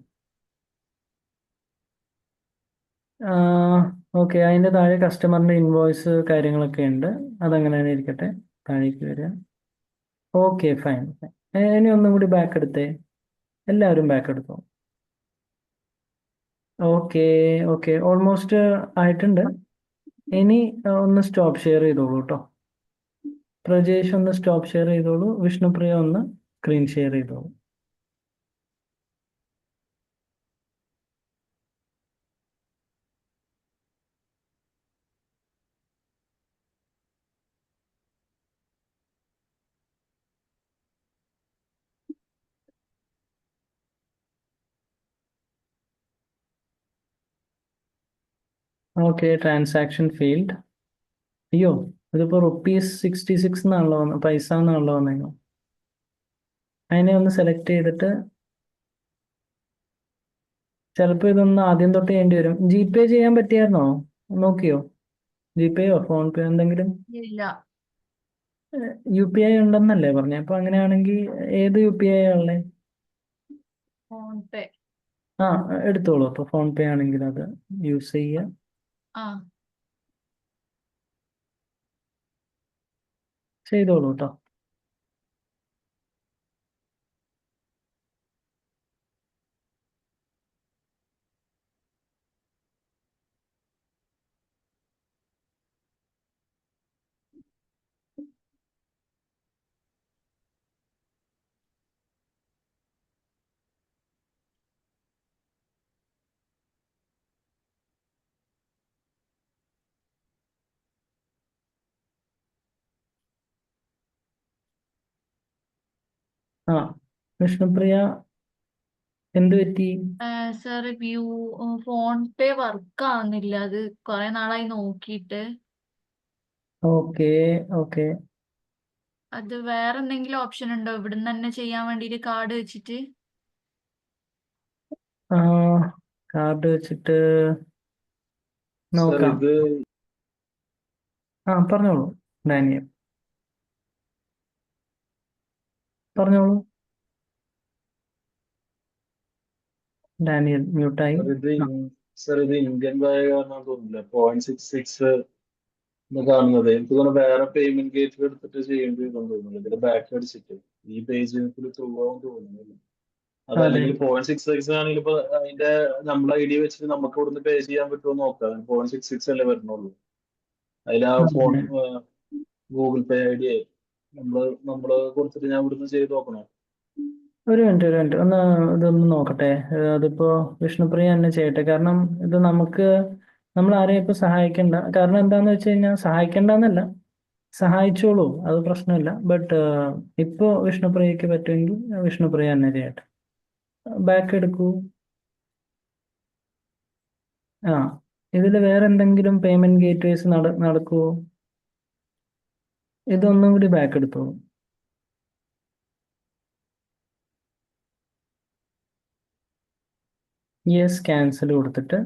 ഓക്കെ, അതിൻ്റെ താഴെ കസ്റ്റമറിന്റെ ഇൻവോയ്സ് കാര്യങ്ങളൊക്കെ ഉണ്ട്. അതങ്ങനെ തന്നെ ഇരിക്കട്ടെ. താഴേക്ക് വരിക. Okay, fine. ഇനി ഒന്നും കൂടി ബാക്ക് എടുത്തേ. എല്ലാവരും ബാക്ക് എടുത്തോ. Okay, okay. ഓൾമോസ്റ്റ് ആയിട്ടുണ്ട്. ഇനി ഒന്ന് സ്റ്റോപ്പ് ഷെയർ ചെയ്തോളൂ കേട്ടോ. പ്രജേഷ് ഒന്ന് സ്റ്റോപ്പ് ഷെയർ ചെയ്തോളൂ. വിഷ്ണുപ്രിയ ഒന്ന് സ്ക്രീൻ ഷെയർ ചെയ്തോളൂ. Okay, transaction failed. അയ്യോ, ഇതിപ്പോ ₹66 എന്നാണല്ലോ പൈസ എന്നാണല്ലോ വന്നേക്കോ. അതിനെ ഒന്ന് സെലക്ട് ചെയ്തിട്ട് ചിലപ്പോൾ ഇതൊന്ന് ആദ്യം തൊട്ട് ചെയ്യേണ്ടി വരും. GPay ചെയ്യാൻ പറ്റിയായിരുന്നോ? നോക്കിയോ? GPayയോ ഫോൺ പേ എന്തെങ്കിലും? ഇല്ല. UPI ഉണ്ടെന്നല്ലേ പറഞ്ഞേ? അപ്പൊ അങ്ങനെയാണെങ്കിൽ ഏത് UPI ആണല്ലേ? ഫോൺ പേ. എടുത്തോളൂ. അപ്പൊ ഫോൺ പേ ആണെങ്കിൽ അത് യൂസ് ചെയ്യുക. ആ ചെയ്തോളൂ കേട്ടോ. ആ വിഷ്ണുപ്രിയ, എന്ത് പറ്റി? സർ ഫോൺ പേ വർക്ക് ആവുന്നില്ല. അത് കുറെ നാളായി നോക്കിയിട്ട്. Okay okay. അത് വേറെ എന്തെങ്കിലും ഓപ്ഷൻ ഉണ്ടോ ഇവിടുന്ന് തന്നെ ചെയ്യാൻ വേണ്ടിയിട്ട് കാർഡ് വെച്ചിട്ട്? കാർഡ് വെച്ചിട്ട് സർ നോക്കാം. ഇത് പറഞ്ഞോളൂ ഡാനിയൽ, പറഞ്ഞോളൂ. ഡാനിയൽ മ്യൂട്ടായി. സർ ഇത് ആ, സർ ഇത് ഇന്ത്യൻ ബായ കാരണം തോന്നുന്നില്ല 0.66 എന്ന് കാണുന്നത്. എനിക്ക് തോന്നുന്നു വേറെ പേയ്മെന്റ് ഗേറ്റ് എടുത്തിട്ട് ചെയ്യേണ്ടി വരുമെന്ന് തോന്നുന്നില്ല. ഇതിന്റെ ബാക്ക് അടിച്ചിട്ട് ഈ പേജിൽ ത്രൂ ആവും തോന്നുന്നില്ല. അതെ. അതല്ലെങ്കിൽ 0.66 ആണെങ്കിൽ ഇപ്പൊ അതിന്റെ നമ്മളെ ഐഡിയ വെച്ചിട്ട് നമുക്ക് ഇവിടുന്ന് പേ ചെയ്യാൻ പറ്റുമോ നോക്കാം. 0.66 അല്ലേ വരുന്നുള്ളൂ. അതിൽ ആ ഫോൺ അതെ. ഗൂഗിൾ പേ ഐഡിയ നമ്മള് കൊടുത്തിട്ട് ഞാൻ ഇവിടുന്ന് ചെയ്ത് നോക്കണം. ഒരു മിനിറ്റ് ഒന്ന് ഇതൊന്ന് നോക്കട്ടെ. അതിപ്പോ വിഷ്ണുപ്രിയ തന്നെ ചെയ്യട്ടെ. കാരണം ഇത് നമ്മൾ ആരെയും ഇപ്പൊ സഹായിക്കണ്ട. കാരണം എന്താന്ന് വെച്ച് കഴിഞ്ഞാൽ സഹായിക്കണ്ടെന്നല്ല, സഹായിച്ചോളൂ, അത് പ്രശ്നമില്ല. ബട്ട് ഇപ്പോ വിഷ്ണുപ്രിയക്ക് പറ്റുമെങ്കിൽ വിഷ്ണുപ്രിയ തന്നെ ചെയ്യട്ടെ. ബാക്ക് എടുക്കൂ. ആ ഇതിൽ വേറെ എന്തെങ്കിലും പേയ്മെന്റ് ഗേറ്റ്വേസ് നടക്കുവോ? ഇതൊന്നും കൂടി ബാക്ക് എടുത്തോളൂ. യെസ്, ക്യാൻസൽ കൊടുത്തിട്ട്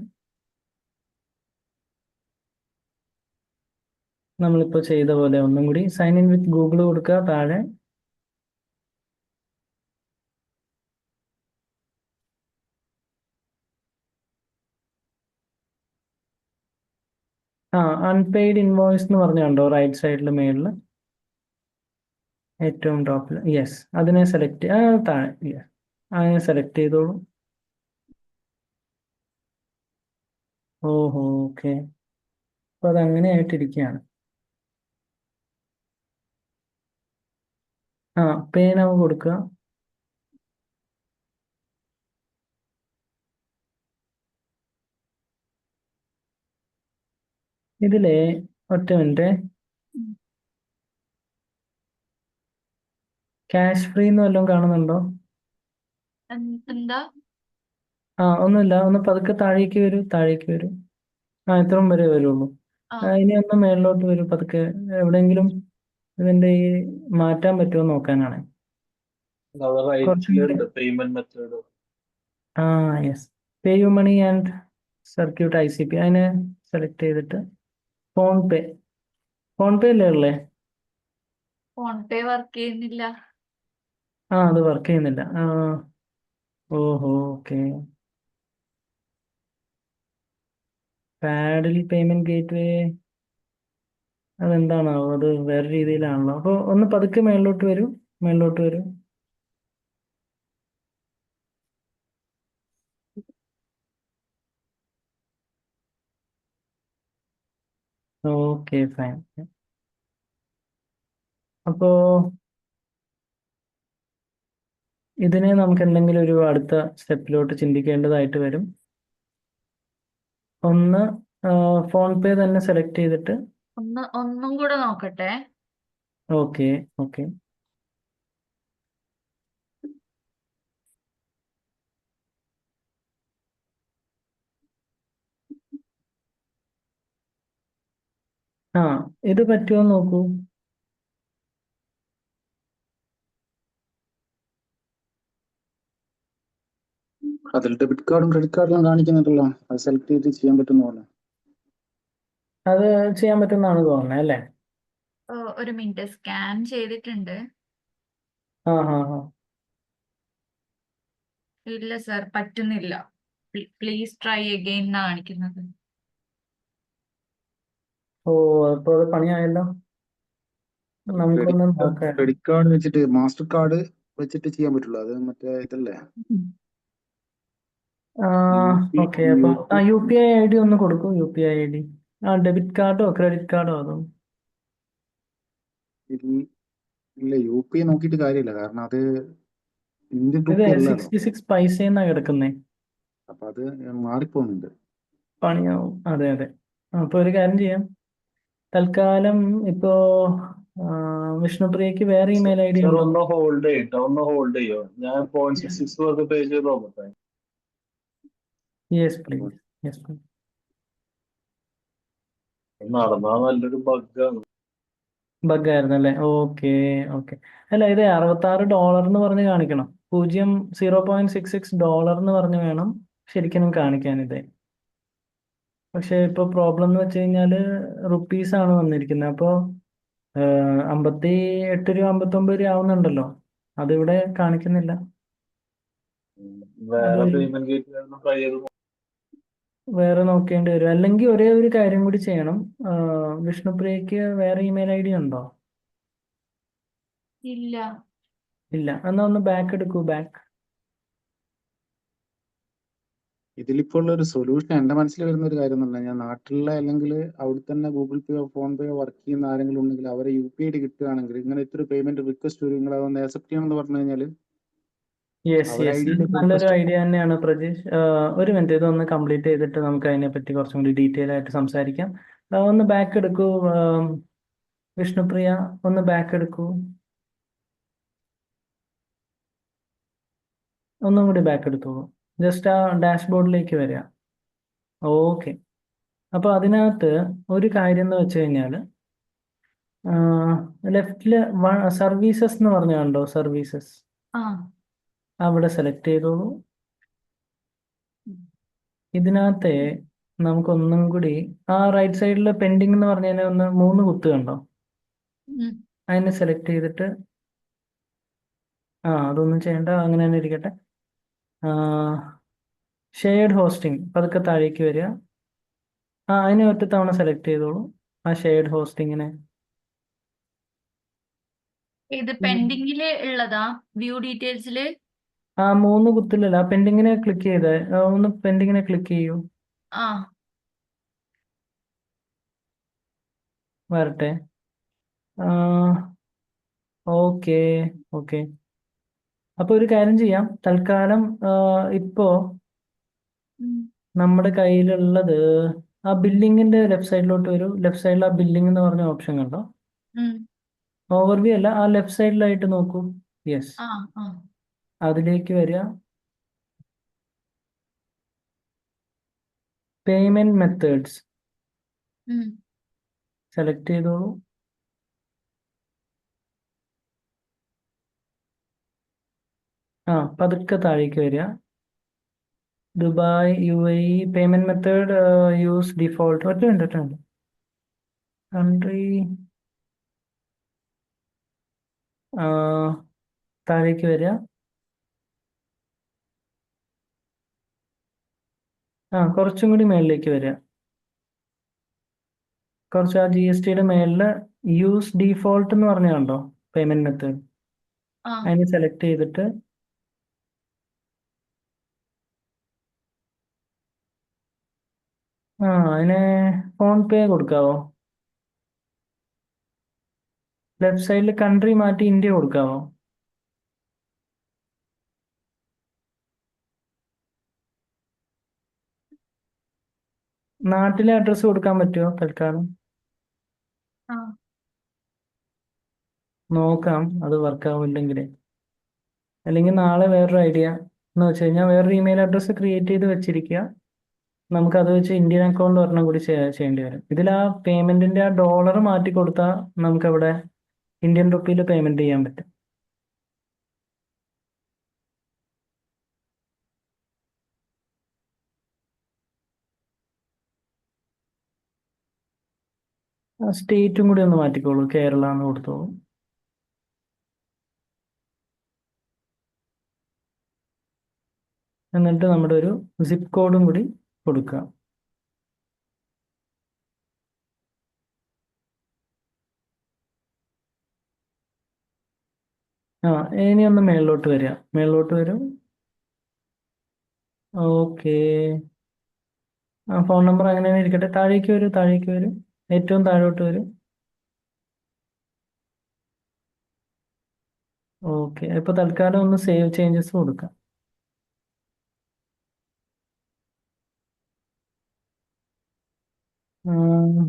നമ്മളിപ്പോൾ ചെയ്ത പോലെ ഒന്നും കൂടി സൈൻ ഇൻ വിത്ത് ഗൂഗിൾ കൊടുക്കുക താഴെ. അൺപെയ്ഡ് ഇൻവോയ്സ് എന്ന് പറഞ്ഞുണ്ടോ റൈറ്റ് സൈഡിൽ മേളിൽ ഏറ്റവും ടോപ്പിൽ? യെസ്, അതിനെ സെലക്ട് താഴെ. യെസ്, അതിനെ സെലക്ട് ചെയ്തോളൂ. ഓഹോ, ഓക്കെ. അപ്പോൾ അത് അങ്ങനെ ആയിട്ടിരിക്കുകയാണ്. പേ നൗ കൊടുക്കുക. ഇതിലെ ഒറ്റ മിനിറ്റ്, ക്യാഷ് ഫ്രീ എന്ന് വല്ലതും കാണുന്നുണ്ടോ? എന്താ? ഒന്നുമില്ല. ഒന്ന് പതുക്കെ താഴേക്ക് വരൂ. ഇത്രയും വരെ വരുള്ളൂ. ആ ഇനി ഒന്ന് മേളിലോട്ട് വരൂ പതുക്കെ. എവിടെയെങ്കിലും ഇതിന്റെ ഈ മാറ്റാൻ പറ്റുമോ നോക്കാനാണ്. അവിടെ കുറച്ചും കൂടി. റൈറ്റിലുണ്ട് payment method. Yes, PayU money and circuit ICP, അതിനെ സെലക്ട് ചെയ്തിട്ട് ഫോൺ പേ അല്ലേ ഉള്ളേ? ഫോൺ പേ വർക്ക് ചെയ്യുന്നില്ല. അത് വർക്ക് ചെയ്യുന്നില്ല. ഓഹോ, ഓക്കെ. പാഡിൽ പേയ്മെന്റ് ഗേറ്റ്വേ അതെന്താണാവോ? അത് വേറെ രീതിയിലാണല്ലോ. അപ്പോൾ ഒന്ന് പതുക്കെ മേളിലോട്ട് വരൂ. Okay, fine. അപ്പോ ഇതിനെ നമുക്ക് എന്തെങ്കിലും ഒരു അടുത്ത സ്റ്റെപ്പിലോട്ട് ചിന്തിക്കേണ്ടതായിട്ട് വരും. ഒന്ന് ഫോൺ പേ തന്നെ സെലക്ട് ചെയ്തിട്ട്. ഒന്നും കൂടെ നോക്കട്ടെ. ഓക്കെ. ഇത് പറ്റുമോ നോക്കൂ. അതിൽ ഡെബിറ്റ് കാർഡും ക്രെഡിറ്റ് കാർഡും കാണിക്കുന്നുണ്ടല്ലോ, അത് സെലക്ട് ചെയ്ത് ചെയ്യാൻ പറ്റുന്ന പോലെ. അത് ചെയ്യാൻ പറ്റുന്നതാണ് തോന്നുന്നത് അല്ലേ? ഒരു മിനിറ്റ്, സ്കാൻ ചെയ്തിട്ടുണ്ട്. ആ. ഇല്ല സർ, പറ്റുന്നില്ല. പ്ലീസ് ട്രൈ അഗെയിൻ എന്നാ കാണിക്കുന്നത്. ഓ, അപ്പോൾ അത് പണിയായല്ലോ. നമുക്കൊന്ന് നോക്കാം. ക്രെഡിറ്റ് കാർഡ് വെച്ചിട്ട് മാസ്റ്റർ കാർഡ് വെച്ചിട്ട് ചെയ്യാൻ പറ്റുള്ളൂ. അത് മറ്റേ ഇതല്ലേ? ഓക്കെ. അപ്പോൾ UPI ID ഒന്ന് കൊടുക്കൂ. UPI ID. ഡെബിറ്റ് കാർഡോ ക്രെഡിറ്റ് കാർഡോ അതോ? ഇല്ല, UPI നോക്കിയിട്ട് കാര്യമില്ല. കാരണം അത് ഇന്ത്യൻ ഇത് റുപ്പി അല്ലല്ലോ. 66 പൈസന്നാ കിടക്കുന്നേ. അപ്പൊ അത് മാറിപ്പോകുന്നുണ്ട്. പണിയാവും. അതെ. അപ്പോൾ ഒരു കാര്യം ചെയ്യാം. തൽക്കാലം ഇപ്പോ വിഷ്ണുപ്രിയക്ക് വേറെ ഇമെയിൽ ഐ ഡി സാർ ഉണ്ടോ? ഒന്ന് ഹോൾഡ് ചെയ്യോ, ഞാൻ 0.66 വർക്ക് പേ ചെയ്ത് നോക്കട്ടെ. Yes please, yes please. നടന്നാ നല്ലൊരു ബഗ്ഗാണ്. ബഗ്ഗായിരുന്നു അല്ലേ? Okay, okay. അല്ല, ഇത് $66 എന്ന് പറഞ്ഞ് കാണിക്കണം. 0.66 ഡോളർ എന്ന് പറഞ്ഞ് വേണം ശരിക്കും കാണിക്കാൻ ഇത്. പക്ഷെ ഇപ്പൊ പ്രോബ്ലം എന്ന് വെച്ച് കഴിഞ്ഞാല് റുപ്പീസ് ആണ് വന്നിരിക്കുന്നത്. അപ്പോൾ 58 രൂപ 59 രൂപ ആവുന്നുണ്ടല്ലോ, അതിവിടെ കാണിക്കുന്നില്ല. വേറെ അതൊരു പേയ്മെന്റ് ഗേറ്റ് ട്രൈ ചെയ്ത് വേറെ നോക്കേണ്ടി വരും. അല്ലെങ്കിൽ ഒരേ ഒരു കാര്യം കൂടി ചെയ്യണം. വിഷ്ണുപ്രിയക്ക് വേറെ ഇമെയിൽ ഐ ഡി ഉണ്ടോ? ഇല്ല. ഇല്ല. എന്നാ ഒന്ന് ബാക്ക് എടുക്കൂ, ബാക്ക്. ഇതിലിപ്പോൾ ഉള്ള ഒരു സൊല്യൂഷൻ എന്റെ മനസ്സിൽ വരുന്ന ഒരു കാര്യം എന്നല്ല, ഞാൻ നാട്ടിലുള്ള അല്ലെങ്കിൽ അവിടെ തന്നെ ഗൂഗിൾ പേയോ ഫോൺ പേയോ വർക്ക് ചെയ്യുന്ന ആരെങ്കിലും ഉണ്ടെങ്കിൽ അവരെ UPI ID കിട്ടുകയാണെങ്കിൽ, ഇങ്ങനെ ഇത്ര പേയ്മെന്റ് റിക്വസ്റ്റ് വരും, നിങ്ങൾ അതൊന്ന് ആക്സെപ്റ്റ് ചെയ്യണം എന്ന് പറഞ്ഞു കഴിഞ്ഞാൽ യെസ്, അവർ യെസ്. ഐഡിയിലേക്ക് നല്ലൊരു റിക്വസ്റ്റ്. ഐഡിയ തന്നെയാണ് പ്രജീഷ്. ഒരു മിനിറ്റ്, ഇതൊന്ന് കംപ്ലീറ്റ് ചെയ്തിട്ട് നമുക്ക് അതിനെപ്പറ്റി കുറച്ചും കൂടി ഡീറ്റെയിൽ ആയിട്ട് സംസാരിക്കാം. ഒന്ന് ബാക്ക് എടുക്കൂ, വിഷ്ണുപ്രിയ. ഒന്ന് ബാക്ക് എടുക്കൂ. ഒന്നും കൂടി ബാക്ക് എടുത്തോളൂ. ജസ്റ്റ് ആ ഡാഷ്ബോർഡിലേക്ക് വരിക. ഓക്കെ. അപ്പോൾ അതിനകത്ത് ഒരു കാര്യം എന്ന് വെച്ച് കഴിഞ്ഞാൽ ലെഫ്റ്റില് സർവീസസ് എന്ന് പറഞ്ഞുണ്ടോ? സർവീസസ് ആ. അവിടെ സെലക്ട് ചെയ്തോളൂ. ഇതിനകത്തെ നമുക്കൊന്നും കൂടി ആ റൈറ്റ് സൈഡിൽ പെൻഡിങ് എന്ന് പറഞ്ഞാൽ ഒന്ന് 3 കുത്ത് കണ്ടോ? ഉം. അതിനെ സെലക്ട് ചെയ്തിട്ട് അതൊന്നും ചെയ്യണ്ട, അങ്ങനെ തന്നെ ഇരിക്കട്ടെ. ഷെയർഡ് ഹോസ്റ്റിംഗ് പതുക്കെ താഴേക്ക് വരിക. അതിനെ ഒറ്റ തവണ സെലക്ട് ചെയ്തോളൂ, ആ ഷെയർഡ് ഹോസ്റ്റിങ്ങിനെ. ഇത് പെൻഡിങ്ങില് ഉള്ളതാ? വ്യൂ ഡീറ്റെയിൽസില് 3 കുത്തിലല്ല, ആ പെൻഡിങ്ങിനെ ക്ലിക്ക് ചെയ്തേ. ഒന്ന് പെൻഡിങ്ങിനെ ക്ലിക്ക് ചെയ്യൂ. ആ. വരട്ടെ. Okay, okay. അപ്പോൾ ഒരു കാര്യം ചെയ്യാം. തൽക്കാലം ഇപ്പോ ഉം. നമ്മുടെ കയ്യിലുള്ളത് ആ ബില്ലിങ്ങിന്റെ ലെഫ്റ്റ് സൈഡിലോട്ട് വരൂ. ലെഫ്റ്റ് സൈഡിൽ ആ ബില്ലിംഗ് എന്ന് പറഞ്ഞ ഓപ്ഷൻ കണ്ടോ? ഉം. ഓവർവ്യൂ അല്ല, ആ ലെഫ്റ്റ് സൈഡിലായിട്ട് നോക്കൂ. യെസ്, ആ. ആ. അതിലേക്ക് വരിക. പേയ്മെന്റ് മെത്തേഡ്സ് ഉം. സെലക്ട് ചെയ്തോളൂ. പതുക്കെ താഴേക്ക് വരിക. Dubai, UAE, payment method use default. ഒറ്റ കണ്ടിട്ടുണ്ട്. കൺട്രി താഴേക്ക് വരിക. കുറച്ചും കൂടി മേളിലേക്ക് വരിക. കുറച്ച് ആ GSTയുടെ മേളിൽ യൂസ് ഡീഫോൾട്ട് എന്ന് പറഞ്ഞ കണ്ടോ? Payment method. ആ. അതിന് സെലക്ട് ചെയ്തിട്ട് അതിനെ ഫോൺ പേ കൊടുക്കാവോ? ലെഫ്റ്റ് സൈഡിൽ കൺട്രി മാറ്റി ഇന്ത്യ കൊടുക്കാവോ? നാട്ടിലെ അഡ്രസ്സ് കൊടുക്കാൻ പറ്റുമോ തൽക്കാലം? ആ. നോക്കാം, അത് വർക്ക് ആവില്ലെങ്കിൽ. അല്ലെങ്കിൽ നാളെ വേറൊരു ഐഡിയ എന്ന് വെച്ച് കഴിഞ്ഞാൽ വേറൊരു ഇമെയിൽ അഡ്രസ്സ് ക്രിയേറ്റ് ചെയ്ത് വെച്ചിരിക്കുക. നമുക്കത് വെച്ച് ഇന്ത്യൻ അക്കൗണ്ട് ഒരെണ്ണം കൂടി ചെയ്യേണ്ടി വരും. ഇതിൽ ആ പേയ്മെന്റിന്റെ ആ ഡോളർ മാറ്റി കൊടുത്താൽ നമുക്കവിടെ ഇന്ത്യൻ റുപ്പിയിൽ പേയ്മെന്റ് ചെയ്യാൻ പറ്റും. ആ സ്റ്റേറ്റും കൂടി ഒന്ന് മാറ്റിക്കോളൂ, കേരള എന്ന് കൊടുത്തോളൂ. എന്നിട്ട് നമ്മുടെ ഒരു സിപ്പ് കോഡും കൂടി കൊടുക്കുക. ഇനി ഒന്ന് മേളിലോട്ട് വരിക. മേളിലോട്ട് വരും. ഓക്കെ. ഫോൺ നമ്പർ അങ്ങനെ തന്നെ ഇരിക്കട്ടെ. താഴേക്ക് വരും, താഴേക്ക് വരും. ഏറ്റവും താഴോട്ട് വരും. ഓക്കെ. ഇപ്പൊ തൽക്കാലം ഒന്ന് സേവ് ചേഞ്ചസ് കൊടുക്കാം.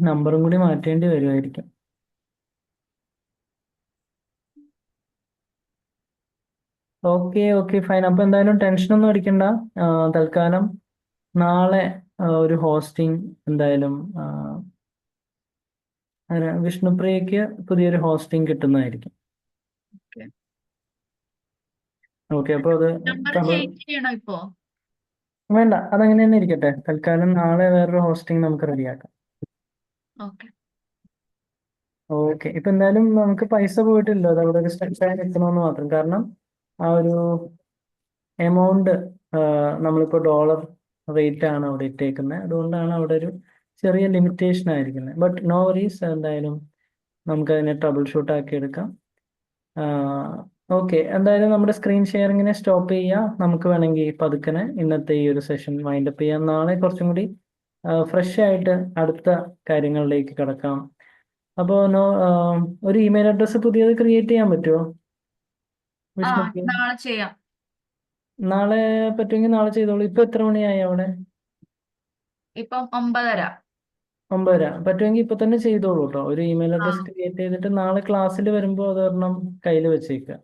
നമ്പറും കൂടി മാറ്റേണ്ടി വരുമായിരിക്കും. Okay okay fine. അപ്പൊ എന്തായാലും ടെൻഷനൊന്നും അടിക്കണ്ട. തൽക്കാലം നാളെ ഒരു ഹോസ്റ്റിംഗ് എന്തായാലും വിഷ്ണുപ്രിയയ്ക്ക് പുതിയൊരു ഹോസ്റ്റിംഗ് കിട്ടുന്നതായിരിക്കും. ഓക്കെ. ഓക്കെ, അപ്പോൾ അത് നമ്പർ trouble- ചേഞ്ച് ചെയ്യണോ ഇപ്പോ? വേണ്ട, അതങ്ങനെ തന്നെ ഇരിക്കട്ടെ. തൽക്കാലം നാളെ വേറൊരു ഹോസ്റ്റിംഗ് നമുക്ക് റെഡിയാക്കാം. ഓക്കെ. ഓക്കെ, ഇപ്പൊ എന്തായാലും നമുക്ക് പൈസ പോയിട്ടില്ല, അത് അവിടെ ഒരു സ്ട്രക്ചർ നിൽക്കണമെന്ന് മാത്രം. കാരണം ആ ഒരു എമൗണ്ട് നമ്മളിപ്പോൾ ഡോളർ റേറ്റ് ആണ് അവിടെ ഇട്ടേക്കുന്നത്, അതുകൊണ്ടാണ് അവിടെ ഒരു ചെറിയ ലിമിറ്റേഷൻ ആയിരിക്കുന്നത്. ബട്ട് നോ വറീസ്, എന്തായാലും നമുക്ക് അതിനെ ട്രബിൾ ഷൂട്ട് ആക്കി എടുക്കാം. ഓക്കെ, എന്തായാലും നമ്മുടെ സ്ക്രീൻ ഷെയറിങ്ങിനെ സ്റ്റോപ്പ് ചെയ്യാം. നമുക്ക് വേണമെങ്കിൽ പതുക്കനെ ഇന്നത്തെ ഈ ഒരു സെഷൻ വൈൻഡപ്പ് ചെയ്യാം. നാളെ കുറച്ചും കൂടി ഫ്രഷ് ആയിട്ട് അടുത്ത കാര്യങ്ങളിലേക്ക് കിടക്കാം. അപ്പോൾ ഒരു ഇമെയിൽ അഡ്രസ്സ് പുതിയത് ക്രിയേറ്റ് ചെയ്യാൻ പറ്റുമോ വിഷ്ണുക്ക്? നാളെ ചെയ്യാം. നാളെ പറ്റുമെങ്കിൽ നാളെ ചെയ്തോളൂ. ഇപ്പൊ എത്ര മണിയായി അവിടെ? ഇപ്പം 9:30. 9:30. പറ്റുമെങ്കിൽ ഇപ്പൊ തന്നെ ചെയ്തോളൂ കേട്ടോ. ഒരു ഇമെയിൽ അഡ്രസ് ആ. ക്രിയേറ്റ് ചെയ്തിട്ട് നാളെ ക്ലാസ്സിൽ വരുമ്പോൾ അതൊരെണ്ണം കയ്യിൽ വെച്ചേക്കുക.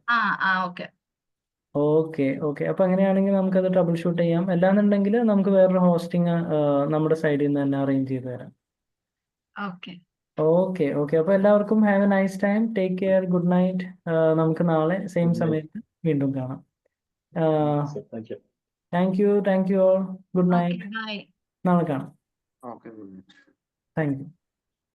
ഓക്കെ. ഓക്കെ ഓക്കെ, അപ്പൊ അങ്ങനെയാണെങ്കിൽ നമുക്കത് ട്രബിൾ ഷൂട്ട് ചെയ്യാം. അല്ലാന്നുണ്ടെങ്കിൽ നമുക്ക് വേറൊരു ഹോസ്റ്റിംഗ് നമ്മുടെ സൈഡിൽ നിന്ന് തന്നെ അറേഞ്ച് ചെയ്ത് തരാം. ഓക്കെ. ഓക്കെ ഓക്കെ, അപ്പൊ എല്ലാവർക്കും have A nice time. Take care. Good night. നമുക്ക് നാളെ സെയിം Good night. സമയത്ത് വീണ്ടും കാണാം. Thank you. Thank you all. Good okay. Night. Bye. നാളെ കാണാം. ഓക്കെ. Thank U.